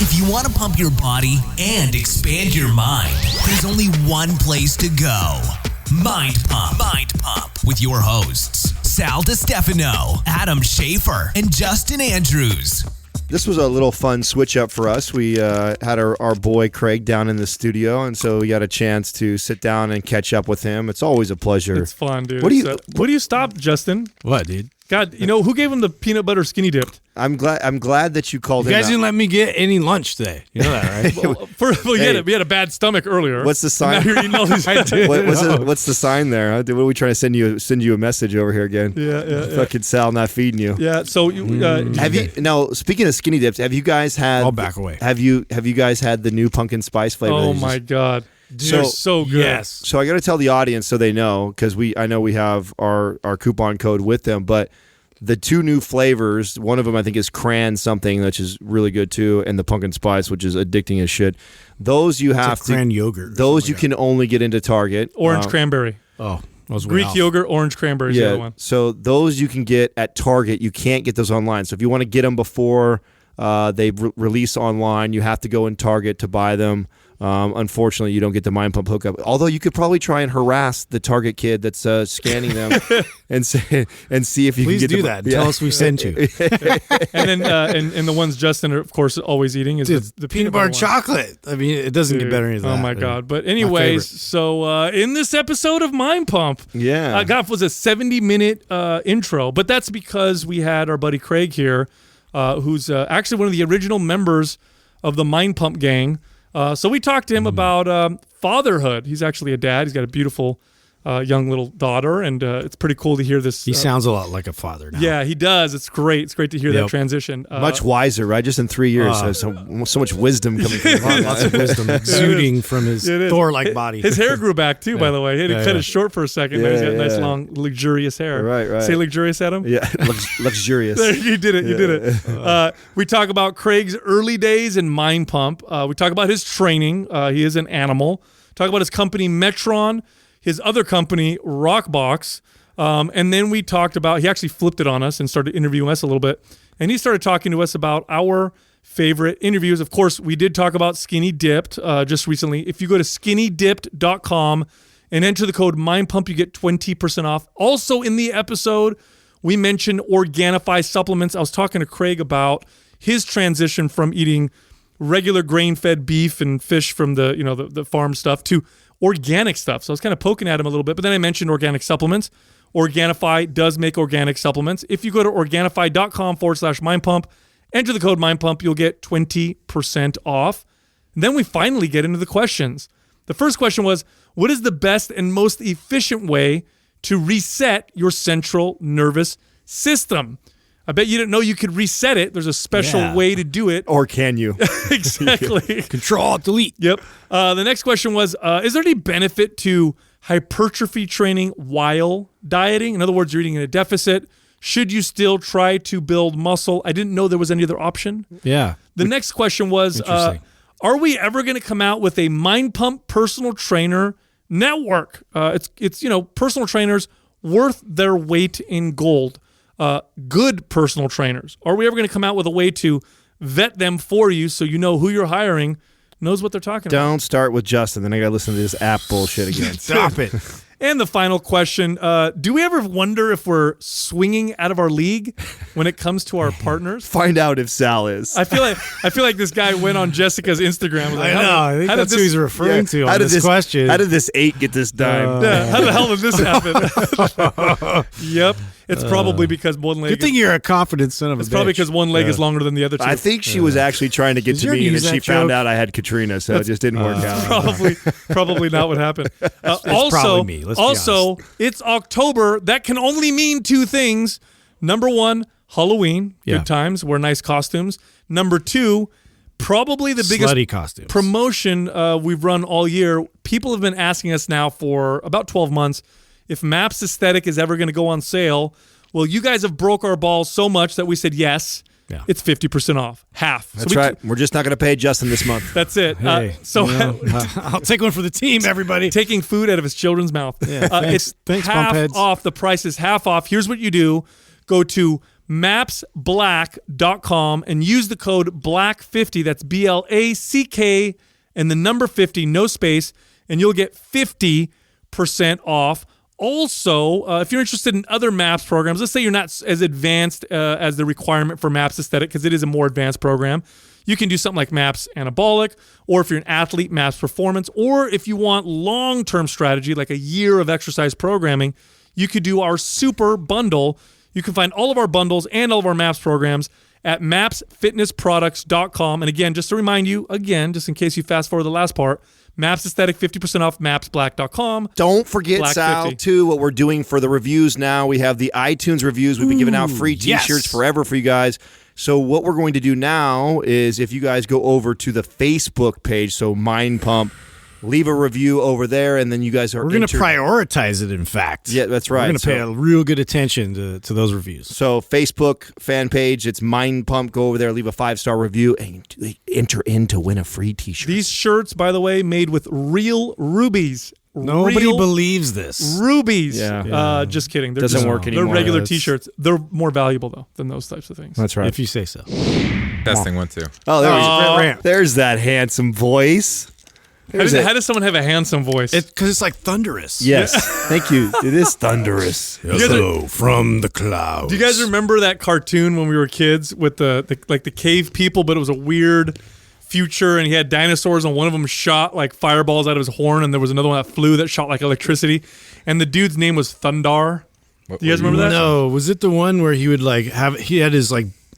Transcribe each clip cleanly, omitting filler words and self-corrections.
If you want to pump your body and expand your mind, there's only one place to go. Mind Pump. Mind Pump with your hosts, Sal DiStefano, Adam Schaefer, and Justin Andrews. This was a little fun switch up for us. We had our boy Craig down in the studio, and so we got a chance to sit down and catch up with him. It's always a pleasure. It's fun, dude. What do you stop, Justin? What, dude? God, who gave him the peanut butter skinny dipped? I'm glad that you called You him guys out. didn't let me get any lunch today. You know that, right? We had a bad stomach earlier. What's the sign? Now you're eating all these What's the sign there? Huh? What are we trying to send you a message over here again? Yeah. Fucking Sal not feeding you. Yeah. So have you now? Speaking of skinny dips, have you guys had? I'll back away. Have you guys had the new pumpkin spice flavor? Oh my God. They're so good. Yes. So I got to tell the audience so they know, because I know we have our coupon code with them, but the two new flavors, one of them I think is cran something, which is really good too, and the pumpkin spice, which is addicting as shit. Those you have to cran yogurt. Those you can only get into Target. Orange cranberry. Oh, those Greek yogurt, orange cranberry is the other one. So those you can get at Target. You can't get those online. So if you want to get them before they release online, you have to go in Target to buy them. Unfortunately, you don't get the Mind Pump hookup. Although you could probably try and harass the Target kid that's scanning them and see if you Please can get do that. And tell us we sent you. And then and the ones Justin, of course, always eating is the peanut butter chocolate. I mean, it doesn't get better than that. Oh my God! But anyways, so in this episode of Mind Pump, God, was a 70-minute intro, but that's because we had our buddy Craig here, who's actually one of the original members of the Mind Pump gang. So we talked to him about fatherhood. He's actually a dad. He's got a beautiful young little daughter, and it's pretty cool to hear this. He sounds a lot like a father now. Yeah, he does. It's great. It's great to hear that transition. Much wiser, right? Just in 3 years, so much wisdom coming from him. Lots of wisdom exuding from his Thor-like body. His hair grew back, too, by the way. He had to cut it short for a second. Now he's got nice, long, luxurious hair. Right. Say luxurious, Adam? Yeah, luxurious. There, you did it. We talk about Craig's early days in Mind Pump. We talk about his training. He is an animal. Talk about his company, Metron. His other company, Rockbox, and then we talked about, he actually flipped it on us and started interviewing us a little bit, and he started talking to us about our favorite interviews. Of course, we did talk about Skinny Dipped just recently. If you go to skinnydipped.com and enter the code MindPump, you get 20% off. Also in the episode, we mentioned Organifi supplements. I was talking to Craig about his transition from eating regular grain-fed beef and fish from the farm stuff to organic stuff. So I was kind of poking at him a little bit, but then I mentioned organic supplements. Organifi does make organic supplements. If you go to Organifi.com/MindPump, enter the code MindPump, you'll get 20% off. And then we finally get into the questions. The first question was, what is the best and most efficient way to reset your central nervous system? I bet you didn't know you could reset it. There's a special way to do it. Or can you? Exactly. Control-Delete. Yep. The next question was, is there any benefit to hypertrophy training while dieting? In other words, you're eating in a deficit. Should you still try to build muscle? I didn't know there was any other option. Yeah. The next question was, are we ever going to come out with a Mind Pump personal trainer network? It's personal trainers worth their weight in gold. Good personal trainers. Are we ever going to come out with a way to vet them for you so you know who you're hiring knows what they're talking about? Don't start with Justin, then I got to listen to this app bullshit again. Stop it. And the final question, do we ever wonder if we're swinging out of our league when it comes to our partners? Find out if Sal is. I feel like this guy went on Jessica's Instagram. Like, I think that's who he's referring to on this question. How did this 8 get this dime? How the hell did this happen? Yep. It's probably because one leg. Good thing you're a confident son of a bitch. It's probably because one leg is longer than the other two. I think she was actually trying to get to me, and then she found out I had Katrina, so it just didn't work out. Probably not what happened. It's probably me. Let's be honest. It's October. That can only mean two things. Number one, Halloween. Good times. Wear nice costumes. Number two, probably the biggest slutty costumes. Promotion we've run all year. People have been asking us now for about 12 months if MAPS Aesthetic is ever going to go on sale. Well, you guys have broke our balls so much that we said yes. Yeah. It's 50% off. Half. That's right. We're just not going to pay Justin this month. That's it. Hey, I'll take one for the team, everybody. Taking food out of his children's mouth. Yeah, it's half off. The price is half off. Here's what you do. Go to mapsblack.com and use the code BLACK50. That's BLACK and the number 50, no space, and you'll get 50% off. Also, if you're interested in other MAPS programs, let's say you're not as advanced as the requirement for MAPS Aesthetic, because it is a more advanced program, you can do something like MAPS Anabolic, or if you're an athlete, MAPS Performance, or if you want long-term strategy, like a year of exercise programming, you could do our super bundle. You can find all of our bundles and all of our MAPS programs at mapsfitnessproducts.com. And again, just to remind you, just in case you fast forward the last part, MAPS Aesthetic, 50% off, mapsblack.com. Don't forget, Black Sal, 50. too, what we're doing for the reviews now. We have the iTunes reviews. We've been giving out free T-shirts forever for you guys. So what we're going to do now is if you guys go over to the Facebook page, so Mind Pump, leave a review over there, and then you guys are... We're going to prioritize it, in fact. Yeah, that's right. We're going to pay a real good attention to those reviews. So Facebook fan page, it's Mind Pump. Go over there, leave a 5-star review, and enter in to win a free T-shirt. These shirts, by the way, made with real rubies. Nobody Real believes this. rubies. Yeah. Just kidding. They're Doesn't work anymore. They're regular Yeah, T-shirts. They're more valuable, though, than those types of things. That's right. If you say so. Testing 1, 2. Oh, there we go. Great rant. There's that handsome voice. How does someone have a handsome voice? Because it's like thunderous. Yes. Thank you. It is thunderous. Hello from the clouds. Do you guys remember that cartoon when we were kids with the cave people, but it was a weird future, and he had dinosaurs, and one of them shot like fireballs out of his horn, and there was another one that flew that shot like electricity, and the dude's name was Thundar. Do you guys remember that? No, was it the one where he would he had his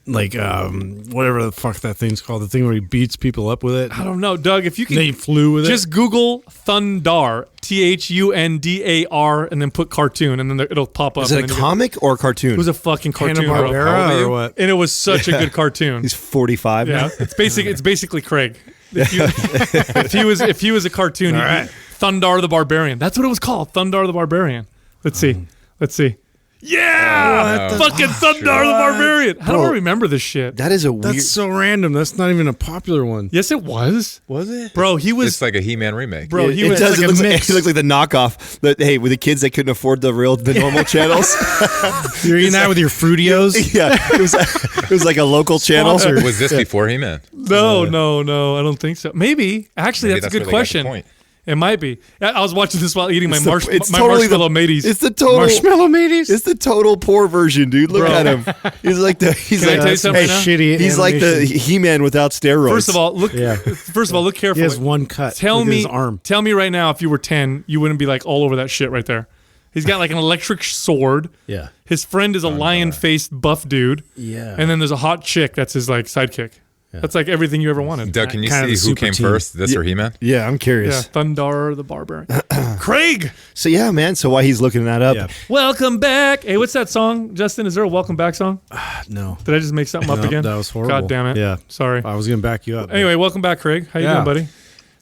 whatever the fuck that thing's called, the thing where he beats people up with it? I don't know, Doug. If you can, They flew with just Google Thundar, Thundar, and then put cartoon, and then it'll pop up. Is it and a then comic or a cartoon? It was a fucking cartoon, bro. Hanna-Barbera or what? And it was such a good cartoon. He's 45 Yeah, now. it's basically Craig. If he was a cartoon, he'd right. be Thundar the Barbarian. That's what it was called, Thundar the Barbarian. Let's see. Yeah, fucking Thundar the Barbarian. How do I remember this shit? That is a weird... That's so random. That's not even a popular one. Yes, it was. Was it? Bro, he was. It's like a He-Man remake. Bro, he It was does. like It a looks mix. like the knockoff. Hey, with the kids that couldn't afford the normal channels. You're eating that with your Fruitios? Yeah, it was like a local channel. Was this before He-Man? No, I don't think so. Maybe. Actually, Maybe that's a good where they got the question. point. It might be. I was watching this while eating my It's marshmallow mateys. It's the total Marshmallow mateys? It's the total poor version, dude. Look Bro. at him. He's like the. He's Can I like tell you something now? shitty He's like the animation. He-Man without steroids. First of all, look. Yeah. First of all, look He carefully. has one cut. Tell Look at me, his arm. tell me right now, if you were 10, you wouldn't be like all over that shit right there. He's got like an electric sword. Yeah. His friend is a lion-faced buff dude. Yeah. And then there's a hot chick that's his like sidekick. That's like everything you ever wanted. Doug, can you Kind of the see who super came team. first, this or He-Man? Yeah, I'm Yeah, curious. Thundar the Barbarian. Craig, So yeah, man. So while he's looking that up, Yeah. welcome back. Hey, what's that song, Justin? Is there a welcome back song? No. Did I just make something up No, again? that was horrible. God damn it. Yeah. Sorry. I was going to back you up. Anyway, welcome back, Craig. How you Yeah. doing, buddy?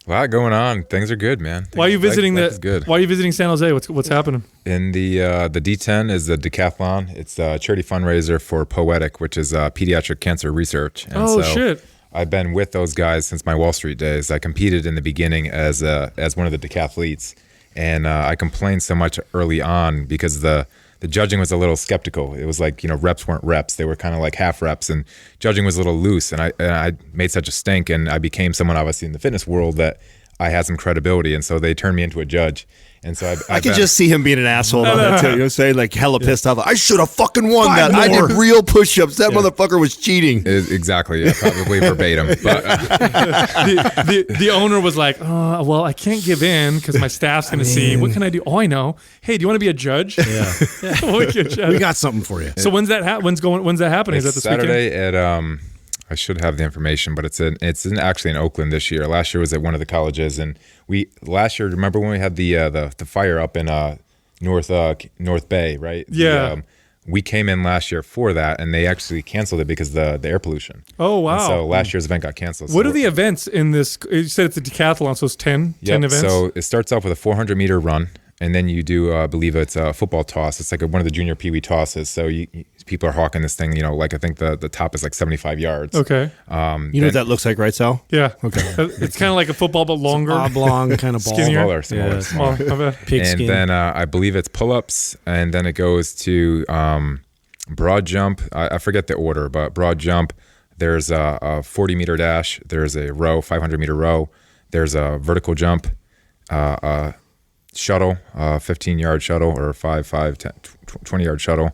A lot going on. Things are good, man. Why are you visiting life is good. Why are you visiting San Jose? What's happening? In the D10 is the decathlon. It's a charity fundraiser for Poetic, which is pediatric cancer research. And Oh, so shit. I've been with those guys since my Wall Street days. I competed in the beginning as one of the decathletes, and I complained so much early on because the judging was a little skeptical. It was like, reps weren't reps; they were kind of like half reps, and judging was a little loose. And I made such a stink, and I became someone obviously in the fitness world that I had some credibility, and so they turned me into a judge. And so I could just see him being an asshole about that too. You know what I'm saying? Like hella pissed off. I should have fucking won that. I did real push-ups. That motherfucker was cheating. Exactly, yeah, probably verbatim. But The owner was like, "Oh, well, I can't give in because my staff's going to see. What can I do? Oh, I know. Hey, do you want to be a judge? Yeah. We'll get a judge. We got something for you. So when's that happening? Is that it's this Saturday weekend? at I should have the information, but it's actually in Oakland this year. Last year was at one of the colleges, and last year, remember when we had the fire up in North Bay, right? Yeah. We came in last year for that, and they actually canceled it because the air pollution. Oh, wow. And so last year's event got canceled. What So are the events in this? You said it's a decathlon, so it's 10 events? So it starts off with a 400-meter run, and then you do, I believe it's a football toss. It's like one of the junior peewee tosses. So people are hawking this thing, like I think the top is like 75 yards. Okay. You know what that looks like, right, Sal? Yeah. Okay. It's kind of like a football, but longer. Oblong kind of ball. Skinnier. Smaller. Small. My bad. Pigskin. And then I believe it's pull-ups, and then it goes to broad jump. I forget the order, but broad jump. There's a 40-meter dash. There's a row, 500-meter row. There's a vertical jump, a shuttle, 15-yard shuttle, or 20-yard shuttle.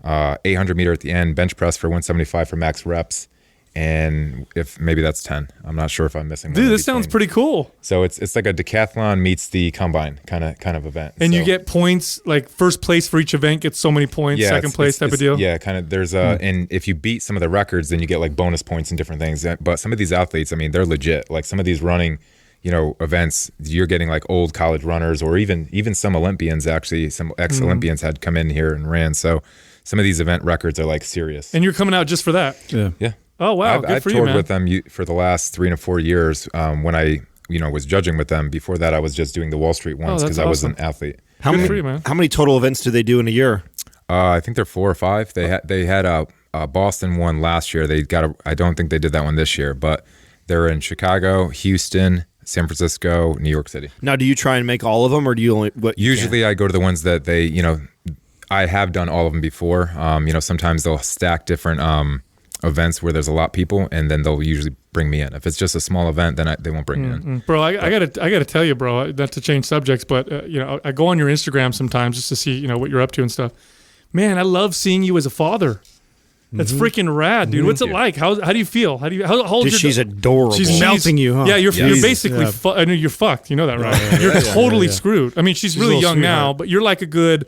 800-meter at the end, bench press for 175 for max reps. And if maybe that's 10. I'm not sure if I'm missing one. Dude, this sounds pretty cool. So it's like a decathlon meets the combine kind of event. And so, you get points, like first place for each event gets so many points, second place type of deal. Yeah, kind of. There's and if you beat some of the records, then you get like bonus points and different things. But some of these athletes, I mean, they're legit. Like some of these running, events, you're getting like old college runners, or even some Olympians. Actually, some ex-Olympians had come in here and ran. So some of these event records are like serious. And you're coming out just for that. Yeah. Oh wow, good for you, man. I've toured with them for the last 3 to 4 years. When I, was judging with them. Before that, I was just doing the Wall Street ones because I was an athlete. How many total events do they do in a year? I think they're 4 or 5. They had a Boston one last year. I don't think they did that one this year, but they're in Chicago, Houston, San Francisco, New York City. Now, do you try and make all of them, or do you only? Usually, I go to the ones that they, I have done all of them before. Sometimes they'll stack different events where there's a lot of people, and then they'll usually bring me in. If it's just a small event, then they won't bring me in. Bro, I gotta tell you, bro, not to change subjects, but I go on your Instagram sometimes just to see what you're up to and stuff. Man, I love seeing you as a father. That's freaking rad, dude. What's it like? How do you feel? How old is your She's adorable. She's melting you, huh? Yeah, you're basically. I know you're fucked. You know that, right? You're totally screwed. I mean, she's really young now, but you're like a good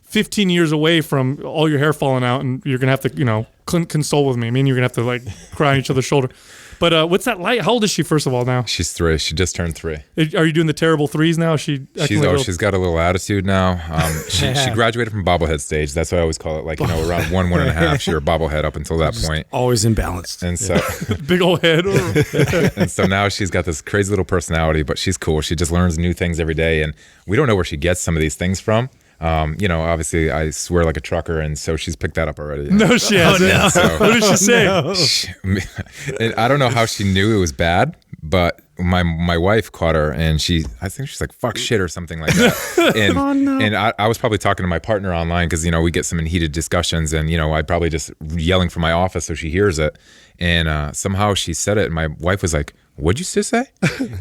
15 years away from all your hair falling out, and you're gonna have to, console with me. I mean, you're gonna have to like cry on each other's shoulder. But what's that like? How old is she, first of all, now? She's 3. She just turned 3. Are you doing the terrible threes now? She's got a little attitude now. She graduated from bobblehead stage. That's what I always call it. Like, around 1.5, she was bobblehead up until that point. Always imbalanced. And so big old head. And so now she's got this crazy little personality, but she's cool. She just learns new things every day, and we don't know where she gets some of these things from. Obviously I swear like a trucker, and so she's picked that up already. No, she hasn't. No. So, what did she say? And I don't know how she knew it was bad, but my wife caught her, and I think she's like, fuck shit or something like that. And and I was probably talking to my partner online because, we get some heated discussions, and, I probably just yelling from my office so she hears it. And somehow she said it, and my wife was like, what'd you just say?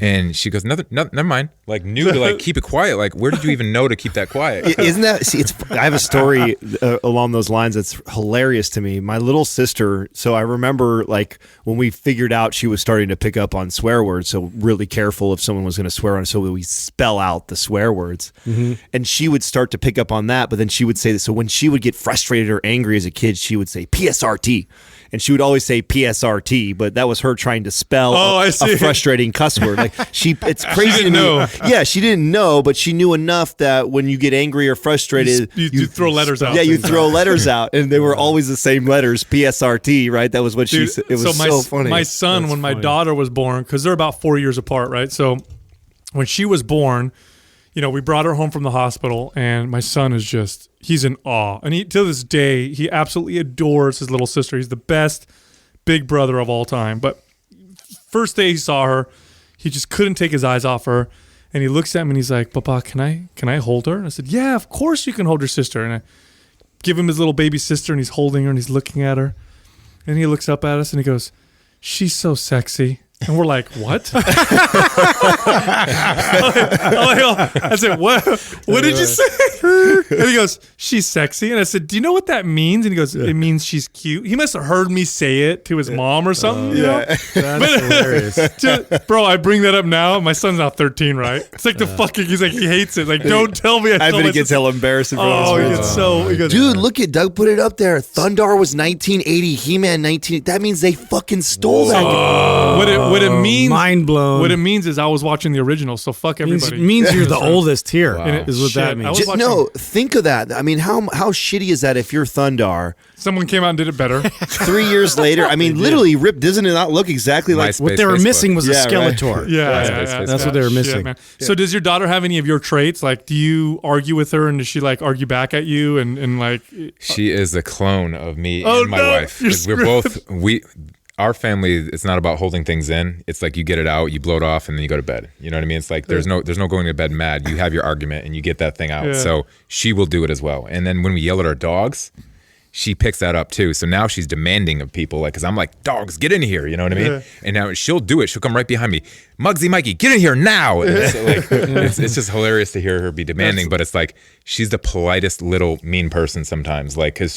And she goes, never mind. Like, knew to like keep it quiet. Like, where did you even know to keep that quiet? Isn't that? See, I have a story along those lines that's hilarious to me. My little sister. So I remember like when we figured out she was starting to pick up on swear words. So really careful if someone was going to swear on. So we spell out the swear words, and she would start to pick up on that. But then she would say that. So when she would get frustrated or angry as a kid, she would say PSRT. And she would always say PSRT, but that was her trying to spell a frustrating cuss word. Like it's crazy. She didn't know. Yeah, she didn't know, but she knew enough that when you get angry or frustrated, you throw letters out. Yeah, you throw letters out, and they were always the same letters. PSRT, right? That was what she said. It was so funny. My son, when my daughter was born, because they're about 4 years apart, right? So when she was born, we brought her home from the hospital, and my son is he's in awe. And to this day, he absolutely adores his little sister. He's the best big brother of all time. But first day he saw her, he just couldn't take his eyes off her. And he looks at me and he's like, Papa, can I hold her? And I said, yeah, of course you can hold your sister. And I give him his little baby sister, and he's holding her and he's looking at her. And he looks up at us and he goes, she's so sexy. And we're like, what? I said, what? What did you say? And he goes, she's sexy. And I said, do you know what that means? And he goes, it means she's cute. He must have heard me say it to his mom or something. That's hilarious. Bro, I bring that up now. My son's now 13, right? It's like he's like, he hates it. Like, don't tell me. I bet he gets hella embarrassed. He goes, dude, look at Doug put it up there. Thundar was 1980, He-Man 19. That means they fucking stole that. What it means, mind blown. What it means is I was watching the original, so fuck everybody. It means you're the oldest here. Wow. Is what that means. No, think of that. I mean, how shitty is that if you're Thundar? Someone came out and did it better. 3 years later, I mean, literally, Rip, doesn't it not look exactly like what they were missing was a Skeletor. Right. Yeah. That's what they were missing. Man. So does your daughter have any of your traits? Like, do you argue with her, and does she like argue back at you? And like, she is a clone of me and my wife. Our family, it's not about holding things in. It's like you get it out, you blow it off, and then you go to bed. You know what I mean? It's like there's no going to bed mad. You have your argument, and you get that thing out. Yeah. So she will do it as well. And then when we yell at our dogs, she picks that up too. So now she's demanding of people, like, because I'm like, dogs, get in here, you know what I mean? Yeah. And now she'll do it. She'll come right behind me. Muggsy Mikey, get in here now. And it's, like, it's just hilarious to hear her be demanding, but it's like she's the politest little mean person sometimes, like, because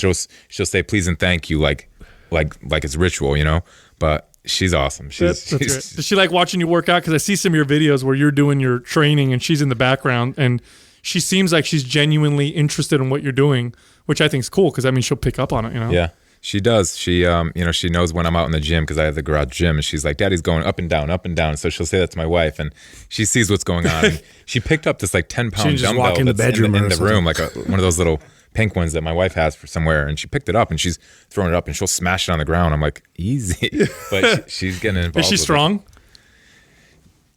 she'll say please and thank you like it's ritual, you know? But she's awesome. That's great. Does she like watching you work out? Because I see some of your videos where you're doing your training and she's in the background, and she seems like she's genuinely interested in what you're doing, which I think is cool, because I mean she'll pick up on it, you know? Yeah, she does. She she knows when I'm out in the gym, because I have the garage gym, and she's like, Daddy's going up and down, up and down. So she'll say that to my wife, and she sees what's going on. And she picked up this like 10-pound dumbbell in the that's bedroom in or the room, like one of those little pink ones that my wife has for somewhere, and she picked it up and she's throwing it up and she'll smash it on the ground. I'm like, easy, but she's getting involved. Is she strong?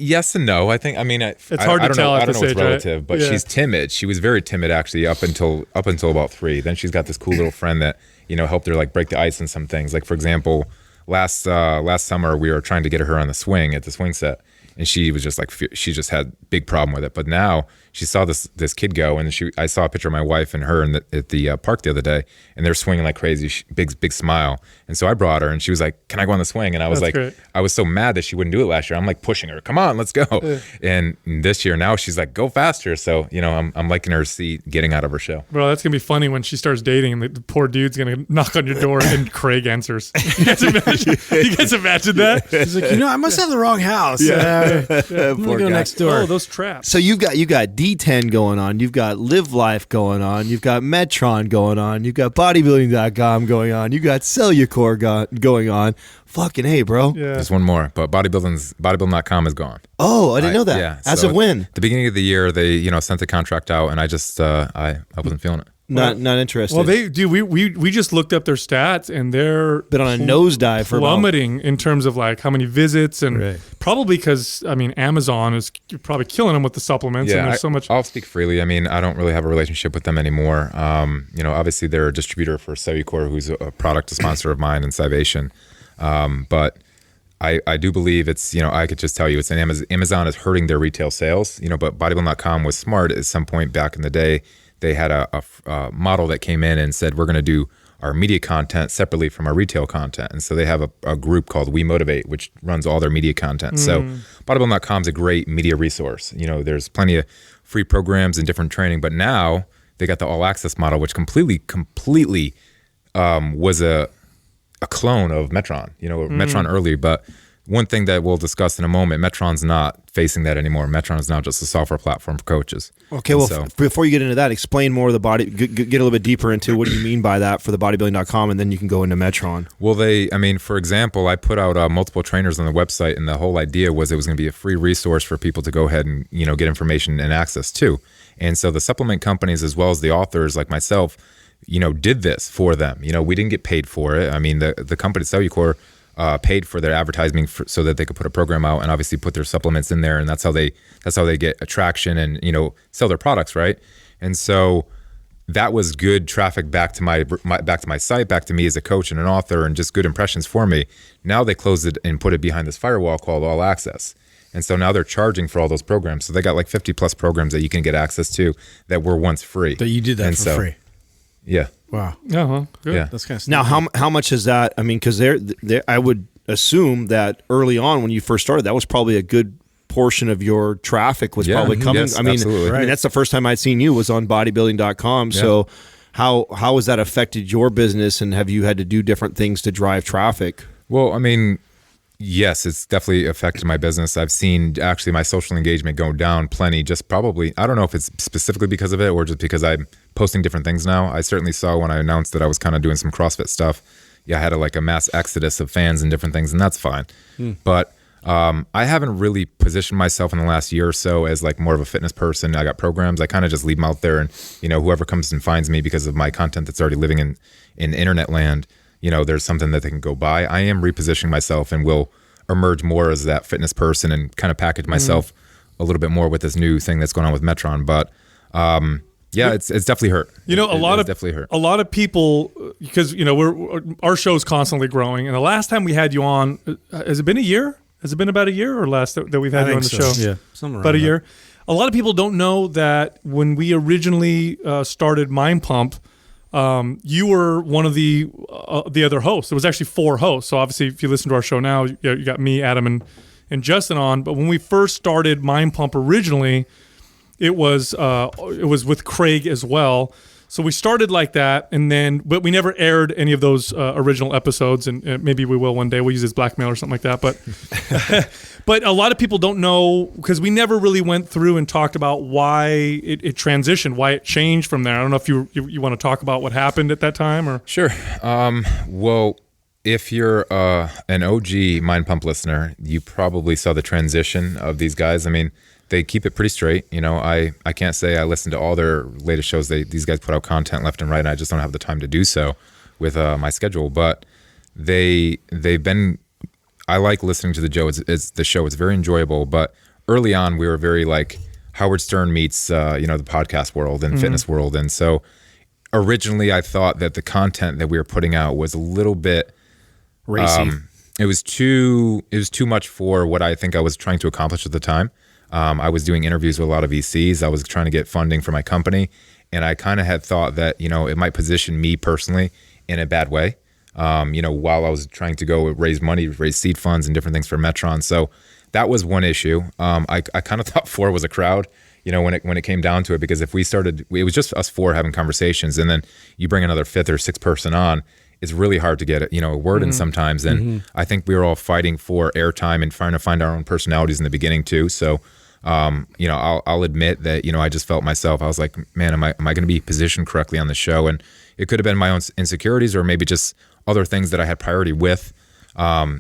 Yes and no. I think. I mean, it's hard to tell. I don't know stage, what's relative, right? but she's timid. She was very timid actually up until about 3. Then she's got this cool little friend that helped her like break the ice in some things. Like for example, last summer we were trying to get her on the swing at the swing set, and she was just like, she just had big problem with it. But now she saw this kid go, and I saw a picture of my wife and her at the park the other day, and they're swinging like crazy, big smile. And so I brought her, and she was like, "Can I go on the swing?" And I was great. I was so mad that she wouldn't do it last year. I'm like pushing her, "Come on, let's go!" Yeah. And this year now she's like, "Go faster!" So I'm liking her getting out of her shell. Bro, that's gonna be funny when she starts dating, and the poor dude's gonna knock on your door, and Craig answers. You guys imagine that? He's like, I must have the wrong house. Yeah. I'm gonna go next door. Oh, those traps. So you got D10 going on, you've got Live Life going on, you've got Metron going on, you've got bodybuilding.com going on, you got Cellucor going on. Fucking hey, bro. Yeah. There's one more, but bodybuilding.com is gone. Oh, I didn't know that. Yeah. As So of when? the beginning of the year, they sent the contract out, and I just I wasn't feeling it. Not interested. Well, we just looked up their stats, and they're been on a nosedive for plummeting in terms of like how many visits, and probably because Amazon is probably killing them with the supplements. Yeah, and there's so much. I'll speak freely. I mean, I don't really have a relationship with them anymore. Obviously they're a distributor for Cellucor, who's a product sponsor of mine, and Civation. But I do believe it's, I could just tell you it's Amazon is hurting their retail sales, but bodybuilding.com was smart at some point back in the day. They had a model that came in and said, we're going to do our media content separately from our retail content. And so they have a group called We Motivate, which runs all their media content. So bodybuilding.com is a great media resource. There's plenty of free programs and different training, but now they got the all access model, which completely was a clone of Metron, Metron early. But one thing that we'll discuss in a moment, Metron's not facing that anymore. Metron is now just a software platform for coaches. Okay, before you get into that, explain more of the body, get a little bit deeper into what do you mean by that for the bodybuilding.com, and then you can go into Metron. Well, for example, I put out multiple trainers on the website, and the whole idea was it was going to be a free resource for people to go ahead and, get information and access to. And so the supplement companies, as well as the authors like myself, did this for them. We didn't get paid for it. I mean, the company Cellucor paid for their advertising so that they could put a program out and obviously put their supplements in there, and that's how they get attraction and sell their products, right? And so that was good traffic back to my site, back to me as a coach and an author, and just good impressions for me. Now they closed it and put it behind this firewall called All Access. And so now they're charging for all those programs. So they got like 50 plus programs that you can get access to that were once free. That you did that for free. Yeah. Wow. Uh-huh. Good. Yeah. That's kind of now, how much is that? I mean, because I would assume that early on when you first started, that was probably a good portion of your traffic was probably coming. Yes, I mean, absolutely. that's the first time I'd seen you was on bodybuilding.com. Yeah. So how has that affected your business, and have you had to do different things to drive traffic? Well, yes, it's definitely affected my business. I've seen actually my social engagement go down plenty, just probably, I don't know if it's specifically because of it or just because I'm posting different things now. I certainly saw when I announced that I was kind of doing some CrossFit stuff. Yeah, I had a mass exodus of fans and different things, and that's fine. But I haven't really positioned myself in the last year or so as like more of a fitness person. I got programs. I kind of just leave them out there, and whoever comes and finds me because of my content that's already living in internet land, there's something that they can go buy. I am repositioning myself and will emerge more as that fitness person and kind of package myself a little bit more with this new thing that's going on with Metron. But it's definitely hurt. A lot of people, because our show's constantly growing, and the last time we had you on, has it been a year? Has it been about a year or less that we've had you on the show? Yeah, somewhere about a year. A lot of people don't know that when we originally started Mind Pump, you were one of the other hosts. There was actually 4 hosts. So obviously, if you listen to our show now, you got me, Adam, and Justin on. But when we first started Mind Pump originally, it was with Craig as well. So we started like that, but we never aired any of those original episodes, and maybe we will one day. We'll use his blackmail or something like that. But but a lot of people don't know, because we never really went through and talked about why it transitioned, why it changed from there. I don't know if you want to talk about what happened at that time, or Sure. Well, if you're an OG Mind Pump listener, you probably saw the transition of these guys. I mean, they keep it pretty straight. You know, I can't say I listen to all their latest shows. These guys put out content left and right, and I just don't have the time to do so with my schedule. But they've been. I like listening to the show. It's very enjoyable. But early on, we were very like Howard Stern meets the podcast world and fitness world, and so originally I thought that the content that we were putting out was a little bit racy. It was too much for what I think I was trying to accomplish at the time. I was doing interviews with a lot of VCs. I was trying to get funding for my company, and I kind of had thought that it might position me personally in a bad way. While I was trying to go raise money, raise seed funds and different things for Metron. So that was one issue. I kind of thought 4 was a crowd. When it came down to it, because if we started, it was just us 4 having conversations, and then you bring another 5th or 6th person on, it's really hard to get a word in sometimes. And I think we were all fighting for airtime and trying to find our own personalities in the beginning too. So, I'll admit that, I just felt myself, I was like, man, am I going to be positioned correctly on the show? And it could have been my own insecurities, or maybe just other things that I had priority with.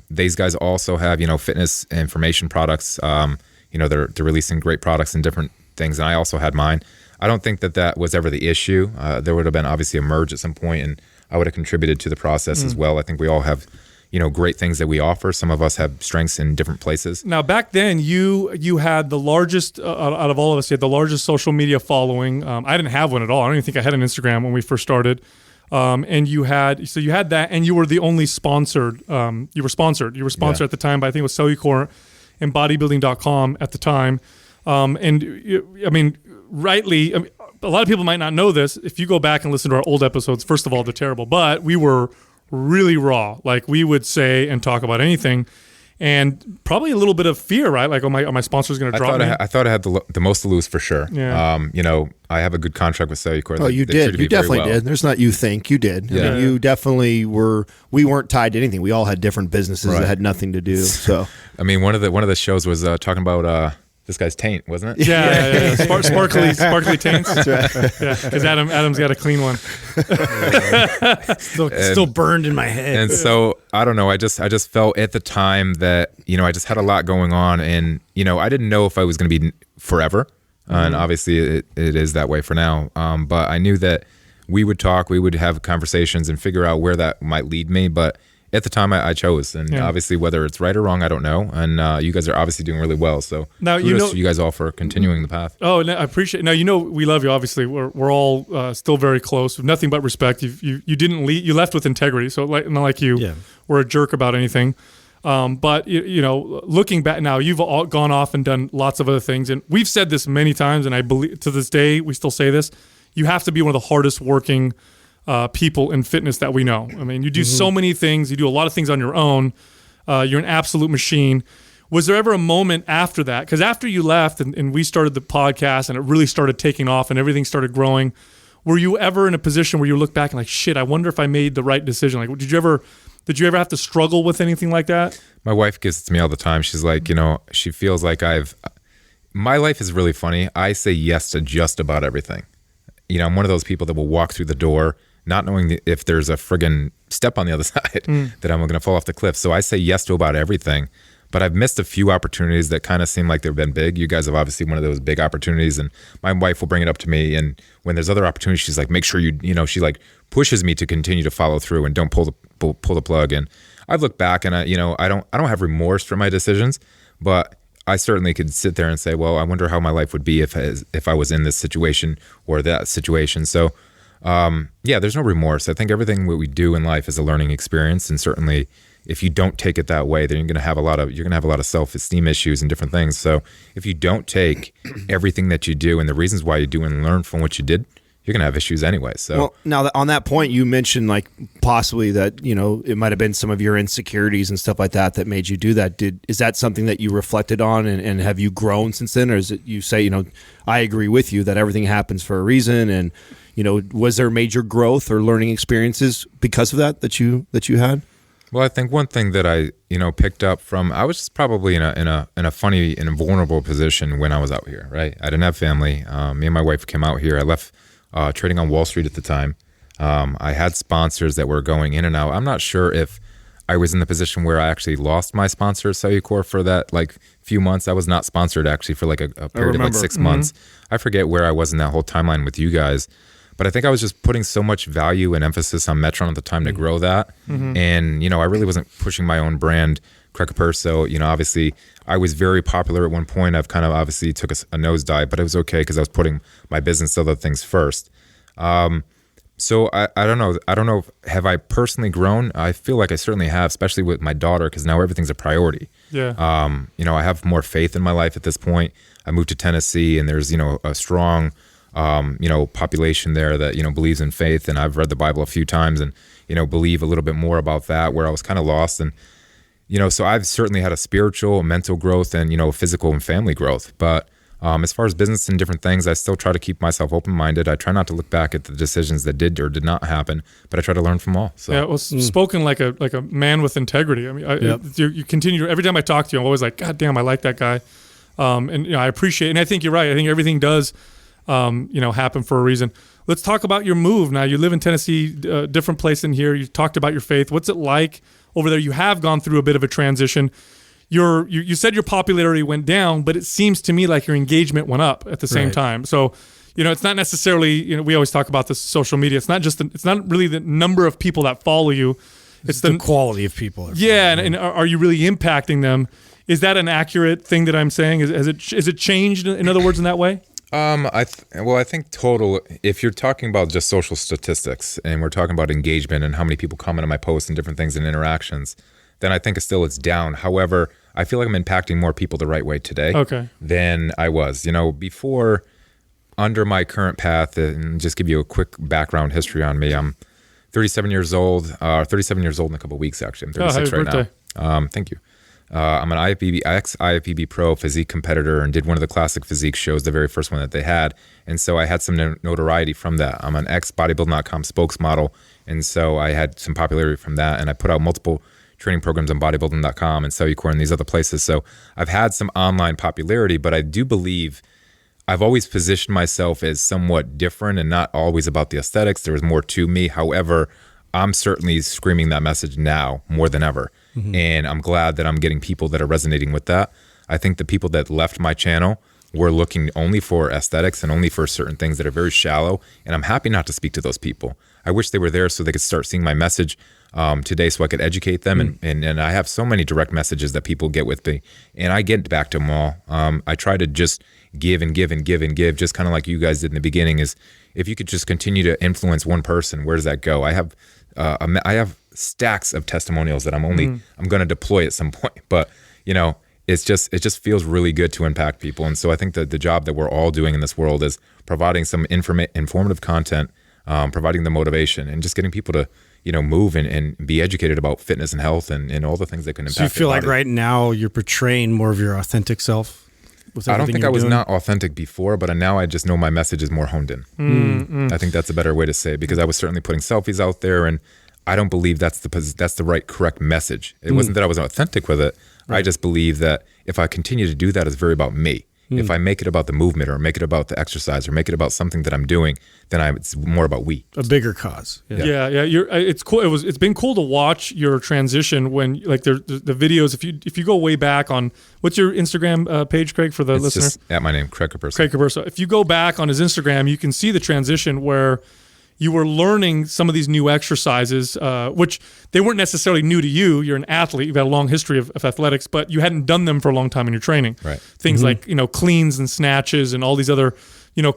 These guys also have, fitness information products. They're releasing great products and different things. And I also had mine. I don't think that was ever the issue. There would have been obviously a merge at some point, and I would have contributed to the process as well. I think we all have, great things that we offer. Some of us have strengths in different places. Now, back then, you had the largest, out of all of us, you had the largest social media following. I didn't have one at all. I don't even think I had an Instagram when we first started. And you had that, and you were the only sponsored. You were sponsored at the time, but I think it was Cellucor and bodybuilding.com at the time. Rightly, a lot of people might not know this. If you go back and listen to our old episodes, first of all, they're terrible, but we were really raw. Like, we would say and talk about anything, and probably a little bit of fear, right? Like, are my sponsors going to drop me? I thought I had the most to lose for sure. Yeah. I have a good contract with Cellucor. Oh, you did. You definitely did. There's not you think. You did. Yeah. I mean, you definitely were. We weren't tied to anything. We all had different businesses that had nothing to do. So, I mean, one of the shows was talking about this guy's taint, wasn't it? Yeah. Sparkly taints. That's right. Yeah, because Adam's got a clean one. Still burned in my head. And so I don't know. I just felt at the time that I just had a lot going on, and I didn't know if I was going to be forever, and obviously it is that way for now. But I knew that we would talk, we would have conversations, and figure out where that might lead me. But at the time, I chose, and obviously whether it's right or wrong, I don't know. And you guys are obviously doing really well. So now kudos to you guys all for continuing the path. Oh, no, I appreciate. Now we love you. Obviously, we're all still very close. With nothing but respect. You didn't leave. You left with integrity. So not like you were a jerk about anything. But looking back now, you've all gone off and done lots of other things, and we've said this many times, and I believe to this day we still say this. You have to be one of the hardest working people in fitness that we know. I mean, you do so many things. You do a lot of things on your own. You're an absolute machine. Was there ever a moment after that? Because after you left and we started the podcast and it really started taking off and everything started growing, were you ever in a position where you look back and like, shit, I wonder if I made the right decision? Like, did you ever have to struggle with anything like that? My wife gives it to me all the time. She's like, she feels like my life is really funny. I say yes to just about everything. I'm one of those people that will walk through the door not knowing if there's a friggin' step on the other side that I'm going to fall off the cliff. So I say yes to about everything, but I've missed a few opportunities that kind of seem like they've been big. You guys have obviously one of those big opportunities, and my wife will bring it up to me. And when there's other opportunities, she's like, make sure she like pushes me to continue to follow through and don't pull the plug. And I've looked back and I don't have remorse for my decisions, but I certainly could sit there and say, well, I wonder how my life would be if I was in this situation or that situation. So, there's no remorse. I think everything what we do in life is a learning experience, and certainly if you don't take it that way, then you're going to have a lot of self-esteem issues and different things. So if you don't take everything that you do and the reasons why you do and learn from what you did, you're going to have issues anyway. So, well, now on that point, you mentioned like possibly that, it might have been some of your insecurities and stuff like that made you do that. Is that something that you reflected on and have you grown since then? Or is it you say, I agree with you that everything happens for a reason, and, was there major growth or learning experiences because of that you had? well, I think one thing that I, picked up from, I was just probably in a funny and vulnerable position when I was out here, right? I didn't have family. Me and my wife came out here. I left trading on Wall Street at the time. I had sponsors that were going in and out. I'm not sure if I was in the position where I actually lost my sponsor, Cellucor, for that few months. I was not sponsored actually for a period of 6 months. I forget where I was in that whole timeline with you guys. But I think I was just putting so much value and emphasis on Metron at the time to grow that. And, I really wasn't pushing my own brand, Cracker Purse. So, obviously I was very popular at one point. I've kind of obviously took a nosedive, but it was okay because I was putting my business other things first. So I don't know. I don't know. Have I personally grown? I feel like I certainly have, especially with my daughter, because now everything's a priority. Yeah. I have more faith in my life at this point. I moved to Tennessee, and there's, a strong population there that, believes in faith. And I've read the Bible a few times and, believe a little bit more about that, where I was kind of lost. And, so I've certainly had a spiritual, mental growth and, physical and family growth. But as far as business and different things, I still try to keep myself open-minded. I try not to look back at the decisions that did or did not happen, but I try to learn from all. So yeah, it was spoken like a man with integrity. I mean, you continue, every time I talk to you, I'm always like, God damn, I like that guy. And I appreciate, and I think you're right. I think everything does happen for a reason. Let's talk about your move. Now, you live in Tennessee, different place than here. You talked about your faith. What's it like over there? You have gone through a bit of a transition. You said your popularity went down, but it seems to me like your engagement went up at the same time. So, it's not necessarily, we always talk about this social media. It's not really the number of people that follow you. It's the quality of people. And are you really impacting them? Is that an accurate thing that I'm saying? Is it changed, in other words, in that way? I think total, if you're talking about just social statistics and we're talking about engagement and how many people comment on my posts and different things and interactions, then I think it's down. However, I feel like I'm impacting more people the right way today than I was. Before, under my current path, and just give you a quick background history on me, I'm 37 years old, 37 years old in a couple of weeks, actually. I'm 36 right birthday. now. Thank you. I'm an ex-IFBB Pro physique competitor and did one of the classic physique shows, the very first one that they had. And so I had some notoriety from that. I'm an ex-bodybuilding.com spokesmodel. And so I had some popularity from that. And I put out multiple training programs on bodybuilding.com and Cellucor and these other places. So I've had some online popularity, but I do believe I've always positioned myself as somewhat different and not always about the aesthetics. There was more to me. However, I'm certainly screaming that message now more than ever. And I'm glad that I'm getting people that are resonating with that. I think the people that left my channel were looking only for aesthetics and only for certain things that are very shallow. And I'm happy not to speak to those people. I wish they were there so they could start seeing my message today so I could educate them. And I have so many direct messages that people get with me. And I get back to them all. I try to just give and give and give and give, just kind of like you guys did in the beginning, is if you could just continue to influence one person, where does that go? I have stacks of testimonials that I'm going to deploy at some point, but it just feels really good to impact people. And so I think that the job that we're all doing in this world is providing some informative content, providing the motivation, and just getting people to move and be educated about fitness and health and all the things that can impact. So you feel like right now you're portraying more of your authentic self? I don't think I was not authentic before, but now I just know my message is more honed in. I think that's a better way to say it, because I was certainly putting selfies out there, and I don't believe that's the correct message. It wasn't that I was authentic with it. Right. I just believe that if I continue to do that, it's very about me. If I make it about the movement or make it about the exercise or make it about something that I'm doing, then it's more about we. A bigger cause. Yeah. It's cool. It's been cool to watch your transition when the videos. If you go way back on, what's your Instagram page, Craig, for the listener? Just at my name, Craig Caperso. Craig Caperso. If you go back on his Instagram, you can see the transition where you were learning some of these new exercises, which they weren't necessarily new to you. You're an athlete. You've had a long history of athletics, but you hadn't done them for a long time in your training. Right. Things like, cleans and snatches and all these other,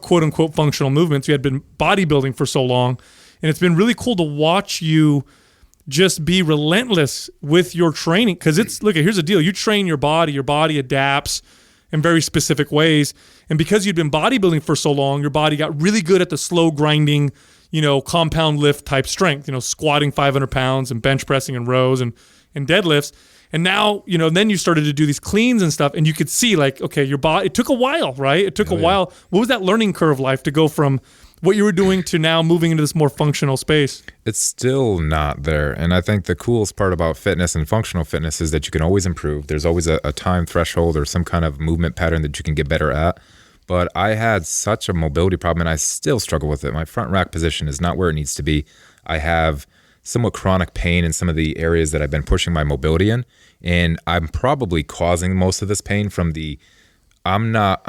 quote unquote functional movements. You had been bodybuilding for so long. And it's been really cool to watch you just be relentless with your training. Because here's the deal. You train your body adapts in very specific ways. And because you'd been bodybuilding for so long, your body got really good at the slow grinding, compound lift type strength, squatting 500 pounds and bench pressing and rows and deadlifts. And now, then you started to do these cleans and stuff, and you could see like, okay, your body, it took a while, right? It took a while. What was that learning curve like to go from what you were doing to now moving into this more functional space? It's still not there. And I think the coolest part about fitness and functional fitness is that you can always improve. There's always a time threshold or some kind of movement pattern that you can get better at. But I had such a mobility problem, and I still struggle with it. My front rack position is not where it needs to be. I have somewhat chronic pain in some of the areas that I've been pushing my mobility in. And I'm probably causing most of this pain from I'm not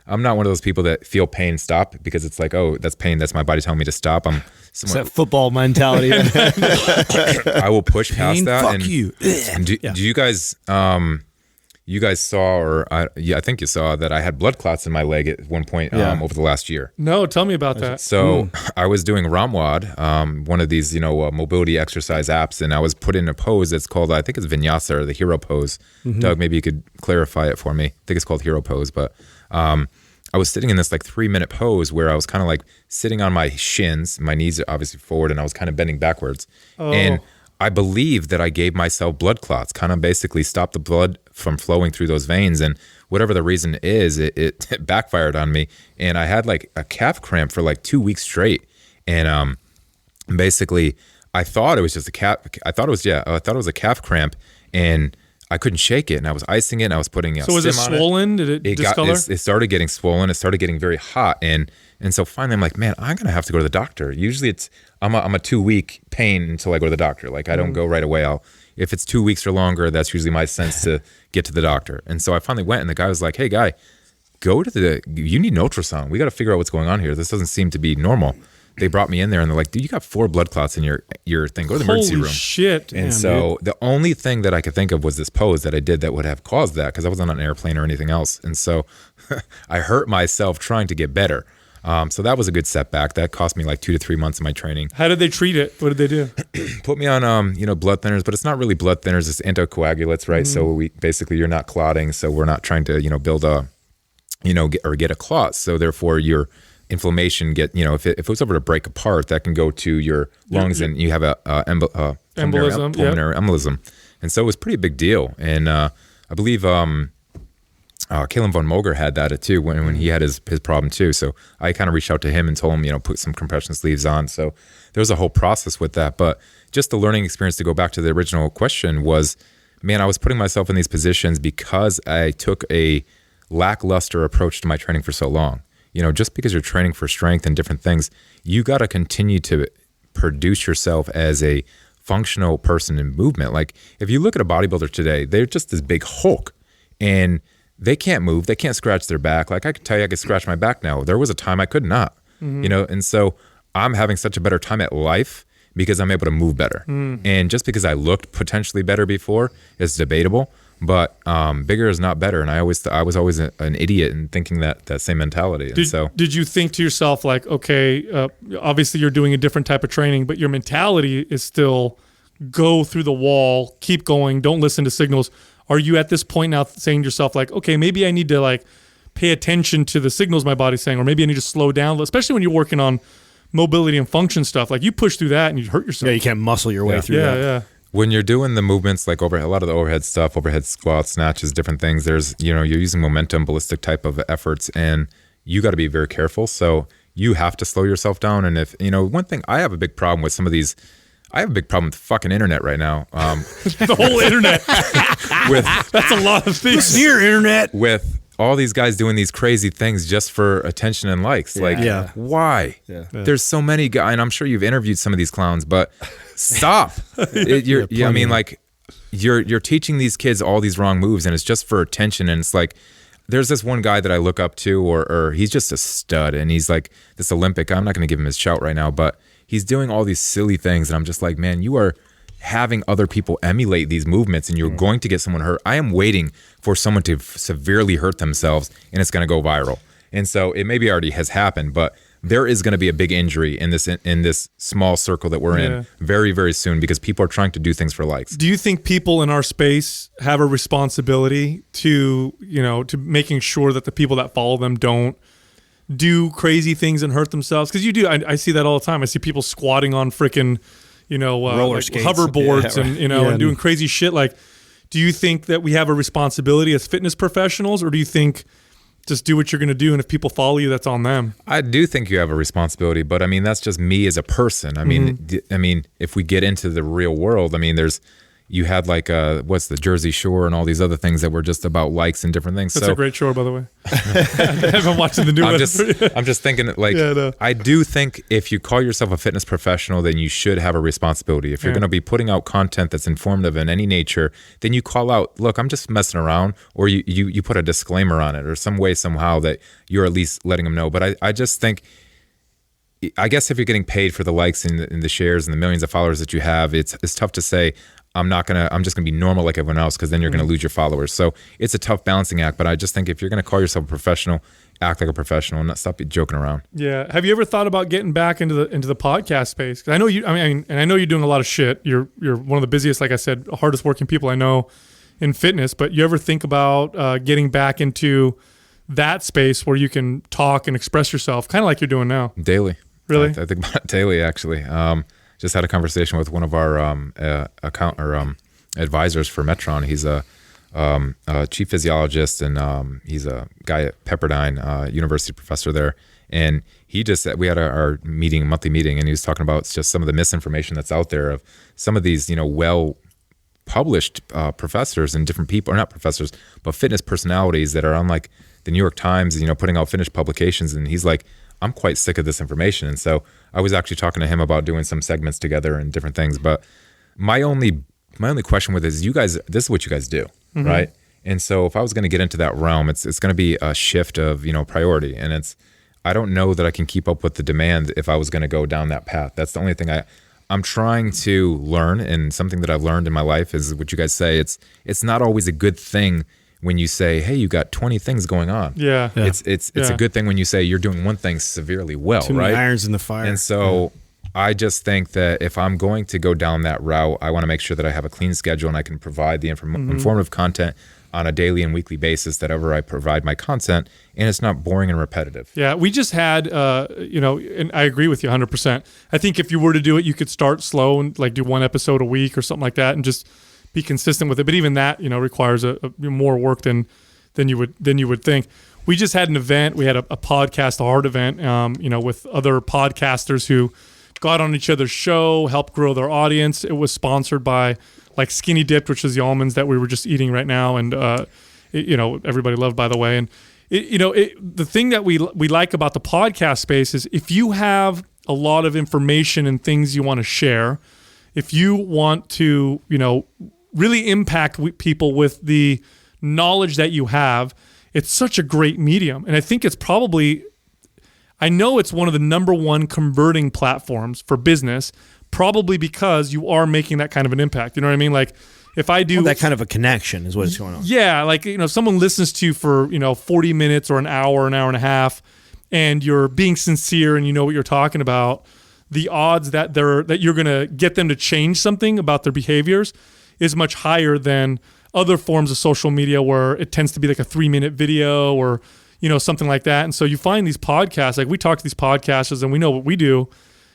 one of those people that feel pain stop because it's like, oh, that's pain. That's my body telling me to stop. It's that football mentality. I will push past that. Fuck and you. Do you guys, you guys saw, I think you saw that I had blood clots in my leg at one point over the last year. No, tell me about that. So I was doing Ramwad, one of these, mobility exercise apps, and I was put in a pose that's called, I think it's Vinyasa or the hero pose. Doug, maybe you could clarify it for me. I think it's called hero pose, but I was sitting in this like 3-minute pose where I was kind of like sitting on my shins, my knees are obviously forward, and I was kind of bending backwards. And I believe that I gave myself blood clots, kind of basically stopped the blood from flowing through those veins. And whatever the reason is, it backfired on me. And I had like a calf cramp for like 2 weeks straight. And basically, I thought it was just a calf. I thought it was a calf cramp, and I couldn't shake it. And I was icing it, and I was putting So was it swollen? Did it discolor? It started getting swollen. It started getting very hot. And so finally, I'm like, man, I'm gonna have to go to the doctor. Usually, I'm a 2-week pain until I go to the doctor. Like I don't go right away. If it's 2 weeks or longer, that's usually my sense to get to the doctor. And so I finally went, and the guy was like, hey, guy, you need an ultrasound. We got to figure out what's going on here. This doesn't seem to be normal. They brought me in there, and they're like, dude, you got 4 blood clots in your thing. Go to the emergency room. Holy shit. And so the only thing that I could think of was this pose that I did that would have caused that, because I wasn't on an airplane or anything else. And so I hurt myself trying to get better. So that was a good setback. That cost me like 2 to 3 months of my training. How did they treat it? What did they do? Put me on, blood thinners, but it's not really blood thinners. It's anticoagulants, right? So you're not clotting. So we're not trying to, build get a clot. So therefore your inflammation if it was ever to break apart, that can go to your lungs, and you have a pulmonary embolism. And so it was pretty a big deal. And I believe Kalen von Moger had that too when he had his problem too. So I kind of reached out to him and told him, put some compression sleeves on. So there was a whole process with that. But just the learning experience, to go back to the original question, was, man, I was putting myself in these positions because I took a lackluster approach to my training for so long. Just because you're training for strength and different things, you got to continue to produce yourself as a functional person in movement. Like if you look at a bodybuilder today, they're just this big Hulk, and they can't move. They can't scratch their back. Like I could tell you, I could scratch my back now. There was a time I could not, and so I'm having such a better time at life because I'm able to move better. And just because I looked potentially better before is debatable, but bigger is not better. And I was always an idiot in thinking that same mentality. Did you think to yourself like, okay, obviously you're doing a different type of training, but your mentality is still go through the wall, keep going, don't listen to signals. Are you at this point now saying to yourself like, okay, maybe I need to like pay attention to the signals my body's saying, or maybe I need to slow down, especially when you're working on mobility and function stuff? Like you push through that and you hurt yourself. Yeah, you can't muscle your way through that. Yeah. When you're doing the movements like a lot of the overhead stuff, overhead squats, snatches, different things, there's, you're using momentum, ballistic type of efforts, and you got to be very careful. So you have to slow yourself down. And if, one thing, I have a big problem with some of these, I have a big problem with the fucking internet right now. The whole internet. That's a lot of things. Listen here, internet. With all these guys doing these crazy things just for attention and likes. Why? Yeah. There's so many guys, and I'm sure you've interviewed some of these clowns, but stop. You're teaching these kids all these wrong moves, and it's just for attention. And it's like, there's this one guy that I look up to, or he's just a stud, and he's like this Olympic. I'm not going to give him his shout right now, but he's doing all these silly things, and I'm just like, man, you are having other people emulate these movements, and you're going to get someone hurt. I am waiting for someone to severely hurt themselves, and it's going to go viral. And so it maybe already has happened, but there is going to be a big injury in this small circle that we're in very, very soon because people are trying to do things for likes. Do you think people in our space have a responsibility to, to making sure that the people that follow them don't do crazy things and hurt themselves? Because you do. I see that all the time. I see people squatting on freaking, roller skates, hoverboards, and doing crazy shit. Like, do you think that we have a responsibility as fitness professionals, or do you think just do what you're going to do, and if people follow you, that's on them? I do think you have a responsibility, but I mean, that's just me as a person. I mean, if we get into the real world, I mean, you had like what's the Jersey Shore and all these other things that were just about likes and different things. That's a great show, by the way. I haven't watched the new one. I'm just thinking I do think if you call yourself a fitness professional, then you should have a responsibility. If you're going to be putting out content that's informative in any nature, then you call out, look, I'm just messing around, or you put a disclaimer on it or some way somehow that you're at least letting them know. But I just think, I guess if you're getting paid for the likes and the shares and the millions of followers that you have, it's tough to say, I'm just gonna be normal like everyone else, because then you're gonna lose your followers. So it's a tough balancing act. But I just think if you're gonna call yourself a professional, act like a professional and not stop joking around. Yeah. Have you ever thought about getting back into the podcast space? Because I know you. I mean, and I know you're doing a lot of shit. You're one of the busiest, like I said, hardest working people I know in fitness. But you ever think about getting back into that space where you can talk and express yourself, kind of like you're doing now? Daily. Really? I think about it daily, actually. Just had a conversation with one of our advisors for Metron. He's a chief physiologist, and he's a guy at Pepperdine University professor there. And we had our monthly meeting, and he was talking about just some of the misinformation that's out there of some of these, well published professors and different people, or not professors, but fitness personalities that are on like the New York Times, putting out finished publications. And he's like, I'm quite sick of this information. And so I was actually talking to him about doing some segments together and different things. But my only question with it is, you guys, this is what you guys do, right? And so if I was going to get into that realm, it's going to be a shift of, priority. And I don't know that I can keep up with the demand if I was going to go down that path. That's the only thing I'm trying to learn. And something that I've learned in my life is what you guys say. It's not always a good thing when you say, hey, you got 20 things going on. Yeah. It's a good thing when you say you're doing one thing severely well, Too right? many irons in the fire. And so I just think that if I'm going to go down that route, I want to make sure that I have a clean schedule and I can provide the informative content on a daily and weekly basis that ever I provide my content, and it's not boring and repetitive. Yeah, we just had, and I agree with you 100%. I think if you were to do it, you could start slow and like do one episode a week or something like that and just be consistent with it. But even that, requires a more work than you would think. We just had an event. We had a podcast art event, with other podcasters who got on each other's show, helped grow their audience. It was sponsored by like Skinny Dipped, which is the almonds that we were just eating right now, and everybody loved, by the way. And the thing that we like about the podcast space is if you have a lot of information and things you want to share, if you want to, really impact people with the knowledge that you have, it's such a great medium. And I think it's I know it's one of the number one converting platforms for business, probably because you are making that kind of an impact. You know what I mean? Like if I do that kind of a connection is what's going on. Yeah. Like, if someone listens to you for, 40 minutes or an hour and a half, and you're being sincere and you know what you're talking about, the odds that you're going to get them to change something about their behaviors is much higher than other forms of social media where it tends to be like a 3-minute video or, something like that. And so you find these podcasts, like we talk to these podcasters and we know what we do.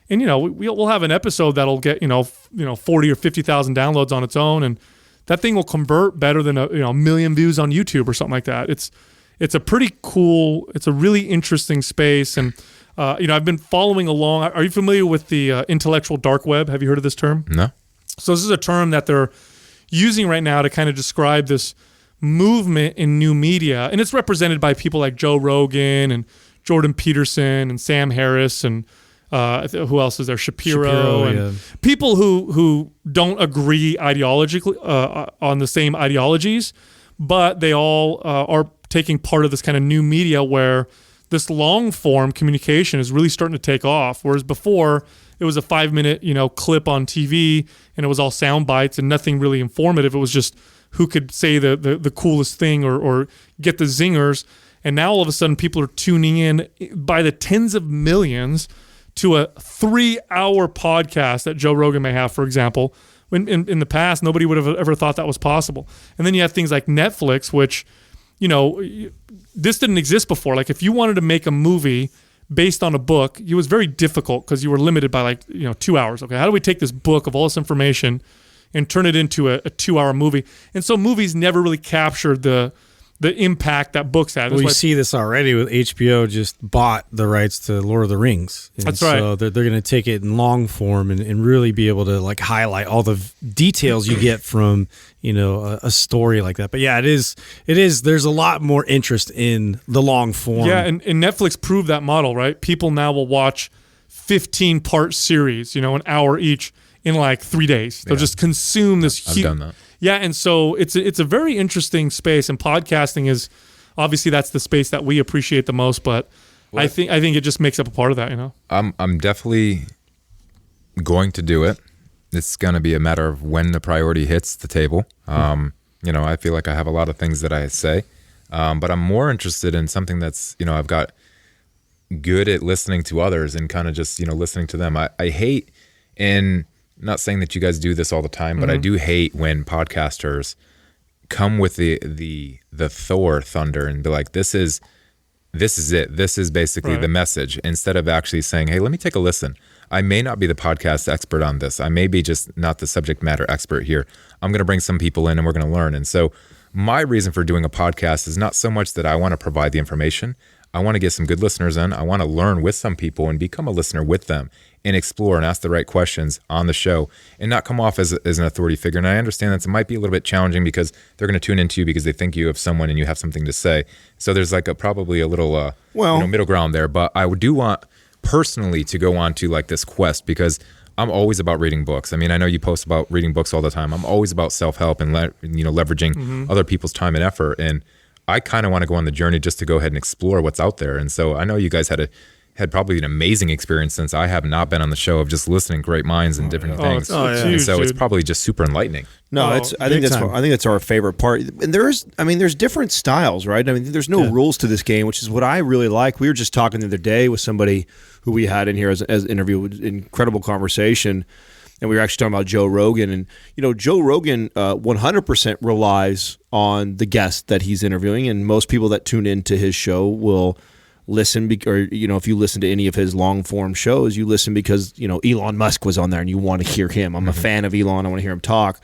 And, we'll have an episode that'll get, 40 or 50,000 downloads on its own. And that thing will convert better than a million views on YouTube or something like that. It's a pretty cool, it's a really interesting space. And, I've been following along. Are you familiar with the intellectual dark web? Have you heard of this term? No. So this is a term that they're using right now to kind of describe this movement in new media. And it's represented by people like Joe Rogan and Jordan Peterson and Sam Harris and who else is there? Shapiro and people who don't agree ideologically on the same ideologies, but they all are taking part of this kind of new media where this long form communication is really starting to take off. Whereas before it was a 5-minute, clip on TV and it was all sound bites and nothing really informative. It was just who could say the coolest thing or get the zingers. And now all of a sudden people are tuning in by the tens of millions to a 3-hour podcast that Joe Rogan may have, for example. When in the past, nobody would have ever thought that was possible. And then you have things like Netflix, which, this didn't exist before. Like if you wanted to make a movie based on a book, it was very difficult because you were limited by 2 hours. Okay, how do we take this book of all this information and turn it into a 2-hour movie? And so movies never really captured the impact that books had. Well, you see this already with HBO just bought the rights to Lord of the Rings. And That's right. So they're going to take it in long form and really be able to highlight all the details you get from, a story like that. But yeah, it is. There's a lot more interest in the long form. Yeah, and Netflix proved that model, right? People now will watch 15-part series, an hour each in 3 days. They'll just consume this huge. I've done that. Yeah, and so it's a very interesting space, and podcasting is obviously that's the space that we appreciate the most. But I think it just makes up a part of that, I'm definitely going to do it. It's going to be a matter of when the priority hits the table. I feel like I have a lot of things that I say, but I'm more interested in something that's I've got good at listening to others and kind of just listening to them. I hate in. Not saying that you guys do this all the time, but I do hate when podcasters come with the Thor thunder and be like, this is it. This is basically the message, instead of actually saying, hey, let me take a listen. I may not be the podcast expert on this. I may be just not the subject matter expert here. I'm going to bring some people in and we're going to learn. And so my reason for doing a podcast is not so much that I want to provide the information. I want to get some good listeners in. I want to learn with some people and become a listener with them and explore and ask the right questions on the show and not come off as an authority figure. And I understand that it might be a little bit challenging because they're going to tune into you because they think you have someone and you have something to say. So there's probably a little middle ground there. But I do want personally to go on to this quest because I'm always about reading books. I mean, I know you post about reading books all the time. I'm always about self-help and leveraging other people's time and effort. And I kind of want to go on the journey just to go ahead and explore what's out there. And so I know you guys had probably an amazing experience since I have not been on the show of just listening to great minds and different things. It's huge, and so it's dude. probably just super enlightening. No, I think that's our favorite part. And there's different styles, right? I mean, there's no rules to this game, which is what I really like. We were just talking the other day with somebody who we had in here as an interview, incredible conversation. And we were actually talking about Joe Rogan. And, Joe Rogan 100% relies on the guest that he's interviewing. And most people that tune into his show will listen, if you listen to any of his long-form shows, you listen because, Elon Musk was on there and you want to hear him. I'm a fan of Elon. I want to hear him talk.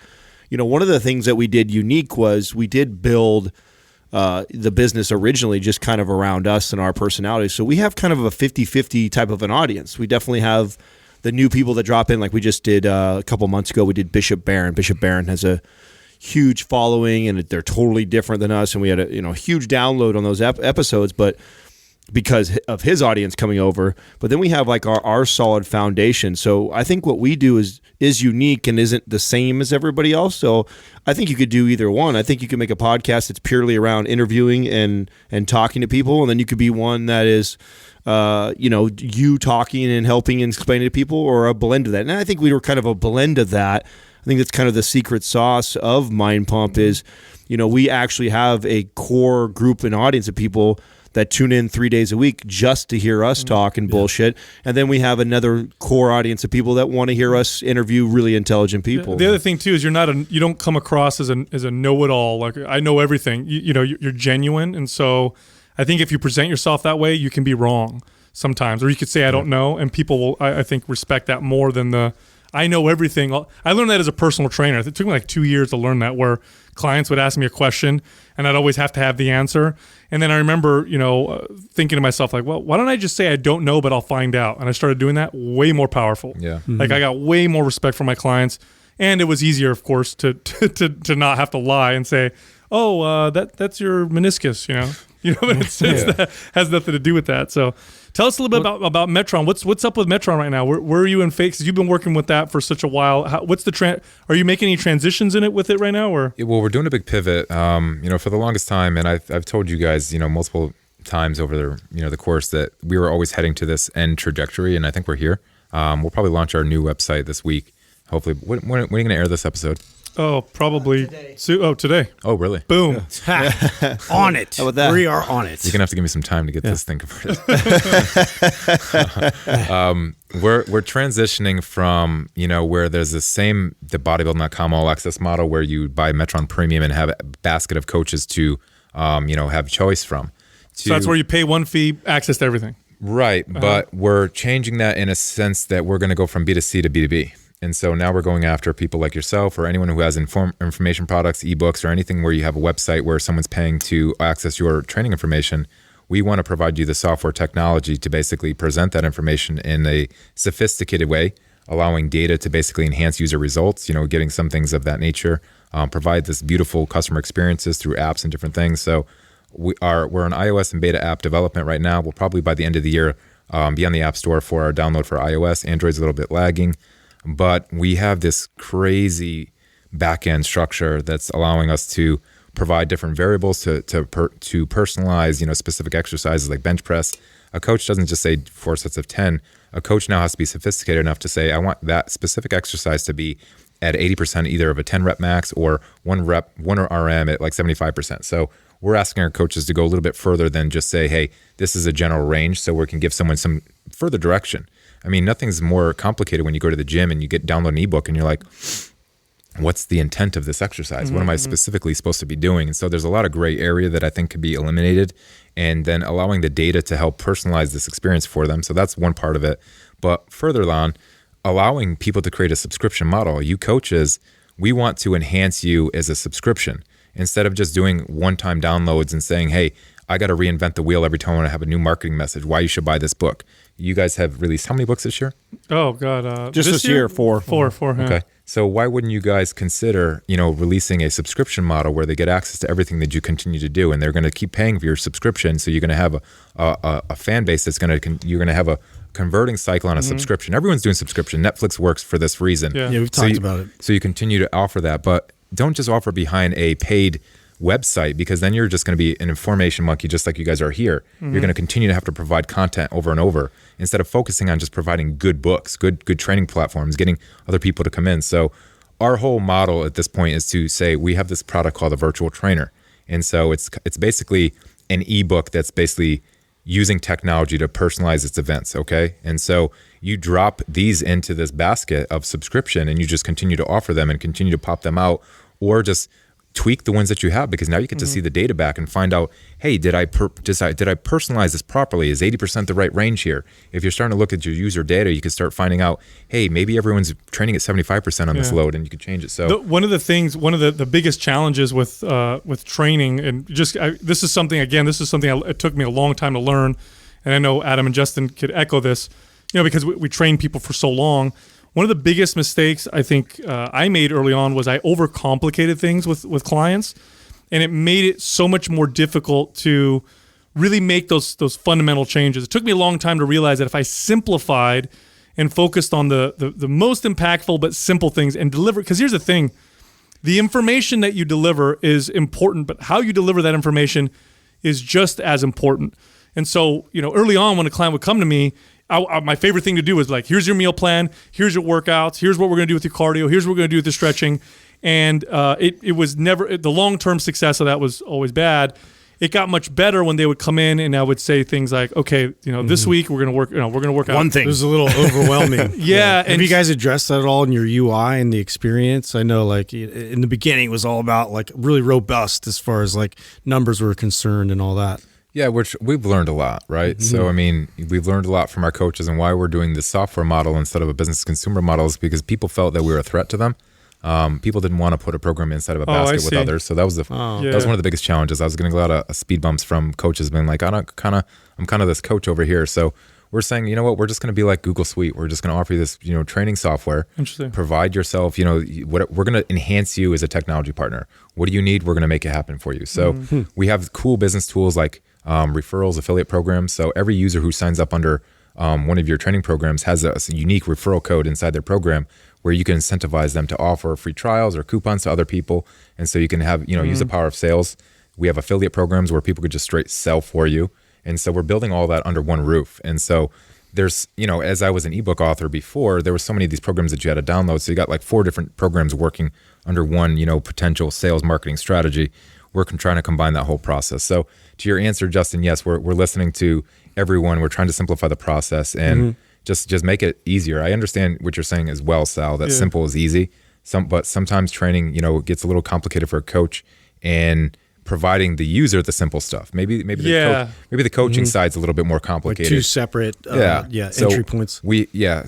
One of the things that we did unique was we did build the business originally just kind of around us and our personalities. So we have kind of a 50-50 type of an audience. We definitely have the new people that drop in, like we just did a couple months ago. We did Bishop Barron. Bishop Barron has a huge following, and they're totally different than us. And we had a huge download on those episodes, but because of his audience coming over. But then we have our solid foundation. So I think what we do is unique and isn't the same as everybody else. So I think you could do either one. I think you could make a podcast that's purely around interviewing and talking to people, and then you could be one that is you talking and helping and explaining to people, or a blend of that. And I think we were kind of a blend of that. I think that's kind of the secret sauce of Mind Pump is, we actually have a core group and audience of people that tune in 3 days a week just to hear us talk and bullshit. And then we have another core audience of people that want to hear us interview really intelligent people. The other thing too is you don't come across as a know-it-all. Like I know everything. You're genuine. And so I think if you present yourself that way, you can be wrong sometimes, or you could say, I don't know. And people will, I think, respect that more than I know everything. I learned that as a personal trainer. It took me 2 years to learn that, where clients would ask me a question and I'd always have to have the answer. And then I remember, thinking to myself, well, why don't I just say I don't know, but I'll find out? And I started doing that. Way more powerful. Yeah. I got way more respect for my clients. And it was easier, of course, to not have to lie and say, oh, that's your meniscus, but it has nothing to do with that. So tell us a little bit about Metron. What's up with Metron right now? Where are you in phase? You've been working with that for such a while. Are you making any transitions with it right now? Or well, we're doing a big pivot. For the longest time, and I've told you guys, multiple times over the course that we were always heading to this end trajectory, and I think we're here. We'll probably launch our new website this week. Hopefully, when are you going to air this episode? Oh, probably. Today. Oh, really? Boom. On it. How about that? We are on it. You're gonna have to give me some time to get this thing converted. We're transitioning from where there's the bodybuilding.com all access model where you buy Metron Premium and have a basket of coaches to have choice from. So that's where you pay one fee, access to everything. Right, but we're changing that in a sense that we're going to go from B2C to B2B. And so now we're going after people like yourself or anyone who has information products, ebooks, or anything where you have a website where someone's paying to access your training information. We want to provide you the software technology to basically present that information in a sophisticated way, allowing data to basically enhance user results, getting some things of that nature, provide this beautiful customer experiences through apps and different things. So we're an iOS and beta app development right now. We'll probably by the end of the year be on the App Store for our download for iOS. Android's a little bit lagging. But we have this crazy back-end structure that's allowing us to provide different variables to personalize, specific exercises like bench press. A coach doesn't just say 4 sets of 10. A coach now has to be sophisticated enough to say, I want that specific exercise to be at 80% either of a 10 rep max or one RM at like 75%. So we're asking our coaches to go a little bit further than just say, hey, this is a general range so we can give someone some further direction. I mean, nothing's more complicated when you go to the gym and you download an ebook and you're like, what's the intent of this exercise? What am I specifically supposed to be doing? And so there's a lot of gray area that I think could be eliminated, and then allowing the data to help personalize this experience for them. So that's one part of it. But further on, allowing people to create a subscription model. You coaches, we want to enhance you as a subscription instead of just doing one-time downloads and saying, hey, I got to reinvent the wheel every time I have a new marketing message, why you should buy this book. You guys have released how many books this year? Oh, God. Just this year, 4. 4, yeah. Okay. So why wouldn't you guys consider, releasing a subscription model where they get access to everything that you continue to do, and they're going to keep paying for your subscription. So you're going to have a fan base that's you're going to have a converting cycle on a subscription. Everyone's doing subscription. Netflix works for this reason. Yeah, we've talked about it. So you continue to offer that, but don't just offer behind a paid website, because then you're just going to be an information monkey just like you guys are here. You're going to continue to have to provide content over and over instead of focusing on just providing good books, good training platforms, getting other people to come in. So our whole model at this point is to say we have this product called a virtual trainer. And so it's basically an ebook that's basically using technology to personalize its events, okay? And so you drop these into this basket of subscription and you just continue to offer them and continue to pop them out, or just tweak the ones that you have, because now you get to see the data back and find out, hey, did I personalize this properly? Is 80% the right range here? If you're starting to look at your user data, you can start finding out, hey, maybe everyone's training at 75% on this load, and you can change it. So one of the biggest challenges with training, and this is something it took me a long time to learn, and I know Adam and Justin could echo this, because we train people for so long. One of the biggest mistakes I think I made early on was I overcomplicated things with clients, and it made it so much more difficult to really make those fundamental changes. It took me a long time to realize that if I simplified and focused on the most impactful but simple things and deliver, because here's the thing, the information that you deliver is important, but how you deliver that information is just as important. And so, early on when a client would come to me, my favorite thing to do is like, here's your meal plan, here's your workouts, here's what we're going to do with your cardio, here's what we're going to do with the stretching. And it was never, the long-term success of that was always bad. It got much better when they would come in and I would say things like, okay, this week we're going to work out one thing. It was a little overwhelming. Yeah. Have you guys addressed that at all in your UI and the experience? I know like in the beginning it was all about like really robust as far as like numbers were concerned and all that. Yeah, which we've learned a lot, right? So, I mean, we've learned a lot from our coaches, and why we're doing this software model instead of a business consumer model is because people felt that we were a threat to them. People didn't want to put a program inside of a basket with others. So that was that was one of the biggest challenges. I was getting a lot of speed bumps from coaches being like, I'm kind of this coach over here. So we're saying, we're just going to be like Google Suite. We're just going to offer you this, training software. Interesting. Provide yourself, we're going to enhance you as a technology partner. What do you need? We're going to make it happen for you. So we have cool business tools like referrals, affiliate programs. So every user who signs up under one of your training programs has a unique referral code inside their program where you can incentivize them to offer free trials or coupons to other people. And so you can have, use the power of sales. We have affiliate programs where people could just straight sell for you. And so we're building all that under one roof. And so there's, as I was an ebook author before, there were so many of these programs that you had to download. So you got like 4 different programs working under one, potential sales marketing strategy. We're trying to combine that whole process. So to your answer, Justin, yes, we're listening to everyone. We're trying to simplify the process and just make it easier. I understand what you're saying as well, Sal, that simple is easy. But sometimes training, gets a little complicated for a coach, and providing the user the simple stuff. Maybe the coaching side's a little bit more complicated. Like 2 separate entry points.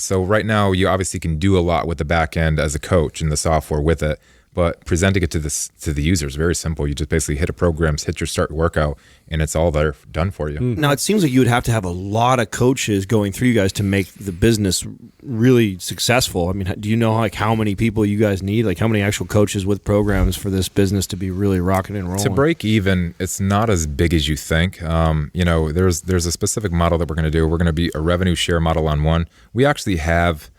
So right now you obviously can do a lot with the back end as a coach and the software with it, but presenting it to the user is very simple. You just basically hit a program, hit your start workout, and it's all there done for you. Now, it seems like you would have to have a lot of coaches going through you guys to make the business really successful. I mean, do you know like how many people you guys need? Like how many actual coaches with programs for this business to be really rocking and rolling? To break even, it's not as big as you think. There's a specific model that we're going to do. We're going to be a revenue share model on one. We actually have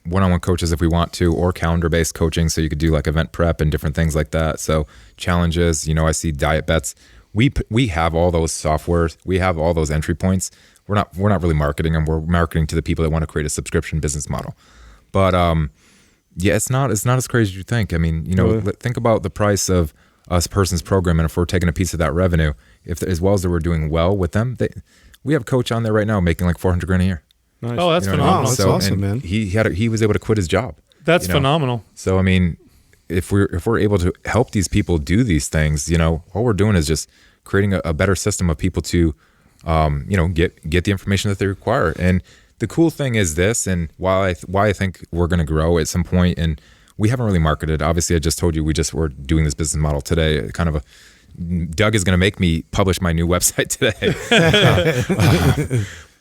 one-on-one coaches if we want to, or calendar-based coaching, so you could do like event prep and different things like that. So challenges, I see diet bets. We have all those softwares. We have all those entry points. We're not really marketing them. We're marketing to the people that want to create a subscription business model. But it's not as crazy as you think. I mean, think about the price of a person's program, and if we're taking a piece of that revenue, if as well as that we're doing well with them, we have a coach on there right now making like $400,000 a year. Nice. Oh, that's phenomenal. That's awesome, man. He was able to quit his job. That's phenomenal. So I mean, if we're able to help these people do these things, all we're doing is just creating a better system of people to, get the information that they require. And the cool thing is this, and why I think we're going to grow at some point, and we haven't really marketed. Obviously, I just told you we're doing this business model today. Doug is going to make me publish my new website today.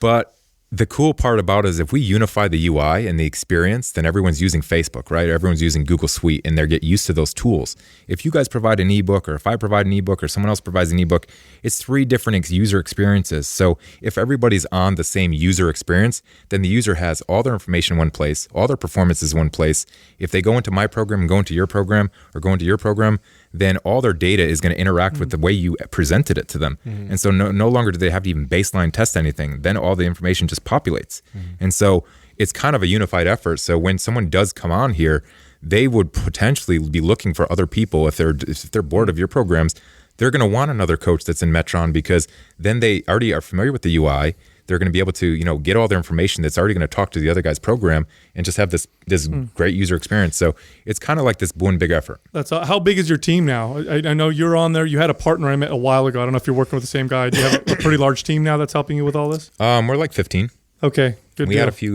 But the cool part about it is if we unify the UI and the experience, then everyone's using Facebook, right? Everyone's using Google Suite, and they get used to those tools. If you guys provide an ebook, or if I provide an ebook, or someone else provides an ebook, it's 3 different user experiences. So if everybody's on the same user experience, then the user has all their information in one place, all their performance is one place. If they go into my program and go into your program, or go into your program, then all their data is going to interact with the way you presented it to them. And so no longer do they have to even baseline test anything. Then all the information just populates. And so it's kind of a unified effort. So when someone does come on here, they would potentially be looking for other people. If they're bored of your programs, they're going to want another coach that's in Metron, because then they already are familiar with the UI. They're going to be able to, get all their information that's already going to talk to the other guy's program, and just have this great user experience. So it's kind of like this one big effort. That's how big is your team now? I know you're on there. You had a partner I met a while ago. I don't know if you're working with the same guy. Do you have a pretty large team now that's helping you with all this? We're like 15. Okay, good. We had a few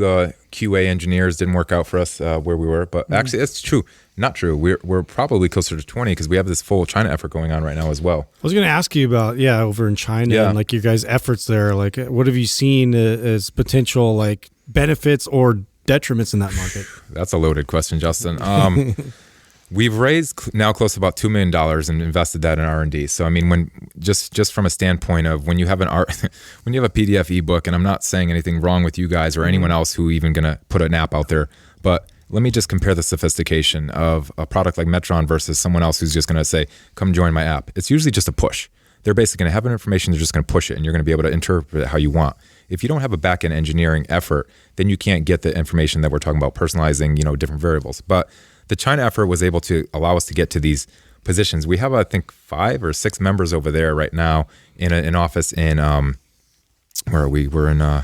QA engineers, didn't work out for us where we were, but actually that's true. Not true. We're probably closer to 20, because we have this full China effort going on right now as well. I was going to ask you about over in China and like your guys' efforts there. Like, what have you seen as potential like benefits or detriments in that market? That's a loaded question, Justin. We've raised now close to about $2 million and invested that in R&D. So I mean, when just from a standpoint of when you have when you have a PDF ebook, and I'm not saying anything wrong with you guys or anyone else who even going to put an app out there, but let me just compare the sophistication of a product like Metron versus someone else who's just going to say, come join my app. It's usually just a push. They're basically going to have an information, they're just going to push it, and you're going to be able to interpret it how you want. If you don't have a back-end engineering effort, then you can't get the information that we're talking about, personalizing, different variables. But the China effort was able to allow us to get to these positions. We have, I think, 5 or 6 members over there right now in an office in, where are we? We're in,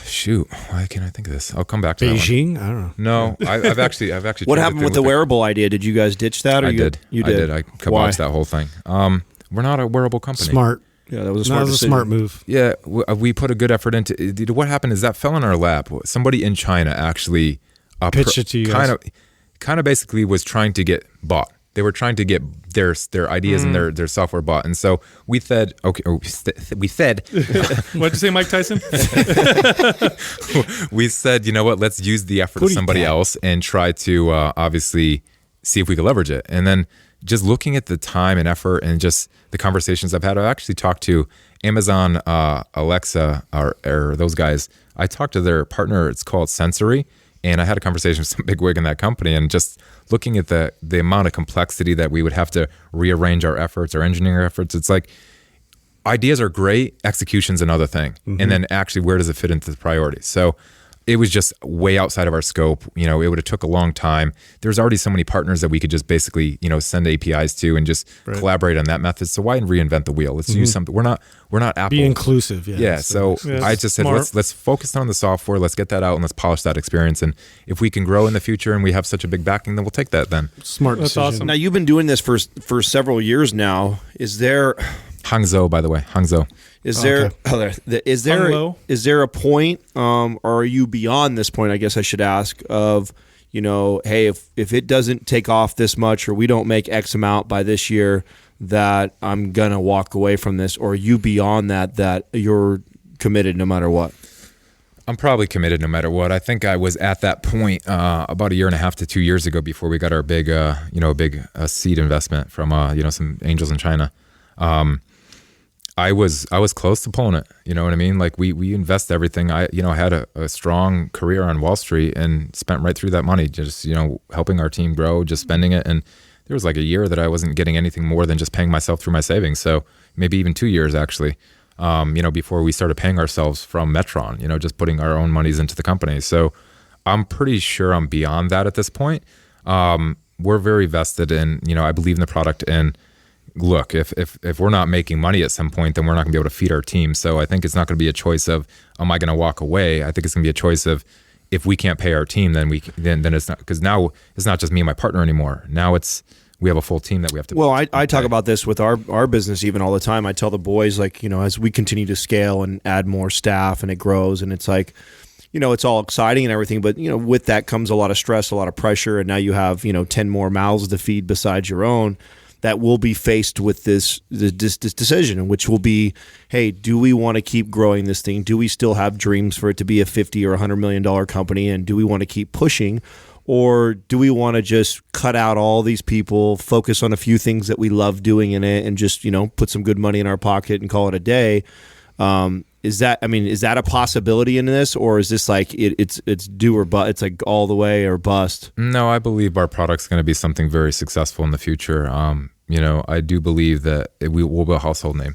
shoot, why can't I think of this? I'll come back to Beijing? That I don't know. No, I've actually. What happened with the wearable idea? Did you guys ditch that? Or I did. You did. I kiboshed that whole thing. We're not a wearable company. Smart. Yeah, that was a smart move. Yeah, we put a good effort into it. What happened is that fell in our lap. Somebody in China actually pitched it to you. Kind of basically was trying to get bought. They were trying to get their ideas and their software bought. And so we said, okay, we said. What'd you say, Mike Tyson? We said, you know what, let's use the effort of somebody else and try to obviously see if we could leverage it. And then just looking at the time and effort and just the conversations I've had, I've actually talked to Amazon, Alexa, or those guys. I talked to their partner, it's called Sensory. And I had a conversation with some bigwig in that company, and just looking at the amount of complexity that we would have to rearrange our efforts, our engineering efforts, it's like ideas are great, execution's another thing. And then actually, where does it fit into the priorities? So it was just way outside of our scope. It would have took a long time. There's already so many partners that we could just basically, send APIs to and just collaborate on that method. So why reinvent the wheel? Let's use something. We're not Apple. Be inclusive. Yeah. So I just said, let's focus on the software. Let's get that out and let's polish that experience. And if we can grow in the future and we have such a big backing, then we'll take that then. Smart That's decision. awesome. Now you've been doing this for several years now. Is there Hangzhou, by the way, Hangzhou. is there Hangzhou? is there a point or are you beyond this point, I guess I should ask, of hey, if it doesn't take off this much or we don't make X amount by this year, that I'm gonna walk away from this? Or are you beyond that you're committed no matter what? I'm probably committed no matter what. I think I was at that point about a year and a half to 2 years ago before we got our big seed investment from some angels in China. I was close to pulling it. You know what I mean? Like we invest everything. I had a strong career on Wall Street and spent right through that money, just helping our team grow, just spending it. And there was like a year that I wasn't getting anything more than just paying myself through my savings. So maybe even 2 years actually. Before we started paying ourselves from Metron, just putting our own monies into the company. So I'm pretty sure I'm beyond that at this point. We're very vested in, I believe in the product. And look, if we're not making money at some point, then we're not gonna be able to feed our team. So I think it's not gonna be a choice of, am I gonna walk away? I think it's gonna be a choice of, if we can't pay our team, then then it's not, because now it's not just me and my partner anymore. Now we have a full team that we have to. Well, I talk about this with our business even all the time. I tell the boys, like, as we continue to scale and add more staff and it grows, and it's like, it's all exciting and everything, but with that comes a lot of stress, a lot of pressure, and now you have 10 more mouths to feed besides your own that will be faced with this decision, which will be, hey, do we want to keep growing this thing? Do we still have dreams for it to be a $50 or $100 million company, and do we want to keep pushing? Or do we want to just cut out all these people, focus on a few things that we love doing in it, and just put some good money in our pocket and call it a day? Is that a possibility in this, or is this like it's do or bust? It's like all the way or bust? No, I believe our product's going to be something very successful in the future. I do believe that we will be a household name.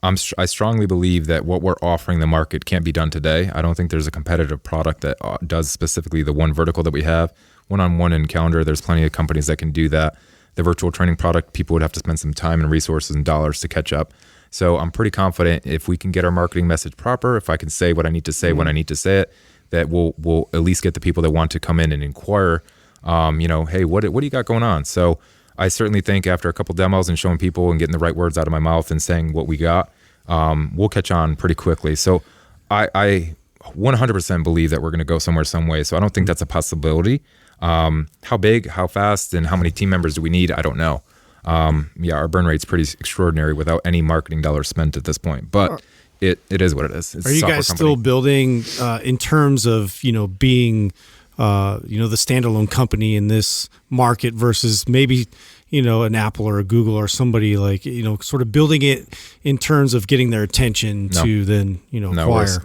I strongly believe that what we're offering the market can't be done today. I don't think there's a competitive product that does specifically the one vertical that we have. One-on-one and calendar, there's plenty of companies that can do that. The virtual training product, people would have to spend some time and resources and dollars to catch up. So I'm pretty confident if we can get our marketing message proper, if I can say what I need to say when I need to say it, that we'll at least get the people that want to come in and inquire, hey, what do you got going on? So I certainly think after a couple demos and showing people and getting the right words out of my mouth and saying what we got, we'll catch on pretty quickly. So I 100% believe that we're going to go somewhere, some way. So I don't think that's a possibility. How big, how fast, and how many team members do we need? I don't know. Our burn rate's pretty extraordinary without any marketing dollars spent at this point. But it is what it is. It's Are you guys still building in terms of being the standalone company in this market versus maybe an Apple or a Google or somebody like sort of building it in terms of getting their attention to then acquire?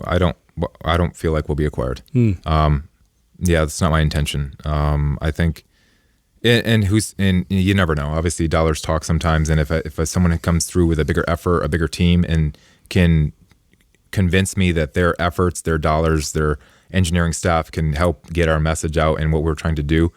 I don't feel like we'll be acquired. That's not my intention. I think. And you never know. Obviously, dollars talk sometimes. And if someone comes through with a bigger effort, a bigger team, and can convince me that their efforts, their dollars, their engineering staff can help get our message out and what we're trying to do,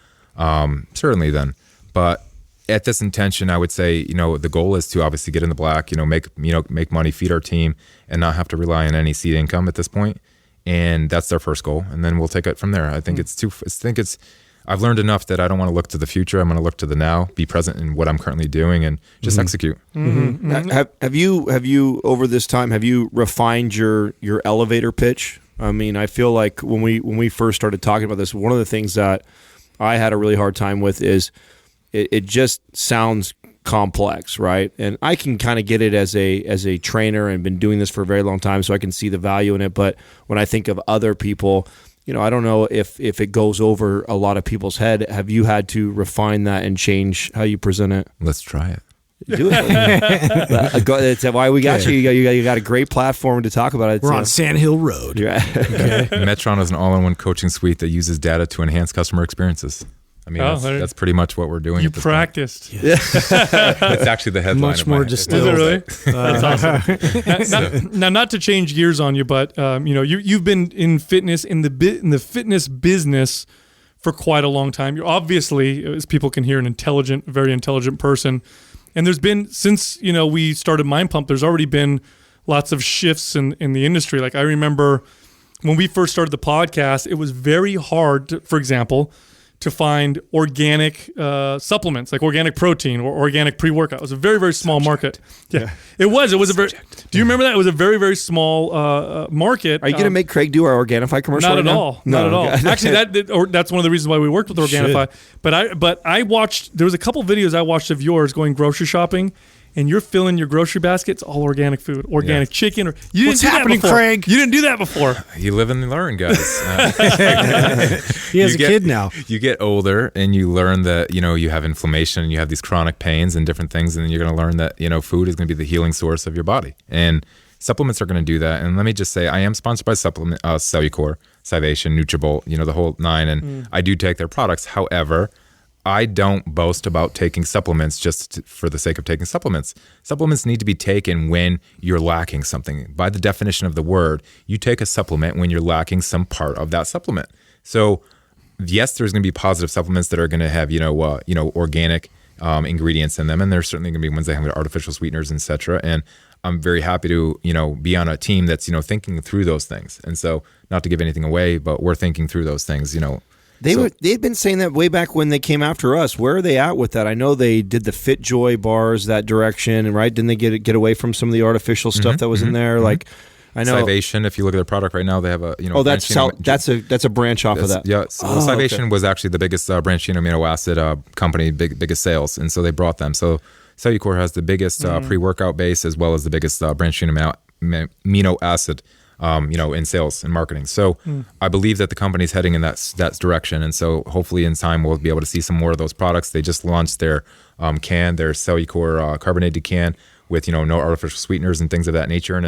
certainly then. But at this intention, I would say the goal is to obviously get in the black, make money, feed our team, and not have to rely on any seed income at this point. And that's their first goal, and then we'll take it from there. I think I've learned enough that I don't want to look to the future. I'm going to look to the now, be present in what I'm currently doing, and just execute. Have you over this time, have you refined your elevator pitch? I mean, I feel like when we first started talking about this, one of the things that I had a really hard time with is it just sounds complex, right? And I can kind of get it as a trainer and been doing this for a very long time, so I can see the value in it. But when I think of other people, I don't know if it goes over a lot of people's head. Have you had to refine that and change how you present it? Let's try it. Do it. That's why we got you. You got a great platform to talk about it. We're on Sand Hill Road. Yeah. Okay. Metron is an all-in-one coaching suite that uses data to enhance customer experiences. I mean, that's pretty much what we're doing. You at this practiced. point. It's actually the headline. Much more distilled. Is it really? That's awesome. Now, not to change gears on you, but you've been in fitness in the fitness business for quite a long time. You're obviously, as people can hear, very intelligent person. And there's been, since we started Mind Pump, there's already been lots of shifts in the industry. Like I remember when we first started the podcast, it was very hard, for example, to find organic supplements, like organic protein or organic pre-workout. It was a very, very small market. Yeah, it was. It was a very. Do you remember that? It was a very, very small market. Are you going to make Craig do our Organifi commercial? Not right at now? all. Not at all. Actually, that's one of the reasons why we worked with Organifi. But I watched. There was a couple videos I watched of yours going grocery shopping. And you're filling your grocery baskets all organic food, organic chicken. Or you What's didn't do happening, that before. Craig? You didn't do that before. You live and learn, guys. He has a kid now. You get older and you learn that, you have inflammation and you have these chronic pains and different things. And then you're going to learn that, food is going to be the healing source of your body. And supplements are going to do that. And let me just say, I am sponsored by Cellucor, Civation, Nutrabolt, the whole nine. And I do take their products. However, I don't boast about taking supplements just for the sake of taking supplements. Supplements need to be taken when you're lacking something. By the definition of the word, you take a supplement when you're lacking some part of that supplement. So, yes, there's going to be positive supplements that are going to have, organic ingredients in them, and there's certainly going to be ones that have artificial sweeteners, etc. And I'm very happy to, be on a team that's, thinking through those things. And so, not to give anything away, but we're thinking through those things, They'd been saying that way back when they came after us. Where are they at with that? I know they did the Fit Joy bars that direction, right? Didn't they get away from some of the artificial stuff that was in there? Like, I know Civation. If you look at their product right now, they have a that's a branch off of that. Yeah, so Civation was actually the biggest branched-chain amino acid company, biggest sales, and so they brought them. So Cellucor has the biggest pre-workout base as well as the biggest branched-chain amino acid. In sales and marketing. So I believe that the company's heading in that direction. And so hopefully in time, we'll be able to see some more of those products. They just launched their their Cellucor carbonated can with, no artificial sweeteners and things of that nature. And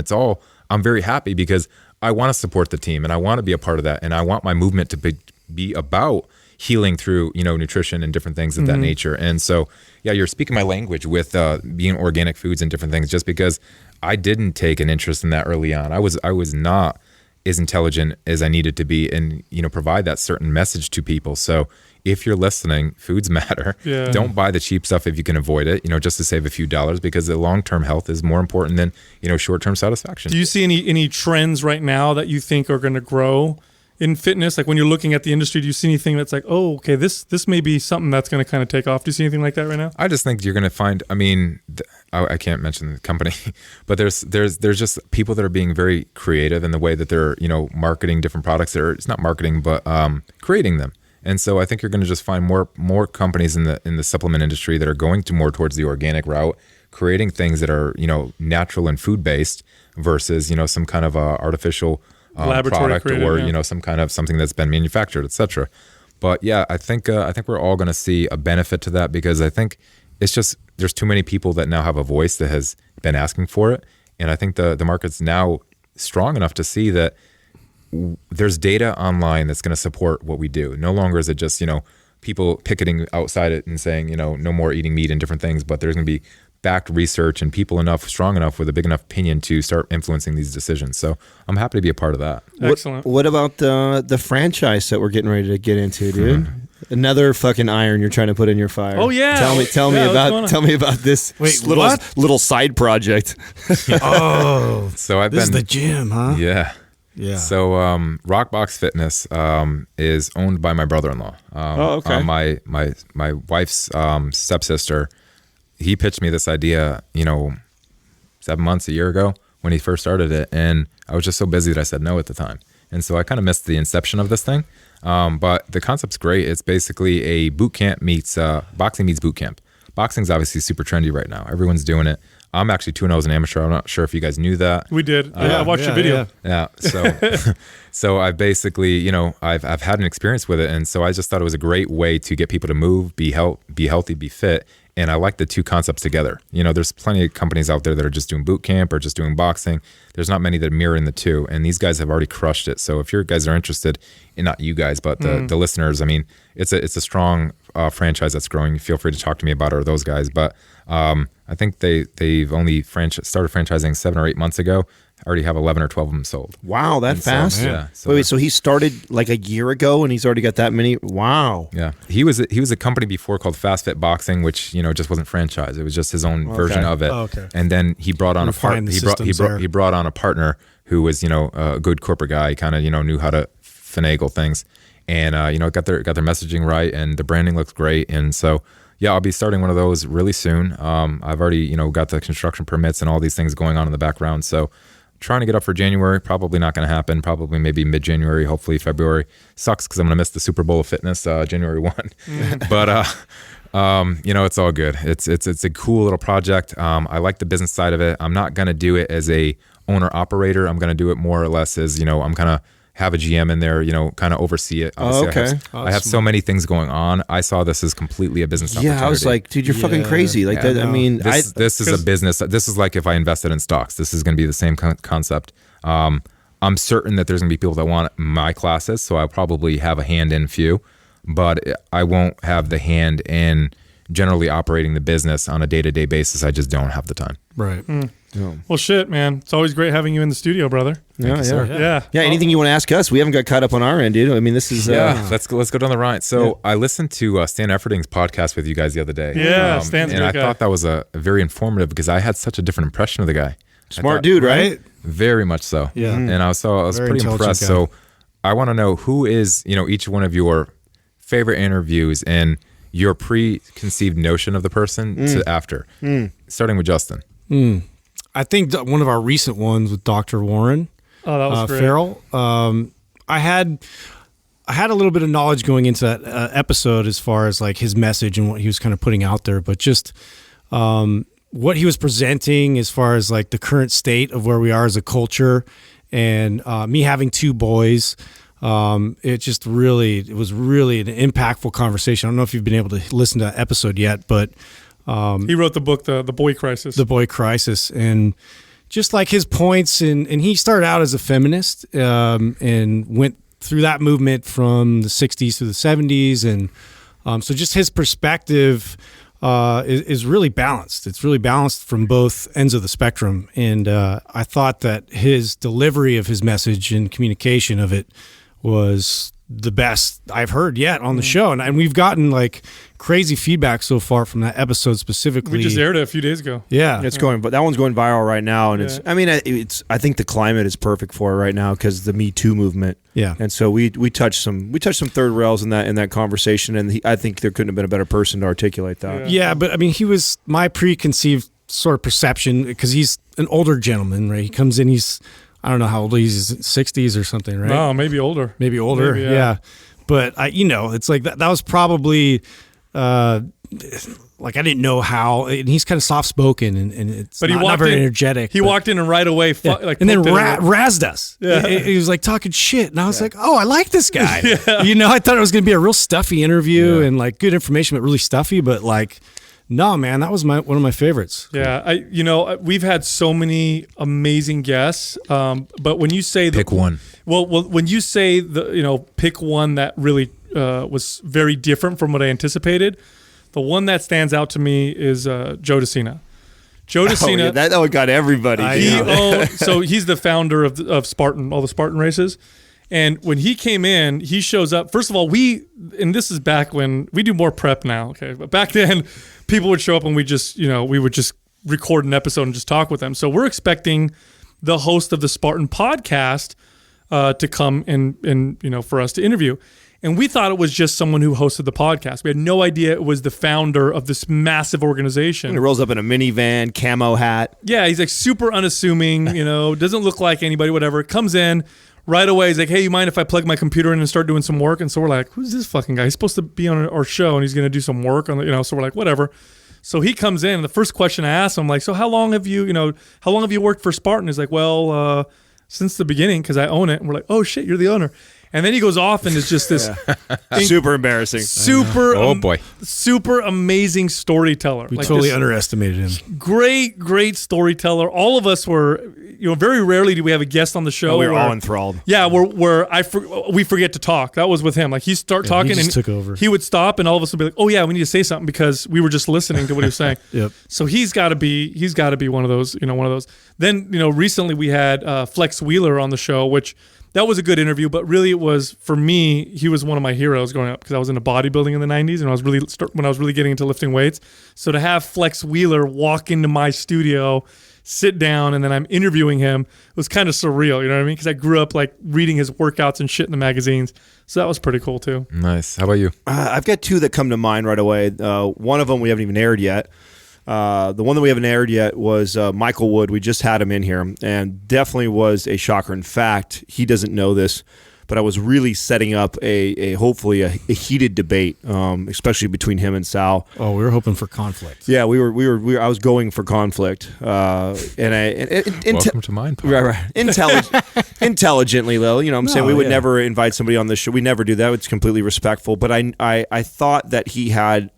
I'm very happy because I want to support the team and I want to be a part of that. And I want my movement to be about healing through, nutrition and different things of that nature. And so, yeah, you're speaking my language with being organic foods and different things, just because I didn't take an interest in that early on. I was not as intelligent as I needed to be and, provide that certain message to people. So if you're listening, foods matter. Yeah. Don't buy the cheap stuff if you can avoid it, just to save a few dollars, because the long-term health is more important than, short-term satisfaction. Do you see any trends right now that you think are going to grow in fitness? Like when you're looking at the industry, do you see anything that's like, oh, okay, this may be something that's going to kind of take off? Do you see anything like that right now? I just think you're going to find, I can't mention the company, but there's just people that are being very creative in the way that they're, marketing different products. It's not marketing, but creating them. And so I think you're going to just find more companies in the supplement industry that are going more towards the organic route, creating things that are, natural and food-based versus, some kind of artificial product created, or some kind of something that's been manufactured, etc. But yeah, I think we're all going to see a benefit to that, because I think it's just there's too many people that now have a voice that has been asking for it, and I think the market's now strong enough to see that there's data online that's going to support what we do. No longer is it just people picketing outside it and saying no more eating meat and different things, but there's going to be backed research and people strong enough with a big enough opinion to start influencing these decisions. So I'm happy to be a part of that. Excellent. What about the franchise that we're getting ready to get into, dude? Another fucking iron you're trying to put in your fire. Oh yeah. Tell me about this little side project. Oh, so this is the gym, huh? Yeah. Yeah. So Rockbox Fitness is owned by my brother-in-law. Okay. My wife's stepsister. He pitched me this idea, 7 months, a year ago when he first started it. And I was just so busy that I said no at the time. And so I kind of missed the inception of this thing. But the concept's great. It's basically a boot camp meets boxing meets boot camp. Boxing's obviously super trendy right now. Everyone's doing it. I'm actually 2-0 as an amateur. I'm not sure if you guys knew that. We did. I watched your video. Yeah. So I basically, I've had an experience with it. And so I just thought it was a great way to get people to move, be healthy, be fit, And I like the two concepts together. You know, there's plenty of companies out there that are just doing boot camp or just doing boxing. There's not many that mirror in the two, and these guys have already crushed it. So if you guys are interested, and not you guys, but the listeners, I mean, it's a strong franchise that's growing. Feel free to talk to me about it or those guys. But I think they've only started franchising 7 or 8 months ago. I already have 11 or 12 of them sold. Wow, that fast? Yeah. Wait, so he started like a year ago, and he's already got that many? Wow. Yeah, he was a company before called Fast Fit Boxing, which just wasn't franchised. It was just his own version of it. Oh, okay. And then he brought on he brought on a partner who was a good corporate guy. He kind of knew how to finagle things, and got their messaging right, and the branding looks great. And so yeah, I'll be starting one of those really soon. I've already got the construction permits and all these things going on in the background. So trying to get up for January, probably not going to happen. Probably maybe mid-January, hopefully February. Sucks because I'm going to miss the Super Bowl of Fitness, January 1. But it's all good. It's a cool little project. I like the business side of it. I'm not going to do it as a owner operator. I'm going to do it more or less as I'm kind of have a GM in there, kind of oversee it. Obviously, okay. I have so many things going on. I saw this as completely a business opportunity. Yeah, I was like, dude, you're fucking crazy. Like that. I mean, this is a business. This is like if I invested in stocks. This is going to be the same concept. I'm certain that there's going to be people that want my classes, so I'll probably have a hand in few, but I won't have the hand in generally operating the business on a day-to-day basis. I just don't have the time. Right. Well, shit, man. It's always great having you in the studio, brother. Yeah. Anything you want to ask us? We haven't got caught up on our end, dude. I mean, this is let's go down the right. So I listened to Stan Efferding's podcast with you guys the other day. Yeah, Stan's a and great I guy. thought that was a very informative because I had such a different impression of the guy. smart dude, right? Very much so. Yeah. And I was Very pretty intelligent impressed. guy. So I want to know who is each one of your favorite interviews and your preconceived notion of the person to after. Starting with Justin. I think one of our recent ones with Dr. Warren Oh, that was great. Farrell. I had a little bit of knowledge going into that episode as far as like his message and what he was kind of putting out there, but just what he was presenting as far as like the current state of where we are as a culture, and me having 2 boys. It was really an impactful conversation. I don't know if you've been able to listen to that episode yet, but he wrote the book, The Boy Crisis. The Boy Crisis, and just like his points, and he started out as a feminist and went through that movement from the 60s to the 70s, and so just his perspective is really balanced. It's really balanced from both ends of the spectrum, and I thought that his delivery of his message and communication of it was the best I've heard yet on the show, and we've gotten like crazy feedback so far from that episode specifically. We just aired it a few days ago. Yeah, It's going, but that one's going viral right now, and I think the climate is perfect for it right now because the Me Too movement. Yeah. And so we touched some third rails in that conversation, and I think there couldn't have been a better person to articulate that. Yeah, but I mean, he was my preconceived sort of perception because he's an older gentleman, right? He comes in, I don't know how old he is, 60s or something, right? No, maybe older. Maybe older, Maybe, yeah. But it's like that was probably like I didn't know how, and he's kind of soft spoken and it's not very energetic. He walked in and right away, and then razzed us. Yeah. He was like talking shit, and I was like, oh, I like this guy. I thought it was going to be a real stuffy interview and like good information, but really stuffy. But like, no, man, that was one of my favorites. Yeah, we've had so many amazing guests, but when you say Pick one. Well, when you say pick one that really was very different from what I anticipated, the one that stands out to me is Joe DeCina. Joe DeCina, that one got everybody. So he's the founder of Spartan, all the Spartan races. And when he came in, he shows up. First of all, and this is back when we do more prep now, okay? But back then, people would show up and we would just record an episode and just talk with them. So we're expecting the host of the Spartan podcast to come and for us to interview. And we thought it was just someone who hosted the podcast. We had no idea it was the founder of this massive organization. He rolls up in a minivan, camo hat. Yeah, he's like super unassuming, doesn't look like anybody, whatever. Comes in. Right away, he's like, hey, you mind if I plug my computer in and start doing some work? And so we're like, who's this fucking guy? He's supposed to be on our show, and he's going to do some work on so we're like, whatever. So he comes in, and the first question I asked him, I'm like, so how long have you worked for Spartan? He's like, well, since the beginning, because I own it. And we're like, oh, shit, you're the owner. And then he goes off and is just this super embarrassing, super amazing storyteller. We totally underestimated him. Great storyteller. All of us were, very rarely do we have a guest on the show. We were all enthralled. Yeah, we forget to talk. That was with him. Like he'd start talking he just and took over. He would stop and all of us would be like, "Oh yeah, we need to say something," because we were just listening to what he was saying. Yep. So he's got to be one of those. Then recently we had Flex Wheeler on the show, which. That was a good interview, but really it was, for me, he was one of my heroes growing up because I was into bodybuilding in the 90s and when I was really getting into lifting weights. So to have Flex Wheeler walk into my studio, sit down, and then I'm interviewing him, it was kind of surreal, you know what I mean? Because I grew up like reading his workouts and shit in the magazines. So that was pretty cool too. Nice. How about you? I've got two that come to mind right away. One of them we haven't even aired yet. The one that we haven't aired yet was Michael Wood. We just had him in here, and definitely was a shocker. In fact, he doesn't know this, but I was really setting up hopefully a heated debate, especially between him and Sal. Oh, we were hoping for conflict. Yeah, we were. I was going for conflict, Welcome to Mind Pump. Right. Intelligently, though. I'm saying we would never invite somebody on the show. We never do that. It's completely respectful. But I thought that he had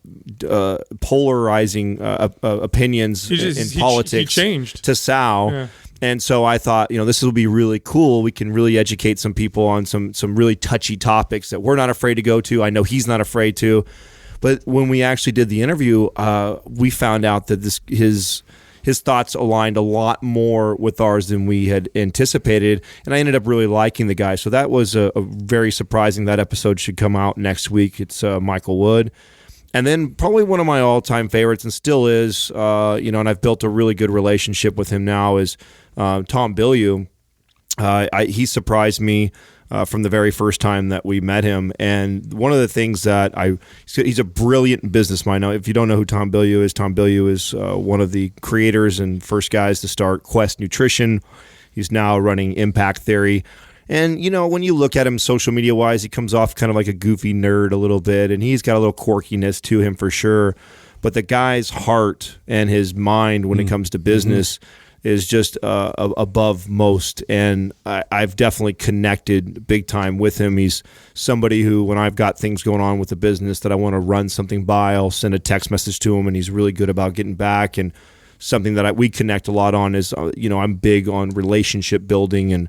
polarizing opinions in politics. He changed to Sal. Yeah. And so I thought, this will be really cool. We can really educate some people on some really touchy topics that we're not afraid to go to. I know he's not afraid to. But when we actually did the interview, we found out that his thoughts aligned a lot more with ours than we had anticipated. And I ended up really liking the guy. So that was a very surprising. That episode should come out next week. It's Michael Wood. And then probably one of my all-time favorites, and still is, and I've built a really good relationship with him now, is Tom Bilyeu. He surprised me from the very first time that we met him. And one of the things that he's a brilliant business mind. Now, if you don't know who Tom Bilyeu is one of the creators and first guys to start Quest Nutrition. He's now running Impact Theory. And, when you look at him social media-wise, he comes off kind of like a goofy nerd a little bit, and he's got a little quirkiness to him for sure. But the guy's heart and his mind when it comes to business is just above most. And I've definitely connected big time with him. He's somebody who, when I've got things going on with the business that I want to run something by, I'll send a text message to him, and he's really good about getting back. And something that we connect a lot on is, I'm big on relationship building and,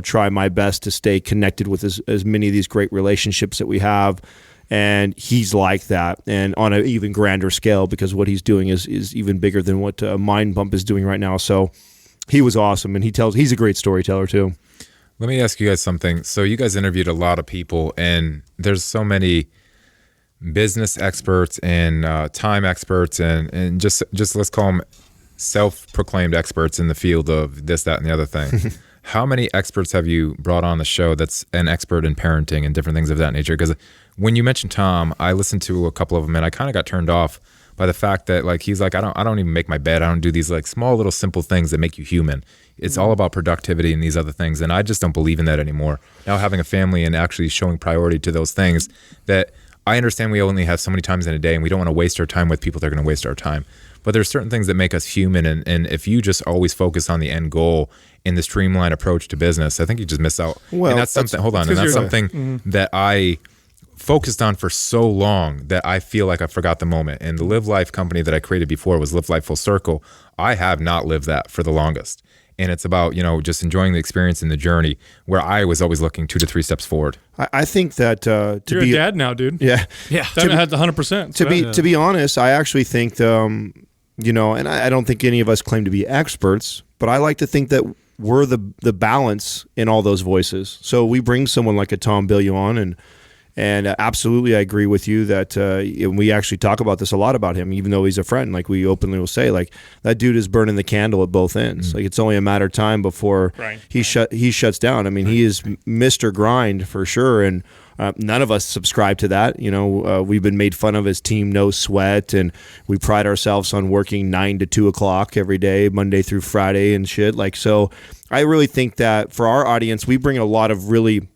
try my best to stay connected with as many of these great relationships that we have. And he's like that, and on an even grander scale, because what he's doing is even bigger than what Mind Pump is doing right now. So he was awesome, and he's a great storyteller too. Let me ask you guys something. So you guys interviewed a lot of people, and there's so many business experts and time experts and just let's call them self-proclaimed experts in the field of this, that, and the other thing. How many experts have you brought on the show that's an expert in parenting and different things of that nature? Because when you mentioned Tom, I listened to a couple of them, and I kind of got turned off by the fact that he's like, I don't even make my bed. I don't do these small little simple things that make you human. It's all about productivity and these other things, and I just don't believe in that anymore. Now having a family and actually showing priority to those things, that I understand we only have so many times in a day, and we don't want to waste our time with people that are going to waste our time. But there's certain things that make us human, and if you just always focus on the end goal in the streamlined approach to business, I think you just miss out. Well, and that's something. Hold on, and that's something that I focused on for so long that I feel like I forgot the moment. And the Live Life company that I created before was Live Life Full Circle. I have not lived that for the longest, and it's about just enjoying the experience and the journey, where I was always looking 2 to 3 steps forward. I think that you're a dad now, dude. Yeah. That had 100%. To be honest, I actually think and I don't think any of us claim to be experts, but I like to think that we're the balance in all those voices. So we bring someone like a Tom Bilyeu on, and absolutely I agree with you that and we actually talk about this a lot about him, even though he's a friend. Like, we openly will say, that dude is burning the candle at both ends. It's only a matter of time before he shuts down. I mean, he is Mr. Grind for sure, and none of us subscribe to that. We've been made fun of as Team No Sweat, and we pride ourselves on working 9 to 2 o'clock every day, Monday through Friday and shit. So I really think that for our audience, we bring a lot of really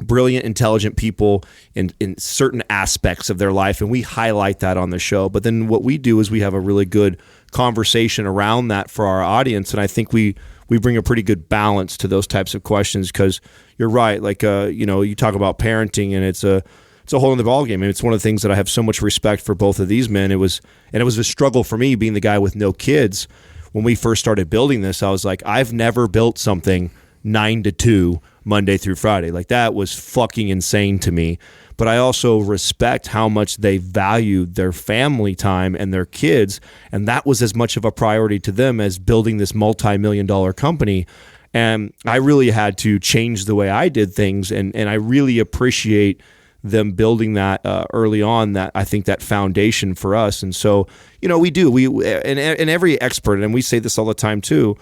brilliant, intelligent people in certain aspects of their life, and we highlight that on the show. But then what we do is we have a really good conversation around that for our audience. And I think we bring a pretty good balance to those types of questions, because you're right. Like, you talk about parenting, and it's a whole other ballgame. I mean, it's one of the things that I have so much respect for both of these men. It was a struggle for me being the guy with no kids. When we first started building this, I was like, I've never built something 9 to 2 Monday through Friday. Like, that was fucking insane to me. But I also respect how much they valued their family time and their kids, and that was as much of a priority to them as building this multi-million-dollar company. And I really had to change the way I did things, and I really appreciate them building that early on, that I think that foundation for us. And so, we do. And every expert, and we say this all the time too,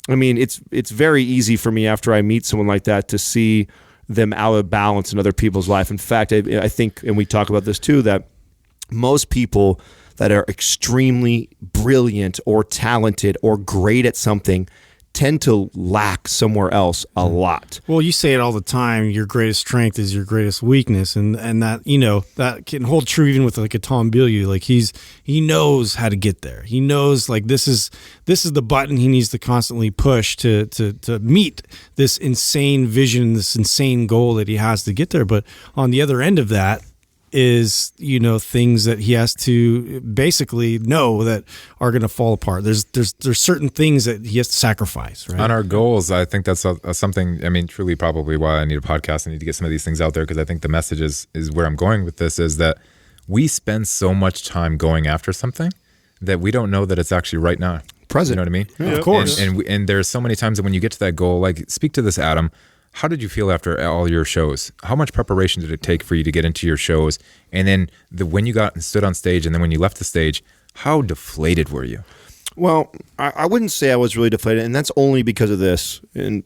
I mean, it's very easy for me after I meet someone like that to see them out of balance in other people's life. In fact, I think, and we talk about this too, that most people that are extremely brilliant or talented or great at something tend to lack somewhere else a lot. Well, you say it all the time, your greatest strength is your greatest weakness, and that, that can hold true even with like a Tom Bilyeu. Like, he knows how to get there. He knows, like, this is the button he needs to constantly push to meet this insane vision, this insane goal that he has to get there. But on the other end of that is, things that he has to basically know that are going to fall apart. There's certain things that he has to sacrifice, right? On our goals, I think that's something, I mean, truly probably why I need a podcast. I need to get some of these things out there, because I think the message is where I'm going with this, is that we spend so much time going after something that we don't know that it's actually right now. Present. You know what I mean? Yeah, of course. And there's so many times that when you get to that goal, like, speak to this, Adam. How did you feel after all your shows? How much preparation did it take for you to get into your shows? And then when you got and stood on stage, and then when you left the stage, how deflated were you? Well, I wouldn't say I was really deflated, and that's only because of this. And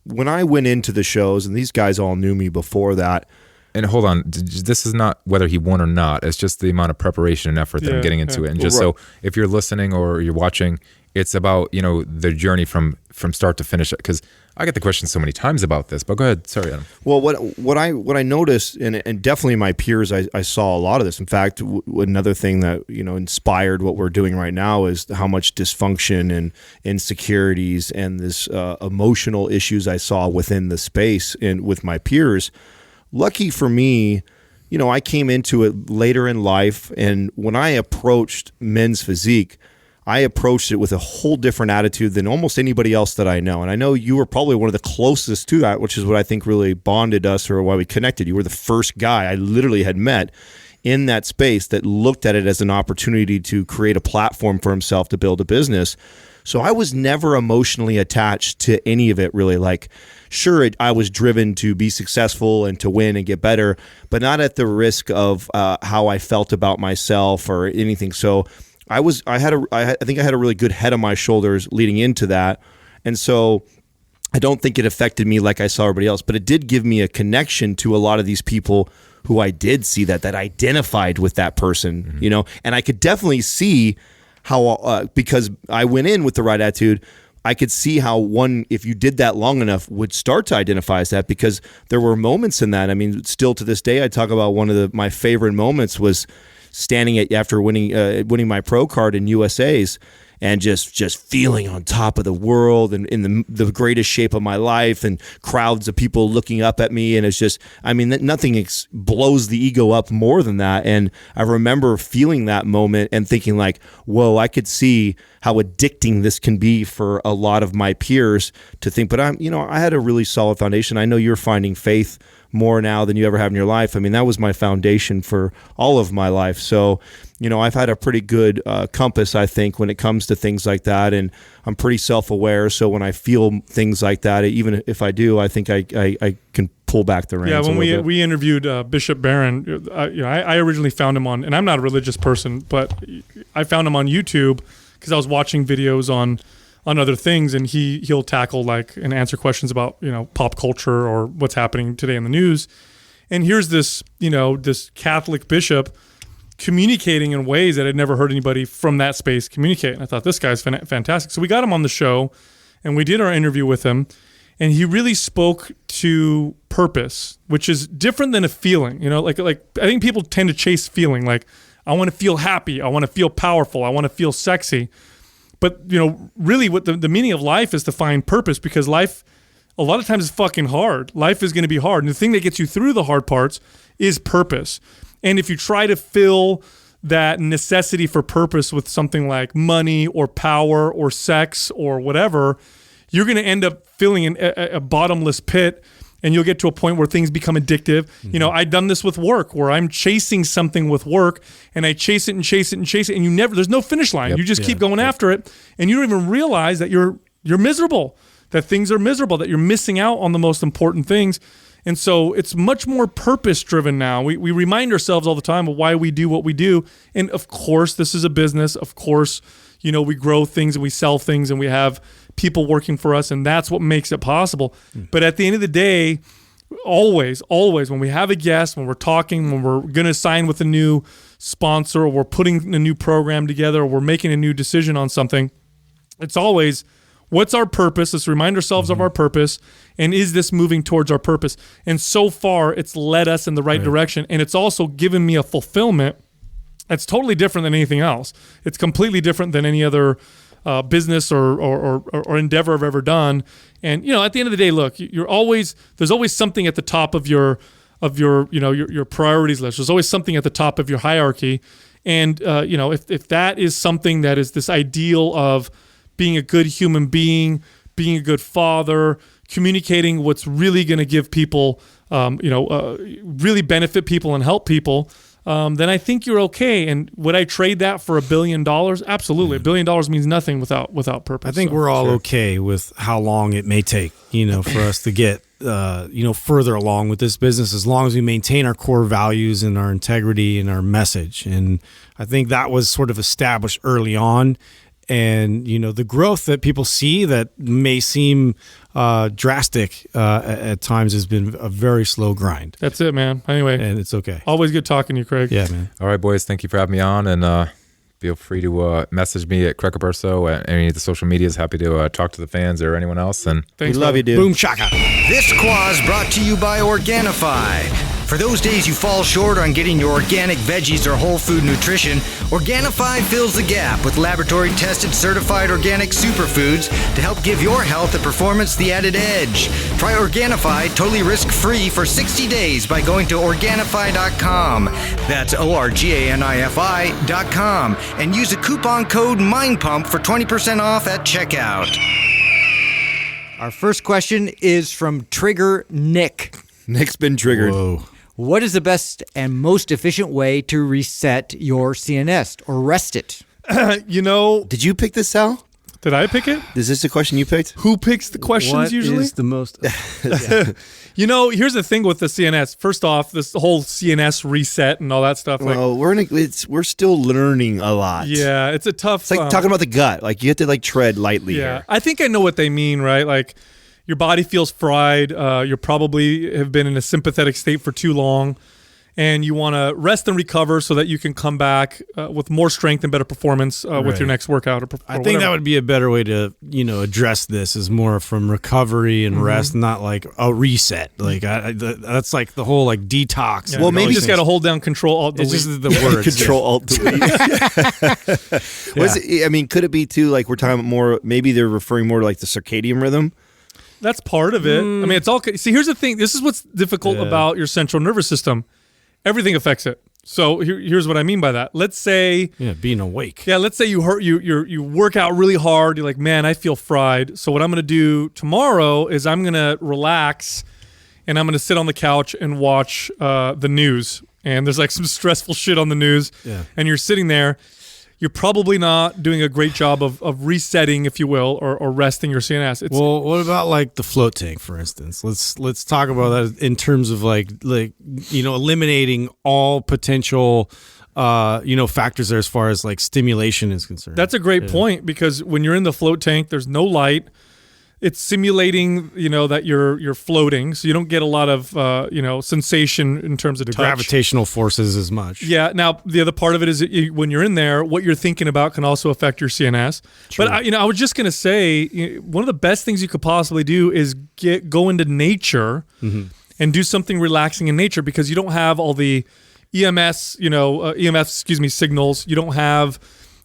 when I went into the shows, and these guys all knew me before that. And hold on, this is not whether he won or not. It's just the amount of preparation and effort that I'm getting into it. And just so if you're listening or you're watching, it's about, the journey from start to finish. Because I get the question so many times about this, but go ahead. Sorry, Adam. Well, what I noticed, and definitely my peers, I saw a lot of this. In fact, another thing that inspired what we're doing right now is how much dysfunction and insecurities and this emotional issues I saw within the space and with my peers. Lucky for me, I came into it later in life, and when I approached men's physique, I approached it with a whole different attitude than almost anybody else that I know. And I know you were probably one of the closest to that, which is what I think really bonded us, or why we connected. You were the first guy I literally had met in that space that looked at it as an opportunity to create a platform for himself to build a business. So I was never emotionally attached to any of it, really. Like, sure, I was driven to be successful and to win and get better, but not at the risk of how I felt about myself or anything. So I think I had a really good head on my shoulders leading into that. And so I don't think it affected me like I saw everybody else, but it did give me a connection to a lot of these people who I did see that identified with that person, and I could definitely see how, because I went in with the right attitude, I could see how one, if you did that long enough, would start to identify as that, because there were moments in that. I mean, still to this day, I talk about one of my favorite moments was standing after winning my pro card in USA's, and just feeling on top of the world and in the greatest shape of my life, and crowds of people looking up at me. And it's just, I mean, nothing blows the ego up more than that. And I remember feeling that moment and thinking like, whoa, I could see how addicting this can be for a lot of my peers to think, but I had a really solid foundation. I know you're finding faith more now than you ever have in your life. I mean, that was my foundation for all of my life. So, I've had a pretty good compass, I think, when it comes to things like that. And I'm pretty self-aware. So when I feel things like that, even if I do, I think I can pull back the reins. Yeah, when we interviewed Bishop Barron, I originally found him on, and I'm not a religious person, but I found him on YouTube because I was watching videos on other things, and he'll tackle like and answer questions about pop culture or what's happening today in the news. And here's this this Catholic bishop communicating in ways that I'd never heard anybody from that space communicate. And I thought, this guy's fantastic. So we got him on the show, and we did our interview with him, and he really spoke to purpose, which is different than a feeling. Like I think people tend to chase feeling, like I want to feel happy. I want to feel powerful. I want to feel sexy. But, really what the meaning of life is to find purpose, because life a lot of times is fucking hard. Life is going to be hard. And the thing that gets you through the hard parts is purpose. And if you try to fill that necessity for purpose with something like money or power or sex or whatever, you're going to end up filling a bottomless pit, and you'll get to a point where things become addictive. Mm-hmm. I've done this with work, where I'm chasing something with work, and I chase it and chase it and chase it, and there's no finish line. Yep. You just keep going after it, and you don't even realize that you're miserable, that things are miserable, that you're missing out on the most important things. And so it's much more purpose-driven now. We remind ourselves all the time of why we do what we do. And of course, this is a business. Of course, we grow things and we sell things and we have people working for us, and that's what makes it possible. But at the end of the day, always, when we have a guest, when we're talking, when we're going to sign with a new sponsor, or we're putting a new program together, or we're making a new decision on something, it's always, what's our purpose? Let's remind ourselves of our purpose, and is this moving towards our purpose? And so far, it's led us in the right direction, and it's also given me a fulfillment that's totally different than anything else. It's completely different than any other business or endeavor I've ever done. And at the end of the day, look, there's always something at the top of your priorities list. There's always something at the top of your hierarchy, and if that is something that is this ideal of being a good human being, being a good father, communicating what's really going to give people, really benefit people and help people, then I think you're okay. And would I trade that for $1 billion? Absolutely. $1 billion means nothing without purpose. I think we're all okay with how long it may take, for us to get, further along with this business, as long as we maintain our core values and our integrity and our message. And I think that was sort of established early on. And, the growth that people see that may seem drastic at times has been a very slow grind. That's it, man. Anyway. And it's okay. Always good talking to you, Craig. Yeah, man. All right, boys. Thank you for having me on. And feel free to message me at Craig Caberso at any of the social medias. Happy to talk to the fans or anyone else. And thanks, we love you, dude. Boom shaka. This Quah is brought to you by Organifi. For those days you fall short on getting your organic veggies or whole food nutrition, Organifi fills the gap with laboratory-tested certified organic superfoods to help give your health and performance the added edge. Try Organifi totally risk-free for 60 days by going to Organifi.com. That's ORGANIFI.com. And use the coupon code MINDPUMP for 20% off at checkout. Our first question is from Trigger Nick. Nick's been triggered. Whoa. What is the best and most efficient way to reset your CNS or rest it? Did you pick this, Sal? Did I pick it? Is this the question you picked? Who picks the questions What usually? is the most? Here's the thing with the CNS. First off, this whole CNS reset and all that stuff. Well, we're still learning a lot. Yeah, it's a tough. It's like talking about the gut. Like, you have to tread lightly here. I think I know what they mean, right? Like, your body feels fried. You probably have been in a sympathetic state for too long, and you want to rest and recover so that you can come back with more strength and better performance with your next workout. Or I think that would be a better way to, address this, is more from recovery and rest, not like a reset. Like that's like the whole detox. Yeah, well, maybe you just got to hold down Control Alt Delete. It's just the words. Control Alt Delete. Could it be too like we're talking more? Maybe they're referring more to like the circadian rhythm. That's part of it. It's all. See, here's the thing. This is what's difficult about your central nervous system. Everything affects it. So here's what I mean by that. Let's say, being awake. Yeah, let's say you work out really hard. You're like, man, I feel fried. So what I'm going to do tomorrow is I'm going to relax, and I'm going to sit on the couch and watch the news. And there's like some stressful shit on the news. Yeah. And you're sitting there. You're probably not doing a great job of resetting, if you will, or resting your CNS. Well, what about like the float tank, for instance? Let's talk about that in terms of like eliminating all potential factors there as far as like stimulation is concerned. That's a great point, because when you're in the float tank, there's no light. It's simulating, that you're floating, so you don't get a lot of, sensation in terms of the touch. Gravitational forces as much. Yeah. Now, the other part of it is when you're in there, what you're thinking about can also affect your CNS. True. But I was just gonna say, one of the best things you could possibly do is go into nature and do something relaxing in nature, because you don't have all the EMS, excuse me, signals. You don't have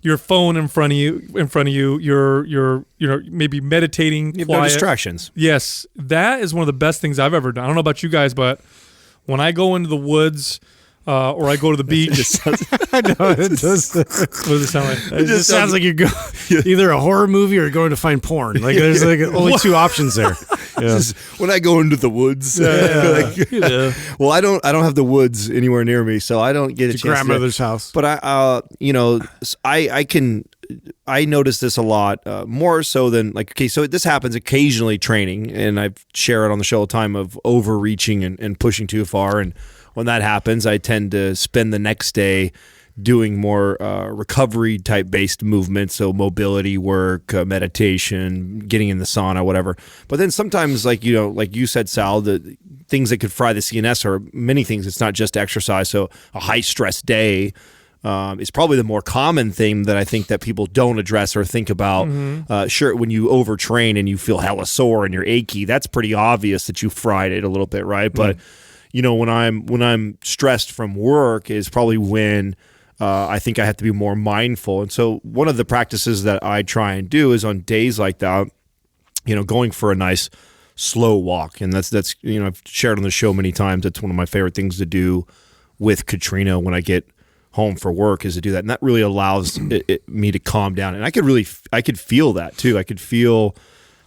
your phone in front of you. You're maybe meditating. You have quiet. no distractions. Yes, that is one of the best things I've ever done. I don't know about you guys, but when I go into the woods or I go to the beach, I know it does. what does it sound like? It just sounds like you're going either a horror movie or going to find porn. Like there's like only two options there. Yeah. When I go into the woods, well, I don't have the woods anywhere near me, so I don't get a chance. Grandmother's house. But I notice this a lot, more so than so this happens occasionally training, and I share it on the show all the time of overreaching and pushing too far. And when that happens, I tend to spend the next day doing more recovery type based movements, so mobility work, meditation, getting in the sauna, whatever. But then sometimes, like you said, Sal, the things that could fry the CNS are many things. It's not just exercise. So a high stress day is probably the more common thing that I think that people don't address or think about. Sure, when you overtrain and you feel hella sore and you're achy, that's pretty obvious that you fried it a little bit, right? But when I'm stressed from work is probably when I think I have to be more mindful. And so one of the practices that I try and do is on days like that, going for a nice slow walk. And that's I've shared on the show many times. It's one of my favorite things to do with Katrina when I get home for work is to do that. And that really allows me to calm down. And I could feel that too. I could feel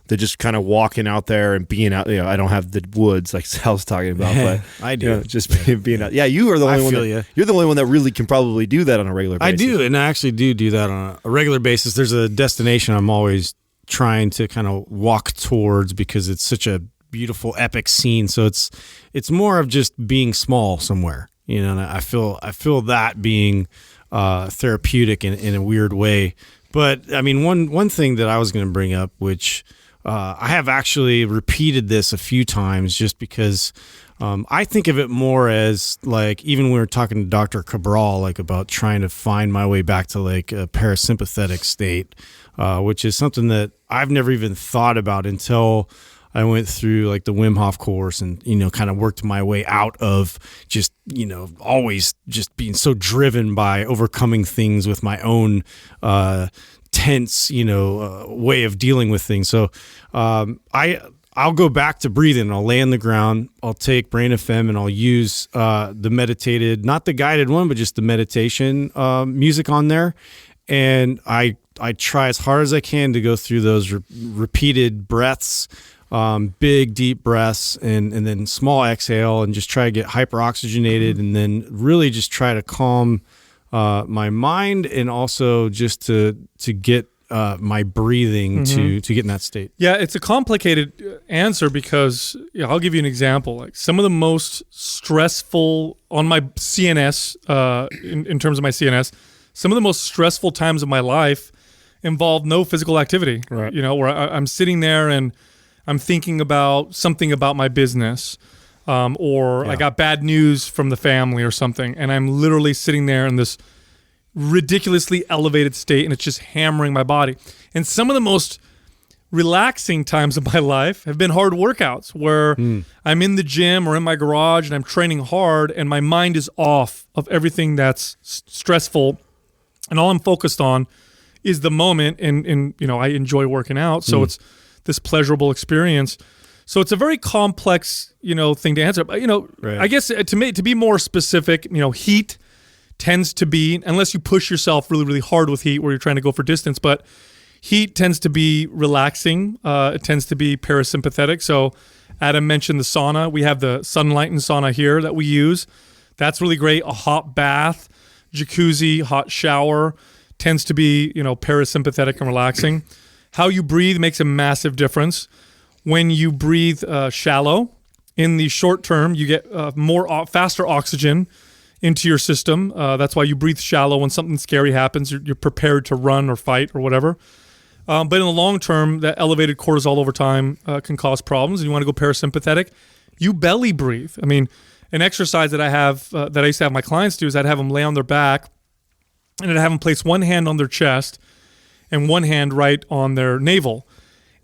the just kind of walking out there and being out. I don't have the woods like Sal's talking about, but I do. Just being out. Yeah, you are the only one. You're the only one that really can probably do that on a regular basis. I do, and I actually do that on a regular basis. There's a destination I'm always trying to kind of walk towards because it's such a beautiful, epic scene. So it's more of just being small somewhere. And I feel that being therapeutic in a weird way. But I mean, one thing that I was going to bring up, which I have actually repeated this a few times, just because I think of it more as like, even when we were talking to Dr. Cabral, like about trying to find my way back to like a parasympathetic state, which is something that I've never even thought about until I went through like the Wim Hof course and, kind of worked my way out of just, always just being so driven by overcoming things with my own tense, way of dealing with things. So I'll go back to breathing. I'll lay on the ground. I'll take Brain FM and I'll use the meditated, not the guided one, but just the meditation music on there. And I try as hard as I can to go through those repeated breaths, big deep breaths and then small exhale, and just try to get hyperoxygenated, and then really just try to calm my mind, and also just to get my breathing to get in that state. Yeah, it's a complicated answer because I'll give you an example. Like some of the most stressful on my CNS, in terms of my CNS, some of the most stressful times of my life involved no physical activity. Right. Where I'm sitting there and I'm thinking about something about my business, or I got bad news from the family or something, and I'm literally sitting there in this ridiculously elevated state, and it's just hammering my body. And some of the most relaxing times of my life have been hard workouts where I'm in the gym or in my garage and I'm training hard, and my mind is off of everything that's stressful, and all I'm focused on is the moment. And I enjoy working out, so it's this pleasurable experience. So it's a very complex, thing to answer. But, right. I guess to be more specific, heat tends to be, unless you push yourself really, really hard with heat where you're trying to go for distance, but heat tends to be relaxing. It tends to be parasympathetic. So Adam mentioned the sauna. We have the Sunlighten sauna here that we use. That's really great. A hot bath, jacuzzi, hot shower tends to be, parasympathetic and relaxing. How you breathe makes a massive difference. When you breathe shallow, in the short term, you get faster oxygen into your system. That's why you breathe shallow when something scary happens. You're prepared to run or fight or whatever. But in the long term, that elevated cortisol over time can cause problems. And you want to go parasympathetic, you belly breathe. I mean, an exercise that I have that I used to have my clients do is I'd have them lay on their back, and I'd have them place one hand on their chest and one hand right on their navel.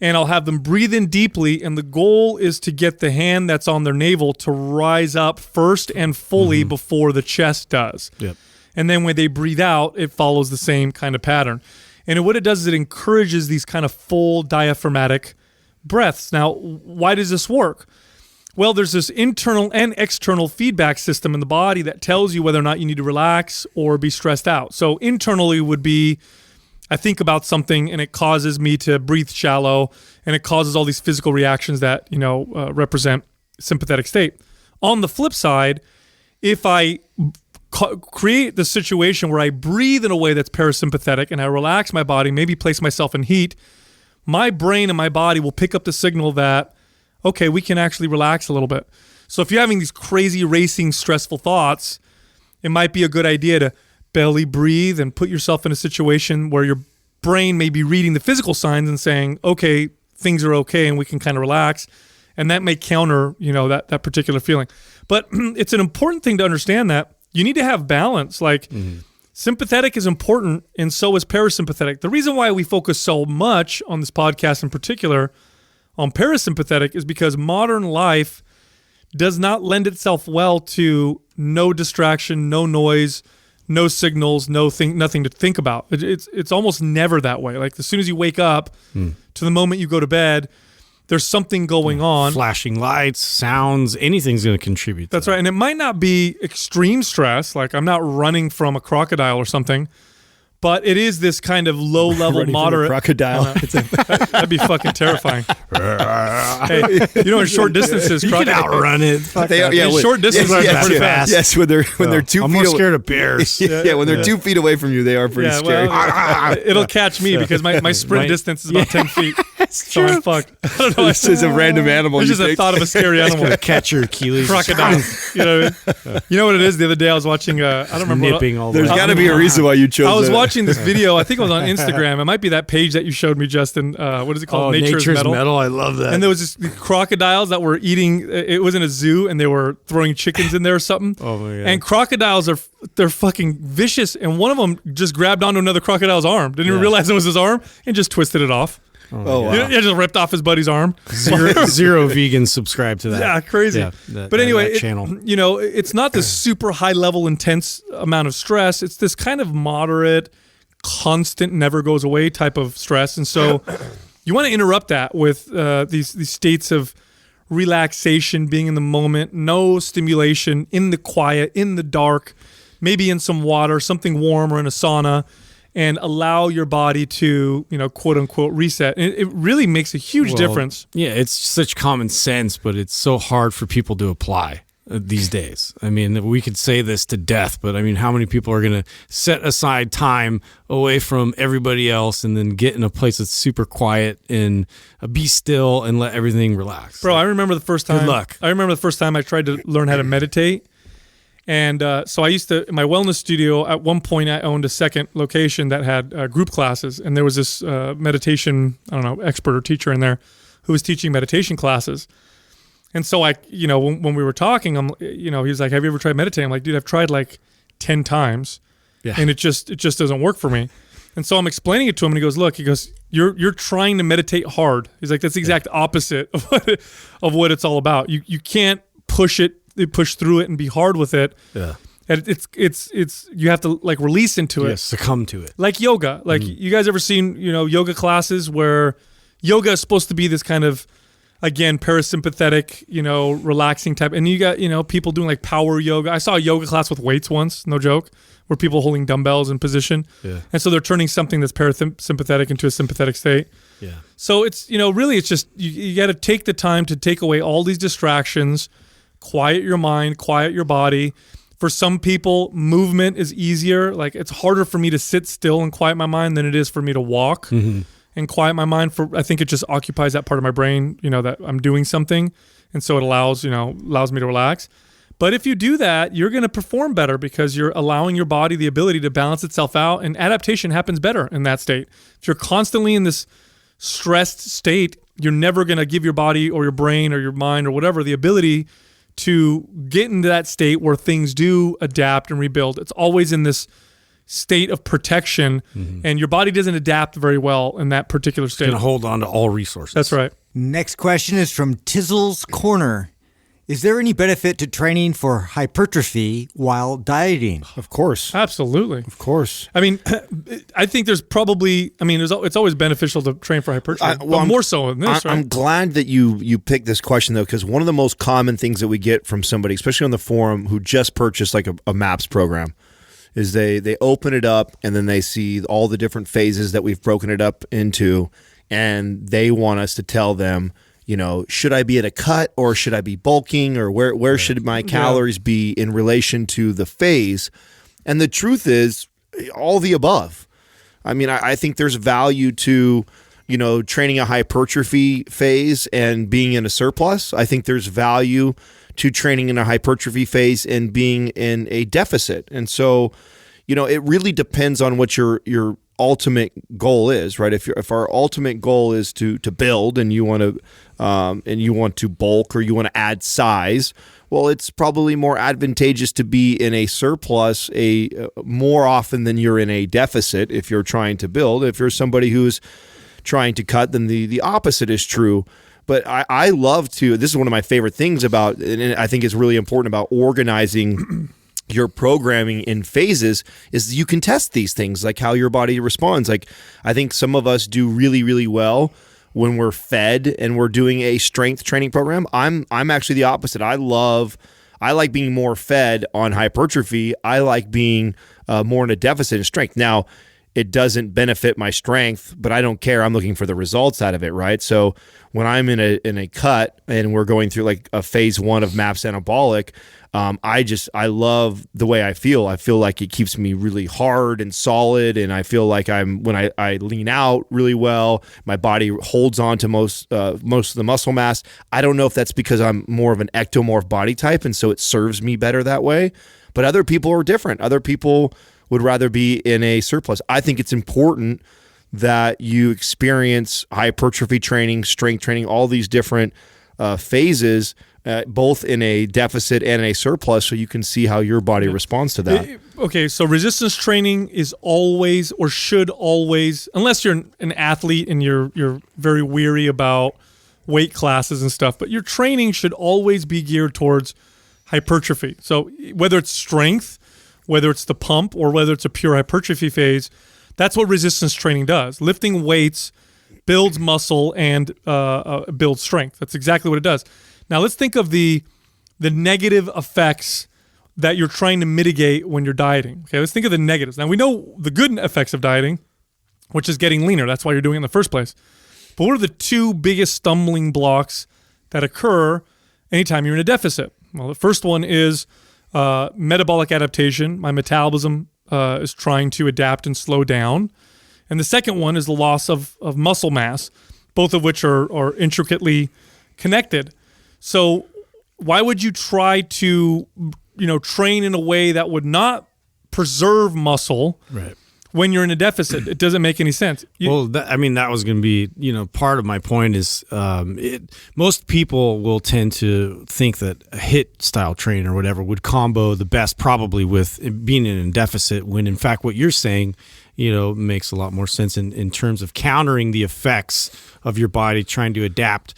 and I'll have them breathe in deeply, and the goal is to get the hand that's on their navel to rise up first and fully before the chest does. Yep. And then when they breathe out, it follows the same kind of pattern. And what it does is it encourages these kind of full diaphragmatic breaths. Now, why does this work? Well, there's this internal and external feedback system in the body that tells you whether or not you need to relax or be stressed out. So internally would be, I think about something and it causes me to breathe shallow, and it causes all these physical reactions that, represent sympathetic state. On the flip side, if I create the situation where I breathe in a way that's parasympathetic and I relax my body, maybe place myself in heat, my brain and my body will pick up the signal that, okay, we can actually relax a little bit. So if you're having these crazy, racing, stressful thoughts, it might be a good idea to belly breathe and put yourself in a situation where your brain may be reading the physical signs and saying, okay, things are okay and we can kind of relax. And that may counter, that particular feeling. But it's an important thing to understand that you need to have balance. Like sympathetic is important and so is parasympathetic. The reason why we focus so much on this podcast in particular on parasympathetic is because modern life does not lend itself well to no distraction, no noise, no signals, nothing to think about. It's almost never that way. Like as soon as you wake up to the moment you go to bed, there's something going on. Flashing lights, sounds, anything's going to contribute to That's right. And it might not be extreme stress, like I'm not running from a crocodile or something, but it is this kind of low-level, moderate crocodile. That'd be fucking terrifying. Hey, in short distances, You can outrun it. In short distances, they're pretty fast. Yes, when they're 2 I'm feet more away. scared of bears. When they're 2 feet away from you, they are pretty scary. Well, it'll catch me because my sprint distance is about 10 feet. So I'm fucked. I don't know. This is a random animal. It's just a thought of a scary animal. Catch your Achilles. Crocodile. You know what it is? The other day I was watching, I don't remember. Nipping all the There's way. got to be a reason why you chose I was that. watching this video. I think it was on Instagram. It might be that page that you showed me, Justin. What is it called? Nature's Metal. I love that. And there was this crocodiles that were eating. It was in a zoo, and they were throwing chickens in there or something. Oh my God. And crocodiles they're fucking vicious. And one of them just grabbed onto another crocodile's arm. Didn't even realize it was his arm, and just twisted it off. Oh, wow. Yeah, just ripped off his buddy's arm. Zero vegans subscribe to that. Yeah, crazy. But anyway, that channel. It's not this super high level, intense amount of stress. It's this kind of moderate, constant, never goes away type of stress. And so you want to interrupt that with these states of relaxation, being in the moment, no stimulation, in the quiet, in the dark, maybe in some water, something warm, or in a sauna, and allow your body to, quote unquote, reset. And it really makes a huge difference. Yeah, it's such common sense, but it's so hard for people to apply these days. I mean, we could say this to death, but I mean, how many people are going to set aside time away from everybody else and then get in a place that's super quiet and be still and let everything relax? Bro, I remember the first time. Good luck. I remember the first time I tried to learn how to meditate. And so I used to, in my wellness studio, at one point I owned a second location that had group classes. And there was this meditation, expert or teacher in there who was teaching meditation classes. And so when we were talking, he was like, have you ever tried meditating? I'm like, dude, I've tried like 10 times and it just doesn't work for me. And so I'm explaining it to him and he goes, you're trying to meditate hard. He's like, that's the exact opposite of what it's all about. You can't push through it and be hard with it. Yeah. And it's you have to like release into it. Yes, succumb to it. Like yoga. Like you guys ever seen, yoga classes where yoga is supposed to be this kind of, again, parasympathetic, relaxing type. And you got, people doing like power yoga. I saw a yoga class with weights once, no joke, where people holding dumbbells in position. Yeah. And so they're turning something that's parasympathetic into a sympathetic state. Yeah. So it's, really it's just, you got to take the time to take away all these distractions, quiet your mind, quiet your body. For some people, movement is easier. Like it's harder for me to sit still and quiet my mind than it is for me to walk and quiet my mind. I think it just occupies that part of my brain, that I'm doing something. And so it allows me to relax. But if you do that, you're going to perform better because you're allowing your body the ability to balance itself out, and adaptation happens better in that state. If you're constantly in this stressed state, you're never going to give your body or your brain or your mind or whatever the ability to get into that state where things do adapt and rebuild. It's always in this state of protection, and your body doesn't adapt very well in that particular state. Going to hold on to all resources. That's right. Next question is from Tizzle's Corner. Is there any benefit to training for hypertrophy while dieting? Of course. Absolutely. Of course. I mean, I think there's probably, it's always beneficial to train for hypertrophy, but more so in this, right? I'm glad that you picked this question, though, because one of the most common things that we get from somebody, especially on the forum, who just purchased like a MAPS program, is they open it up and then they see all the different phases that we've broken it up into, and they want us to tell them, should I be at a cut or should I be bulking, or where should my calories be in relation to the phase? And the truth is all the above. I mean, I think there's value to, training a hypertrophy phase and being in a surplus. I think there's value to training in a hypertrophy phase and being in a deficit. And so, it really depends on what your ultimate goal is, right? If our ultimate goal is to build and you want to bulk or you want to add size, well, it's probably more advantageous to be in a surplus more often than you're in a deficit if you're trying to build. If you're somebody who's trying to cut, then the opposite is true. But I love to, this is one of my favorite things about, and I think it's really important about organizing your programming in phases, is you can test these things, like how your body responds. Like, I think some of us do really, really well when we're fed and we're doing a strength training program. I'm actually the opposite. I like being more fed on hypertrophy. I like being more in a deficit in strength. Now, it doesn't benefit my strength, but I don't care. I'm looking for the results out of it, right? So when I'm in a cut and we're going through like a phase 1 of MAPS anabolic, I love the way I feel. I feel like it keeps me really hard and solid, and I feel like when I lean out really well, my body holds on to most of the muscle mass. I don't know if that's because I'm more of an ectomorph body type, and so it serves me better that way. But other people are different. Other people would rather be in a surplus. I think it's important that you experience hypertrophy training, strength training, all these different phases, both in a deficit and a surplus, so you can see how your body responds to that. Okay, so resistance training is always, or should always, unless you're an athlete and you're very weary about weight classes and stuff, but your training should always be geared towards hypertrophy. So whether it's strength, whether it's the pump, or whether it's a pure hypertrophy phase, that's what resistance training does. Lifting weights builds muscle and builds strength. That's exactly what it does. Now let's think of the negative effects that you're trying to mitigate when you're dieting. Okay, let's think of the negatives. Now we know the good effects of dieting, which is getting leaner. That's why you're doing it in the first place. But what are the two biggest stumbling blocks that occur anytime you're in a deficit? Well, the first one is metabolic adaptation. My metabolism is trying to adapt and slow down. And the second one is the loss of muscle mass, both of which are intricately connected. So why would you try to, train in a way that would not preserve muscle when you're in a deficit? It doesn't make any sense. That was going to be, part of my point is most people will tend to think that a HIIT style train or whatever would combo the best probably with being in a deficit, when in fact what you're saying, makes a lot more sense in terms of countering the effects of your body trying to adapt,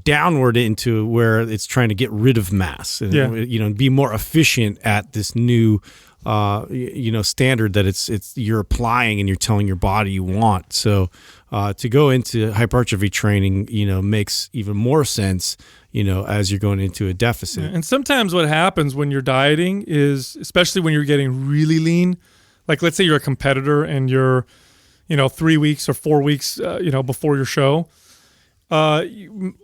downward into where it's trying to get rid of mass and, be more efficient at this new standard that it's you're applying and you're telling your body you want. So to go into hypertrophy training, makes even more sense, as you're going into a deficit. And sometimes what happens when you're dieting is, especially when you're getting really lean, like let's say you're a competitor and you're, 3 weeks or 4 weeks, before your show,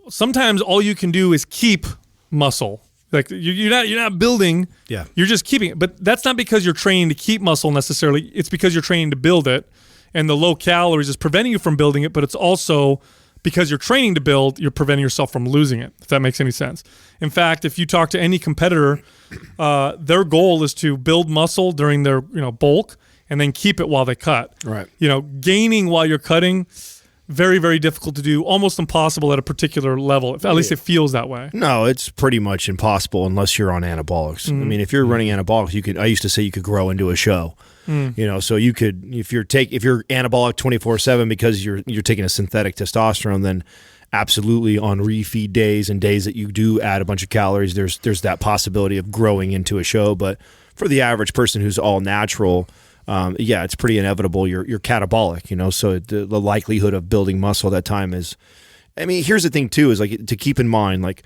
sometimes all you can do is keep muscle. Like you're not building, you're just keeping it. But that's not because you're training to keep muscle necessarily. It's because you're training to build it, and the low calories is preventing you from building it. But it's also because you're training to build, you're preventing yourself from losing it. If that makes any sense. In fact, if you talk to any competitor, their goal is to build muscle during their bulk and then keep it while they cut. Right. Gaining while you're cutting. Very, very difficult to do, almost impossible at a particular level. At least it feels that way. No, it's pretty much impossible unless you're on anabolics. I mean, if you're running anabolics, I used to say you could grow into a show. So you could, if you're anabolic 24/7 because you're taking a synthetic testosterone, then absolutely on refeed days and days that you do add a bunch of calories, there's that possibility of growing into a show. But for the average person who's all natural, it's pretty inevitable. You're catabolic, so the likelihood of building muscle at that time is, here's the thing too, is like to keep in mind, like,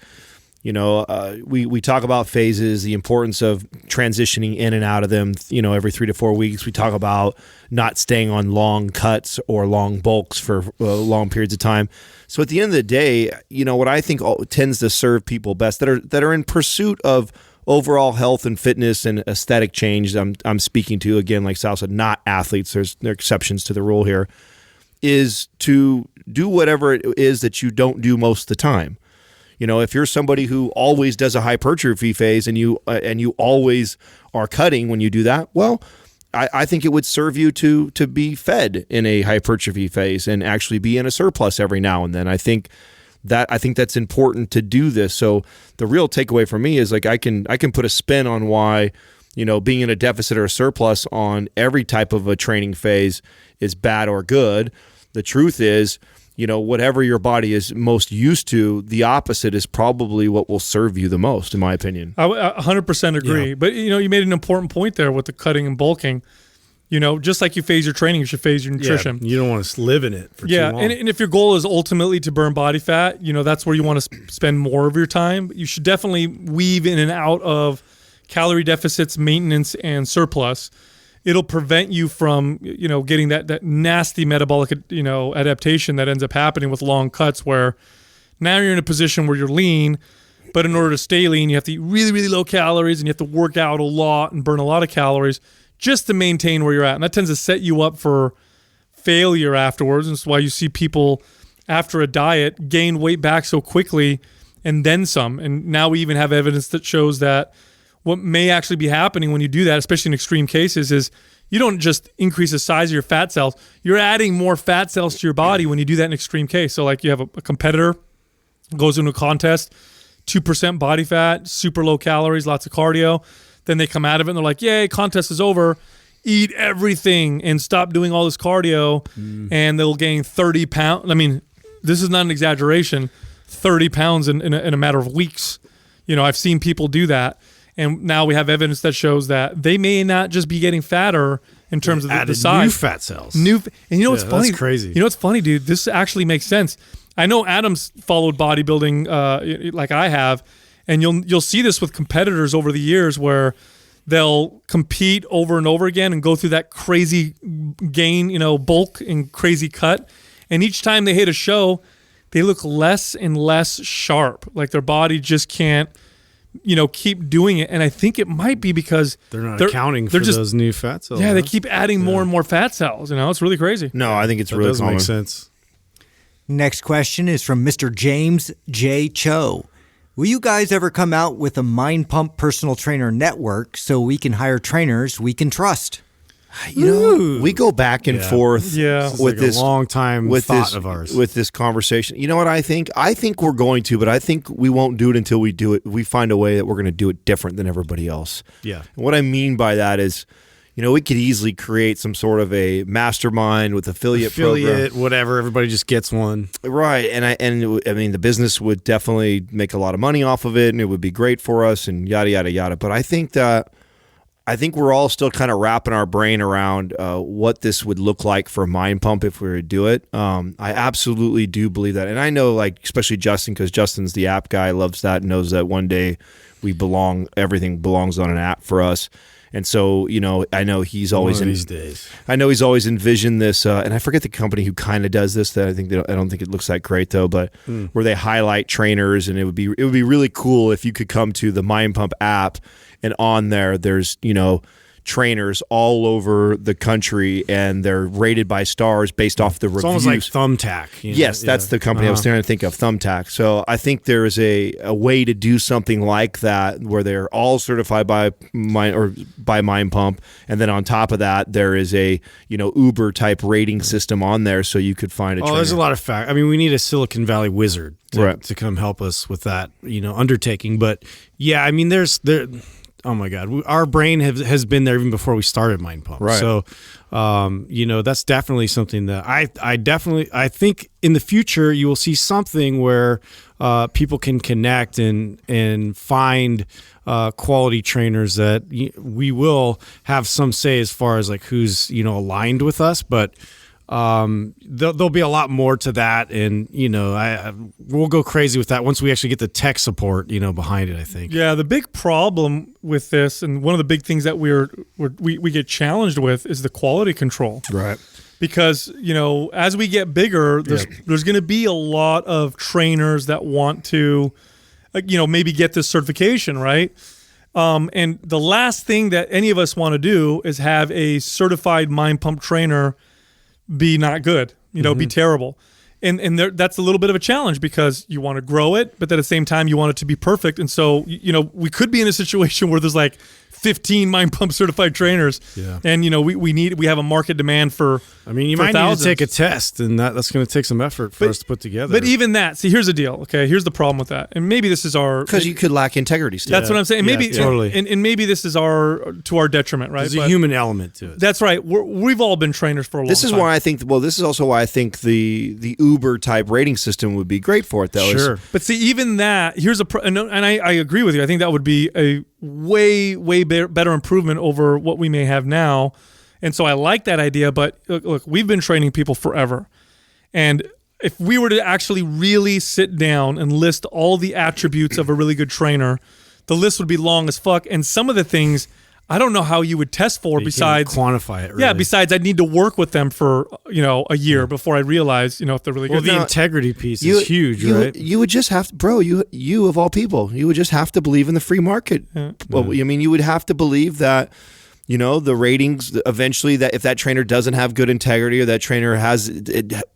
we talk about phases, the importance of transitioning in and out of them, every 3 to 4 weeks. We talk about not staying on long cuts or long bulks for long periods of time. So at the end of the day, what I think tends to serve people best that are in pursuit of overall health and fitness and aesthetic change. I'm speaking to, again, like Sal said, not athletes. There are exceptions to the rule here. Is to do whatever it is that you don't do most of the time. If you're somebody who always does a hypertrophy phase and you always are cutting when you do that, well, I think it would serve you to be fed in a hypertrophy phase and actually be in a surplus every now and then. I think that's important to do this. So the real takeaway for me is like I can put a spin on why being in a deficit or a surplus on every type of a training phase is bad or good. The truth is, whatever your body is most used to, the opposite is probably what will serve you the most, in my opinion. I 100% agree. Yeah. But, you made an important point there with the cutting and bulking. Just like you phase your training, you should phase your nutrition. Yeah, you don't want to live in it for too long. And if your goal is ultimately to burn body fat, that's where you want to spend more of your time. You should definitely weave in and out of calorie deficits, maintenance, and surplus. It'll prevent you from, getting that nasty metabolic, adaptation that ends up happening with long cuts, where now you're in a position where you're lean, but in order to stay lean, you have to eat really, really low calories and you have to work out a lot and burn a lot of calories just to maintain where you're at. And that tends to set you up for failure afterwards. And that's why you see people after a diet gain weight back so quickly and then some. And now we even have evidence that shows that what may actually be happening when you do that, especially in extreme cases, is you don't just increase the size of your fat cells. You're adding more fat cells to your body when you do that in extreme case. So like you have a competitor goes into a contest, 2% body fat, super low calories, lots of cardio. Then they come out of it and they're like, yay, contest is over. Eat everything and stop doing all this cardio. And they'll gain 30 pounds. This is not an exaggeration, 30 pounds in a matter of weeks. I've seen people do that. And now we have evidence that shows that they may not just be getting fatter in terms of the size. New fat cells. And what's funny? That's crazy. What's funny, dude? This actually makes sense. I know Adam's followed bodybuilding like I have, and you'll see this with competitors over the years where they'll compete over and over again and go through that crazy gain, bulk and crazy cut. And each time they hit a show, they look less and less sharp. Like their body just can't keep doing it. And I think it might be because they're not accounting for those new fat cells. Yeah, they keep adding more and more fat cells. It's really crazy. No, I think it's that really does common. make sense. Next question is from Mr. James J. Cho. Will you guys ever come out with a Mind Pump personal trainer network so we can hire trainers we can trust? We go back and forth with this long time thought of ours with this conversation. You know what I think? I think we're going to, but I think we won't do it until we do it. We find a way that we're going to do it different than everybody else. Yeah. And what I mean by that is, we could easily create some sort of a mastermind with affiliate program. Whatever. Everybody just gets one. Right. And the business would definitely make a lot of money off of it and it would be great for us and yada, yada, yada. But I think we're all still kind of wrapping our brain around what this would look like for Mind Pump if we were to do it. I absolutely do believe that. And I know, especially Justin, because Justin's the app guy, loves that, knows that one day everything belongs on an app for us. And so, I know he's always these days. I know he's always envisioned this, and I forget the company who kind of does this. That I don't think it looks that great though, but where they highlight trainers, and it would be really cool if you could come to the Mind Pump app, and on there's trainers all over the country, and they're rated by stars based off the reviews. It's almost like Thumbtack. Yes, that's the company I was trying to think of, Thumbtack. So I think there is a way to do something like that where they're all certified by Mind Pump, and then on top of that, there is a Uber type rating system on there, so you could find a trainer. There's a lot of fact. We need a Silicon Valley wizard to come help us with that undertaking. But yeah, oh my God, our brain has been there even before we started Mind Pump. Right. So, that's definitely something that I think in the future you will see something where people can connect and find quality trainers that we will have some say as far as like who's aligned with us, but there'll be a lot more to that, and we'll go crazy with that once we actually get the tech support behind it, I think. Yeah, the big problem with this, and one of the big things that we get challenged with, is the quality control. Right. Because as we get bigger, there's going to be a lot of trainers that want to maybe get this certification, right? And the last thing that any of us want to do is have a certified Mind Pump trainer be not good, be terrible. And that's a little bit of a challenge because you want to grow it, but at the same time you want it to be perfect. And so, we could be in a situation where there's like 15 Mind Pump certified trainers. Yeah. And we have a market demand for you might thousands. Need to take a test, and that's going to take some effort for us to put together. But even that, see, here's the deal. Okay, here's the problem with that. And maybe this is because you could lack integrity still. That's what I'm saying. Maybe totally. And maybe this is to our detriment, right? There's a human element to it. That's right. We've all been trainers for a long time. This is why I think. Well, this is also why I think the Uber type rating system would be great for it, though. Sure. But see, even that, here's and I agree with you. I think that would be a way better improvement over what we may have now. And so I like that idea, but look, we've been training people forever. And if we were to actually really sit down and list all the attributes of a really good trainer, the list would be long as fuck. And some of the things I don't know how you would test for besides quantify it. Really. Yeah, besides I'd need to work with them for a year before I realize if they're really good. Well, the integrity piece is huge, right? You would just have to, bro. You of all people, you would just have to believe in the free market. Yeah. Well, you would have to believe that. The ratings eventually, that if that trainer doesn't have good integrity or that trainer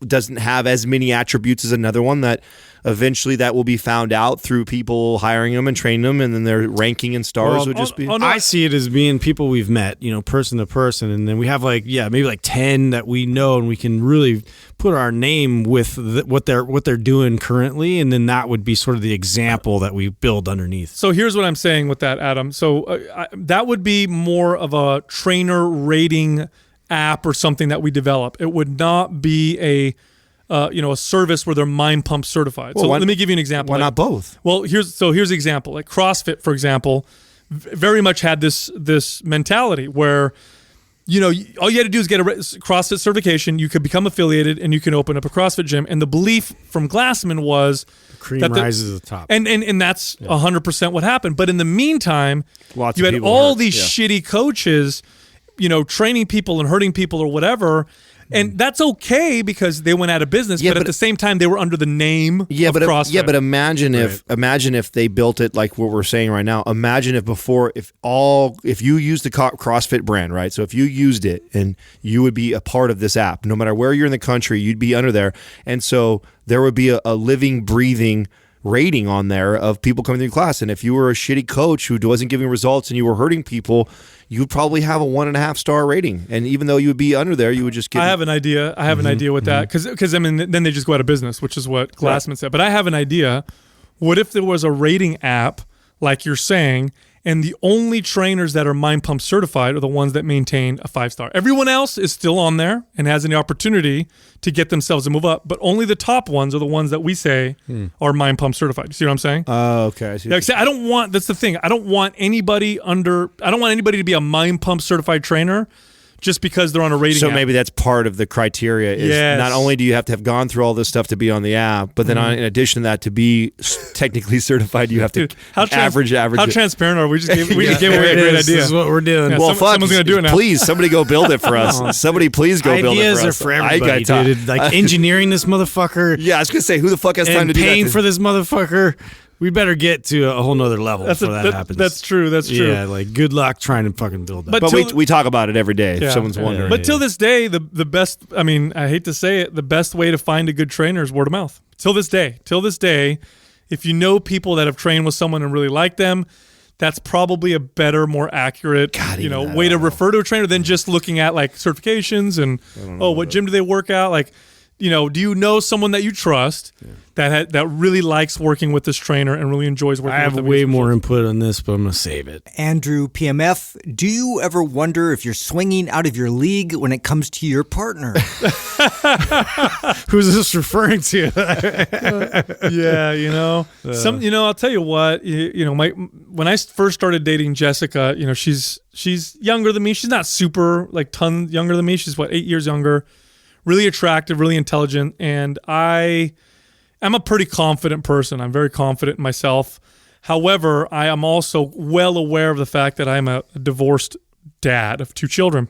doesn't have as many attributes as another one, that eventually that will be found out through people hiring them and training them, and then their ranking and stars would just be. I see it as being people we've met, person to person, and then we have maybe 10 that we know, and we can really put our name with what they're doing currently, and then that would be sort of the example that we build underneath. So here's what I'm saying with that, Adam. So that would be more of a trainer rating app or something that we develop. It would not be a service where they're Mind Pump certified. Well, so let me give you an example. Why not both? Well, here's the example. Like CrossFit, for example, very much had this mentality where all you had to do is get a CrossFit certification. You could become affiliated, and you can open up a CrossFit gym. And the belief from Glassman was cream rises to the top, and that's 100% what happened. But in the meantime, Lots you of had all these shitty coaches, training people and hurting people or whatever. And that's okay because they went out of business, but at the same time they were under the name of CrossFit. But imagine if they built it like what we're saying right now. Imagine if you used the CrossFit brand, right? So if you used it and you would be a part of this app, no matter where you're in the country, you'd be under there. And so there would be a living, breathing rating on there of people coming through class. And if you were a shitty coach who wasn't giving results and you were hurting people, you would probably have a 1.5 star rating. And even though you would be under there, you would just get. I have an idea. With that because then they just go out of business, which is what Glassman said. But I have an idea. What if there was a rating app like you're saying, and the only trainers that are Mind Pump certified are the ones that maintain a 5-star. Everyone else is still on there and has an opportunity to get themselves to move up, but only the top ones are the ones that we say are Mind Pump certified. You see what I'm saying? Oh, okay. I see. That's the thing. I don't want anybody to be a Mind Pump certified trainer just because they're on a rating app. Maybe that's part of the criteria is not only do you have to have gone through all this stuff to be on the app, but then in addition to that, to be technically certified, you have to average. How transparent are we? We just gave away a great idea. This is what we're doing. Yeah, someone's going to do it now. Please, somebody go build it for us. Somebody please go build it for us. Ideas are for everybody, dude. Like engineering this motherfucker. Yeah, I was going to say, who the fuck has time to do that? And paying for this motherfucker. We better get to a whole nother level before that happens. That's true. Yeah, like good luck trying to fucking build that. But we talk about it every day if someone's wondering. But till this day, the best, I hate to say it, the best way to find a good trainer is word of mouth. Till this day, if you know people that have trained with someone and really like them, that's probably a better, more accurate way to refer to a trainer than just looking at like certifications and what gym do they work at. Like do you know someone that you trust that really likes working with this trainer and really enjoys working I with have them? way more input on this, but I'm going to save it. Andrew PMF, do you ever wonder if you're swinging out of your league when it comes to your partner? Who's this referring to? I'll tell you what, when I first started dating Jessica, she's younger than me. She's not super like ton younger than me. She's 8 years younger, really attractive, really intelligent. And I'm a pretty confident person. I'm very confident in myself. However, I am also well aware of the fact that I'm a divorced dad of 2 children.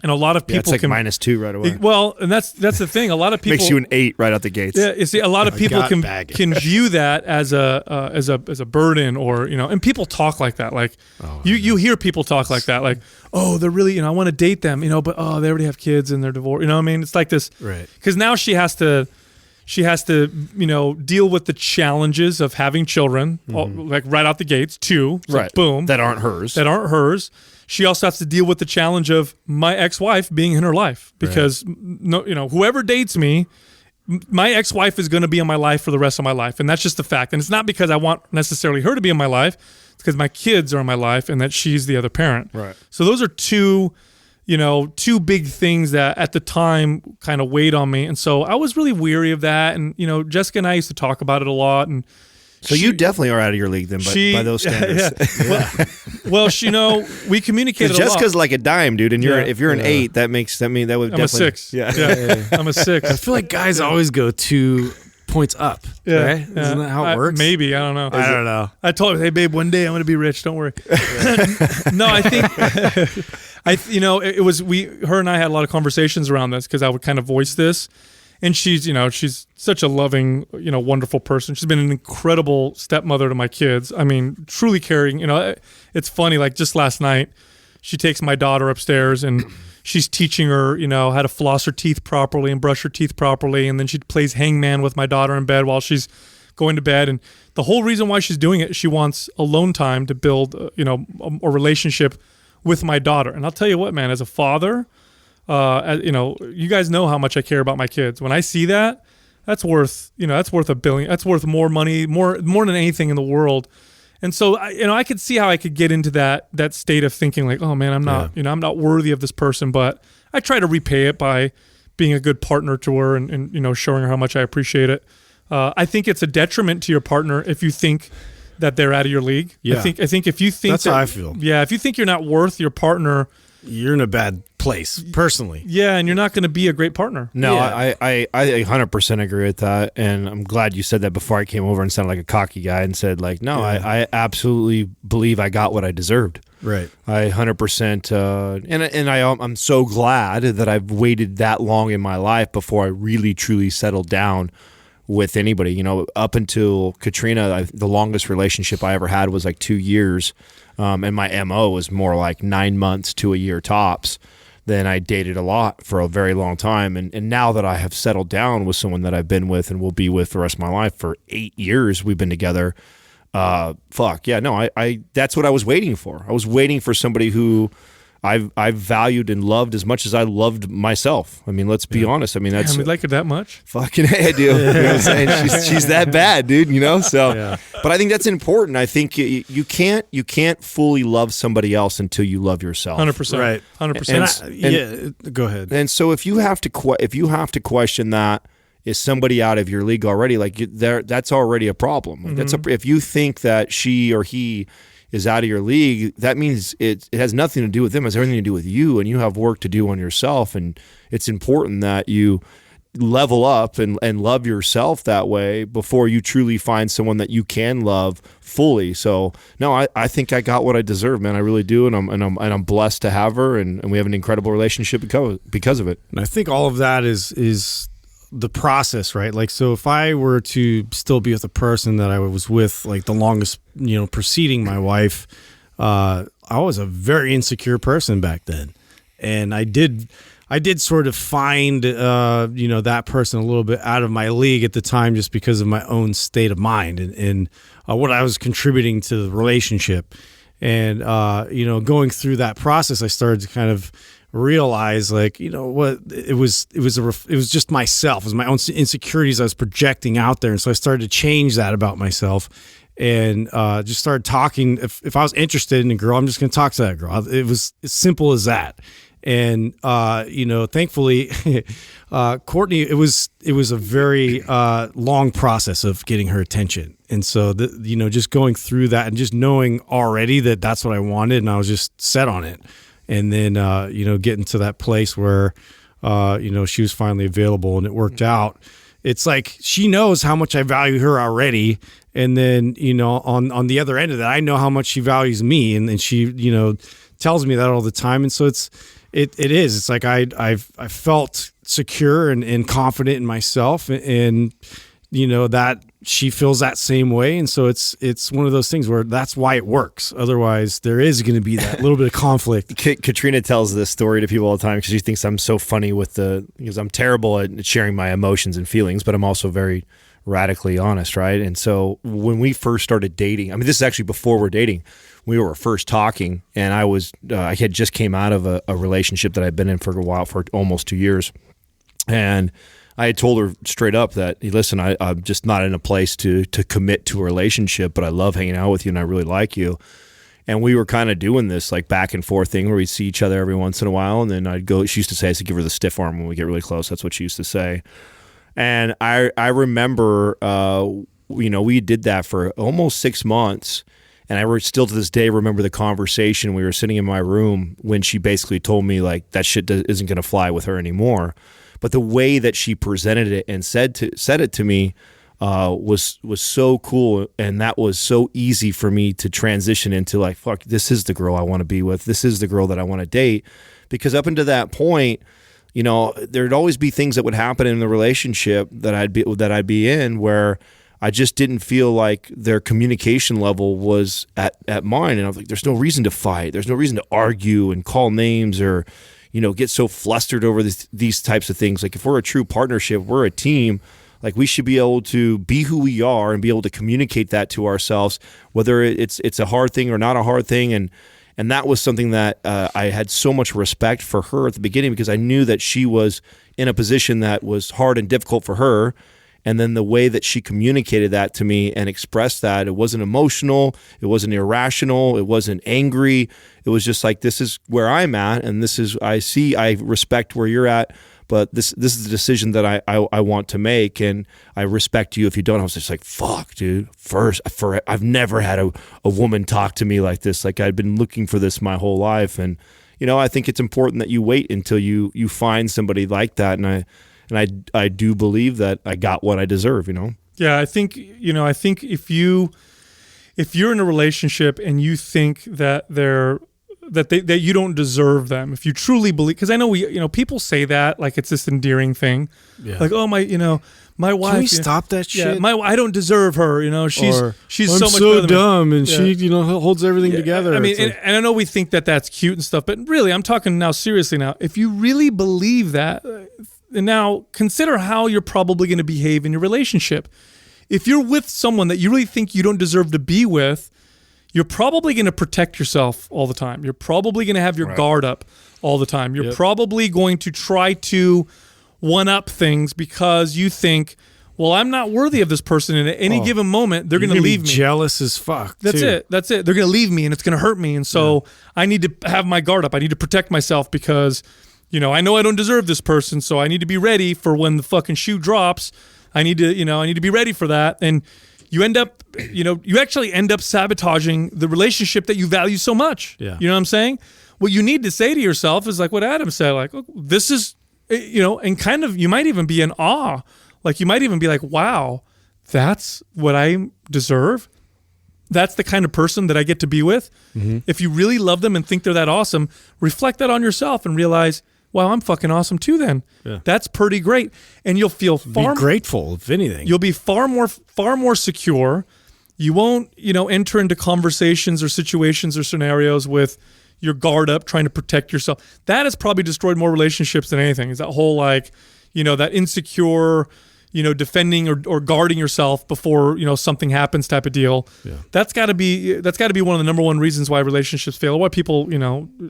And a lot of people it's like can -2 right away. Well, and that's the thing. A lot of people Makes you an 8 right out the gates. Yeah, you see, a lot of people can view that as a burden, or and people talk like that. Like you hear people talk like that, like, oh, they're really I want to date them, but they already have kids and they're divorced. What I mean? It's like this, right? Because now she has to deal with the challenges of having children, like right out the gates, 2, right? Like, boom, that aren't hers. She also has to deal with the challenge of my ex-wife being in her life, because whoever dates me, my ex-wife is going to be in my life for the rest of my life, and that's just the fact. And it's not because I want necessarily her to be in my life; it's because my kids are in my life, and that she's the other parent. Right. So those are two big things that at the time kind of weighed on me, and so I was really weary of that. And Jessica and I used to talk about it a lot, and. So you definitely are out of your league then, by those standards. Yeah. Well, we communicated a lot. Jessica's like a dime, dude, and if you're an 8, that would definitely. I'm a 6. Yeah. I'm a 6. I feel like guys always go 2 points up. Yeah. Right? Isn't that how it works? Maybe. I don't know. I don't know. I told her, hey, babe, one day I'm going to be rich. Don't worry. No, I think, it was, her and I had a lot of conversations around this, because I would kind of voice this. And she's such a loving, wonderful person. She's been an incredible stepmother to my kids. I mean, truly caring. It's funny, like just last night, she takes my daughter upstairs and she's teaching her, how to floss her teeth properly and brush her teeth properly. And then she plays hangman with my daughter in bed while she's going to bed. And the whole reason why she's doing it, she wants alone time to build, a relationship with my daughter. And I'll tell you what, man, as a father, you guys know how much I care about my kids. When I see that, that's worth $1 billion. That's worth more money, more than anything in the world. And so, I could see how I could get into that state of thinking like, oh man, I'm not worthy of this person. But I try to repay it by being a good partner to her and showing her how much I appreciate it. I think it's a detriment to your partner if you think that they're out of your league. Yeah. I think if you think that's how I feel. Yeah, if you think you're not worth your partner, you're in a bad place, personally. Yeah, and you're not going to be a great partner. No, yeah. I 100% agree with that, and I'm glad you said that before I came over and sounded like a cocky guy and said like, no, yeah. I absolutely believe I got what I deserved. Right. I 100%, and I'm so glad that I've waited that long in my life before I really truly settled down with anybody. Up until Katrina, the longest relationship I ever had was like 2 years. And my MO was more like 9 months to a year tops. Then I dated a lot for a very long time. And now that I have settled down with someone that I've been with and will be with the rest of my life for 8 years, we've been together. I that's what I was waiting for. I was waiting for somebody who I've valued and loved as much as I loved myself. I mean, let's be honest. I mean, that's we like her that much. Fucking hey, I do. You know what I'm saying? She's that bad, dude. So, but I think that's important. I think you can't fully love somebody else until you love yourself. 100%. Right. 100%. Go ahead. And so if you have to question that, is somebody out of your league already? Like that's already a problem. Like if you think that she or he is out of your league, that means it has nothing to do with them. It has everything to do with you, and you have work to do on yourself. And it's important that you level up and love yourself that way before you truly find someone that you can love fully. So no, I think I got what I deserve, man. I really do, and I'm blessed to have her, and we have an incredible relationship because of it. And I think all of that is the process, right? Like, so if I were to still be with a person that I was with like the longest, preceding my wife, I was a very insecure person back then. And I did sort of find, that person a little bit out of my league at the time, just because of my own state of mind and what I was contributing to the relationship. And, going through that process, I started to kind of realize, like, you know what, it was just myself. It was my own insecurities I was projecting out there. And so I started to change that about myself, and just started talking. If I was interested in a girl, I'm just going to talk to that girl. It was as simple as that. And you know, thankfully, Courtney, it was a very long process of getting her attention. And so, you know, just going through that and just knowing already that that's what I wanted, and I was just set on it. And then, you know, getting to that place where, you know, she was finally available and it worked out. It's like she knows how much I value her already. And then, you know, on the other end of that, I know how much she values me. And she, you know, tells me that all the time. And so it is. It's like I felt secure and confident in myself. And, you know, that she feels that same way. And so it's one of those things where that's why it works. Otherwise, there is going to be that little bit of conflict. Katrina tells this story to people all the time because she thinks I'm so funny because I'm terrible at sharing my emotions and feelings, but I'm also very radically honest, right? And so when we first started dating, I mean, this is actually before we're dating, we were first talking, and I had just came out of a relationship that I'd been in for a while, for almost 2 years. And I had told her straight up that, hey, listen, I'm just not in a place to commit to a relationship, but I love hanging out with you and I really like you. And we were kind of doing this like back and forth thing where we'd see each other every once in a while. And then I'd go, she used to say, I used to give her the stiff arm when we get really close. That's what she used to say. And I remember, you know, we did that for almost 6 months. And I still to this day remember the conversation. We were sitting in my room when she basically told me like that shit isn't going to fly with her anymore. But the way that she presented it and said it to me was so cool, and that was so easy for me to transition into like, fuck, this is the girl I want to be with. This is the girl that I want to date. Because up until that point, you know, there'd always be things that would happen in the relationship that I'd be in where I just didn't feel like their communication level was at mine, and I was like, there's no reason to fight. There's no reason to argue and call names or, you know, get so flustered over these types of things. Like if we're a true partnership, we're a team, like we should be able to be who we are and be able to communicate that to ourselves, whether it's a hard thing or not a hard thing. And that was something that I had so much respect for her at the beginning because I knew that she was in a position that was hard and difficult for her. And then the way that she communicated that to me and expressed that, it wasn't emotional, it wasn't irrational, it wasn't angry. It was just like, this is where I'm at, and this is, I respect where you're at, but this is the decision that I want to make, and I respect you if you don't. I was just like, fuck, dude. I've never had a woman talk to me like this. Like I'd been looking for this my whole life. And, you know, I think it's important that you wait until you find somebody like that. And I do believe that I got what I deserve, you know? Yeah, I think if you're in a relationship and you think that that you don't deserve them, if you truly believe, because I know people say that like it's this endearing thing, like, oh, my wife. Can we stop that shit? Yeah, I don't deserve her. You know, she's I'm so much so better than dumb, me. and she holds everything together. I mean, and I know we think that that's cute and stuff, but really, I'm talking now seriously. Now, if you really believe that. And now consider how you're probably going to behave in your relationship. If you're with someone that you really think you don't deserve to be with, you're probably going to protect yourself all the time. You're probably going to have your guard up all the time. You're probably going to try to one-up things because you think, well, I'm not worthy of this person, and at any given moment, they're going to leave me. Jealous as fuck. That's it. They're going to leave me, and it's going to hurt me. And so I need to have my guard up. I need to protect myself because... You know I don't deserve this person, so I need to be ready for when the fucking shoe drops. I need to be ready for that. And you actually end up sabotaging the relationship that you value so much. Yeah. You know what I'm saying? What you need to say to yourself is like what Adam said, like, oh, this is, and kind of, you might even be in awe. Like you might even be like, wow, that's what I deserve. That's the kind of person that I get to be with. Mm-hmm. If you really love them and think they're that awesome, reflect that on yourself and realize, wow, I'm fucking awesome too then. Yeah. That's pretty great. And you'll feel be grateful, if anything. You'll be far more secure. You won't, enter into conversations or situations or scenarios with your guard up trying to protect yourself. That has probably destroyed more relationships than anything. Is that whole that insecure, defending or guarding yourself before, something happens type of deal. Yeah. That's got to be one of the number one reasons why relationships fail, or why people,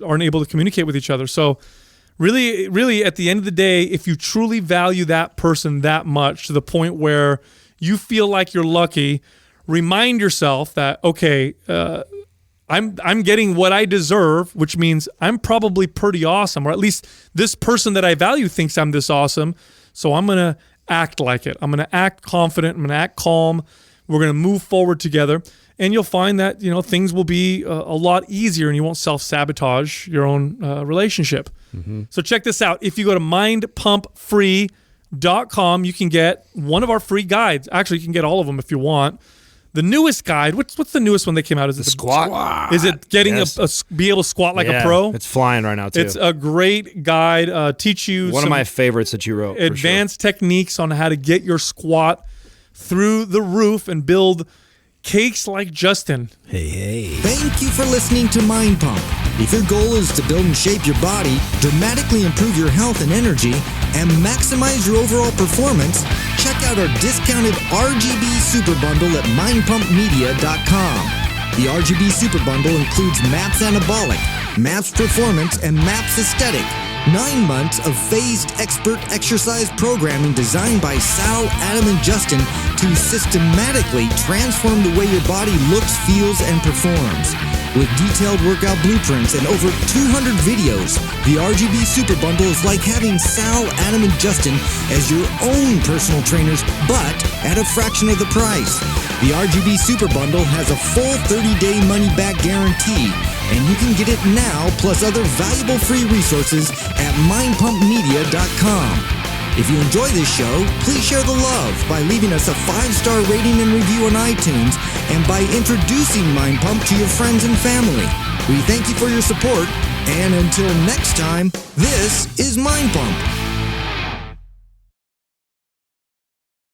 aren't able to communicate with each other. So really, at the end of the day, if you truly value that person that much to the point where you feel like you're lucky, remind yourself that, okay, I'm getting what I deserve, which means I'm probably pretty awesome, or at least this person that I value thinks I'm this awesome. So I'm going to act like it. I'm going to act confident. I'm going to act calm. We're going to move forward together. And you'll find that, things will be a lot easier and you won't self-sabotage your own relationship. Mm-hmm. So check this out. If you go to mindpumpfree.com, you can get one of our free guides. Actually, you can get all of them if you want. The newest guide, what's the newest one that came out? Is it the squat? Is it getting be able to squat like a pro? It's flying right now, too. It's a great guide. Teach you one of my favorites that you wrote. Advanced techniques on how to get your squat through the roof and build cakes like Justin. Hey. Thank you for listening to Mind Pump. If your goal is to build and shape your body, dramatically improve your health and energy, and maximize your overall performance, check out our discounted RGB Super Bundle at mindpumpmedia.com. The RGB Super Bundle includes MAPS Anabolic, MAPS Performance, and MAPS Aesthetic. 9 months of phased expert exercise programming designed by Sal, Adam, and Justin to systematically transform the way your body looks, feels, and performs. With detailed workout blueprints and over 200 videos, the RGB Super Bundle is like having Sal, Adam, and Justin as your own personal trainers, but at a fraction of the price. The RGB Super Bundle has a full 30-day money-back guarantee, and you can get it now plus other valuable free resources at mindpumpmedia.com. If you enjoy this show, please share the love by leaving us a 5-star rating and review on iTunes and by introducing Mind Pump to your friends and family. We thank you for your support, and until next time, this is Mind Pump.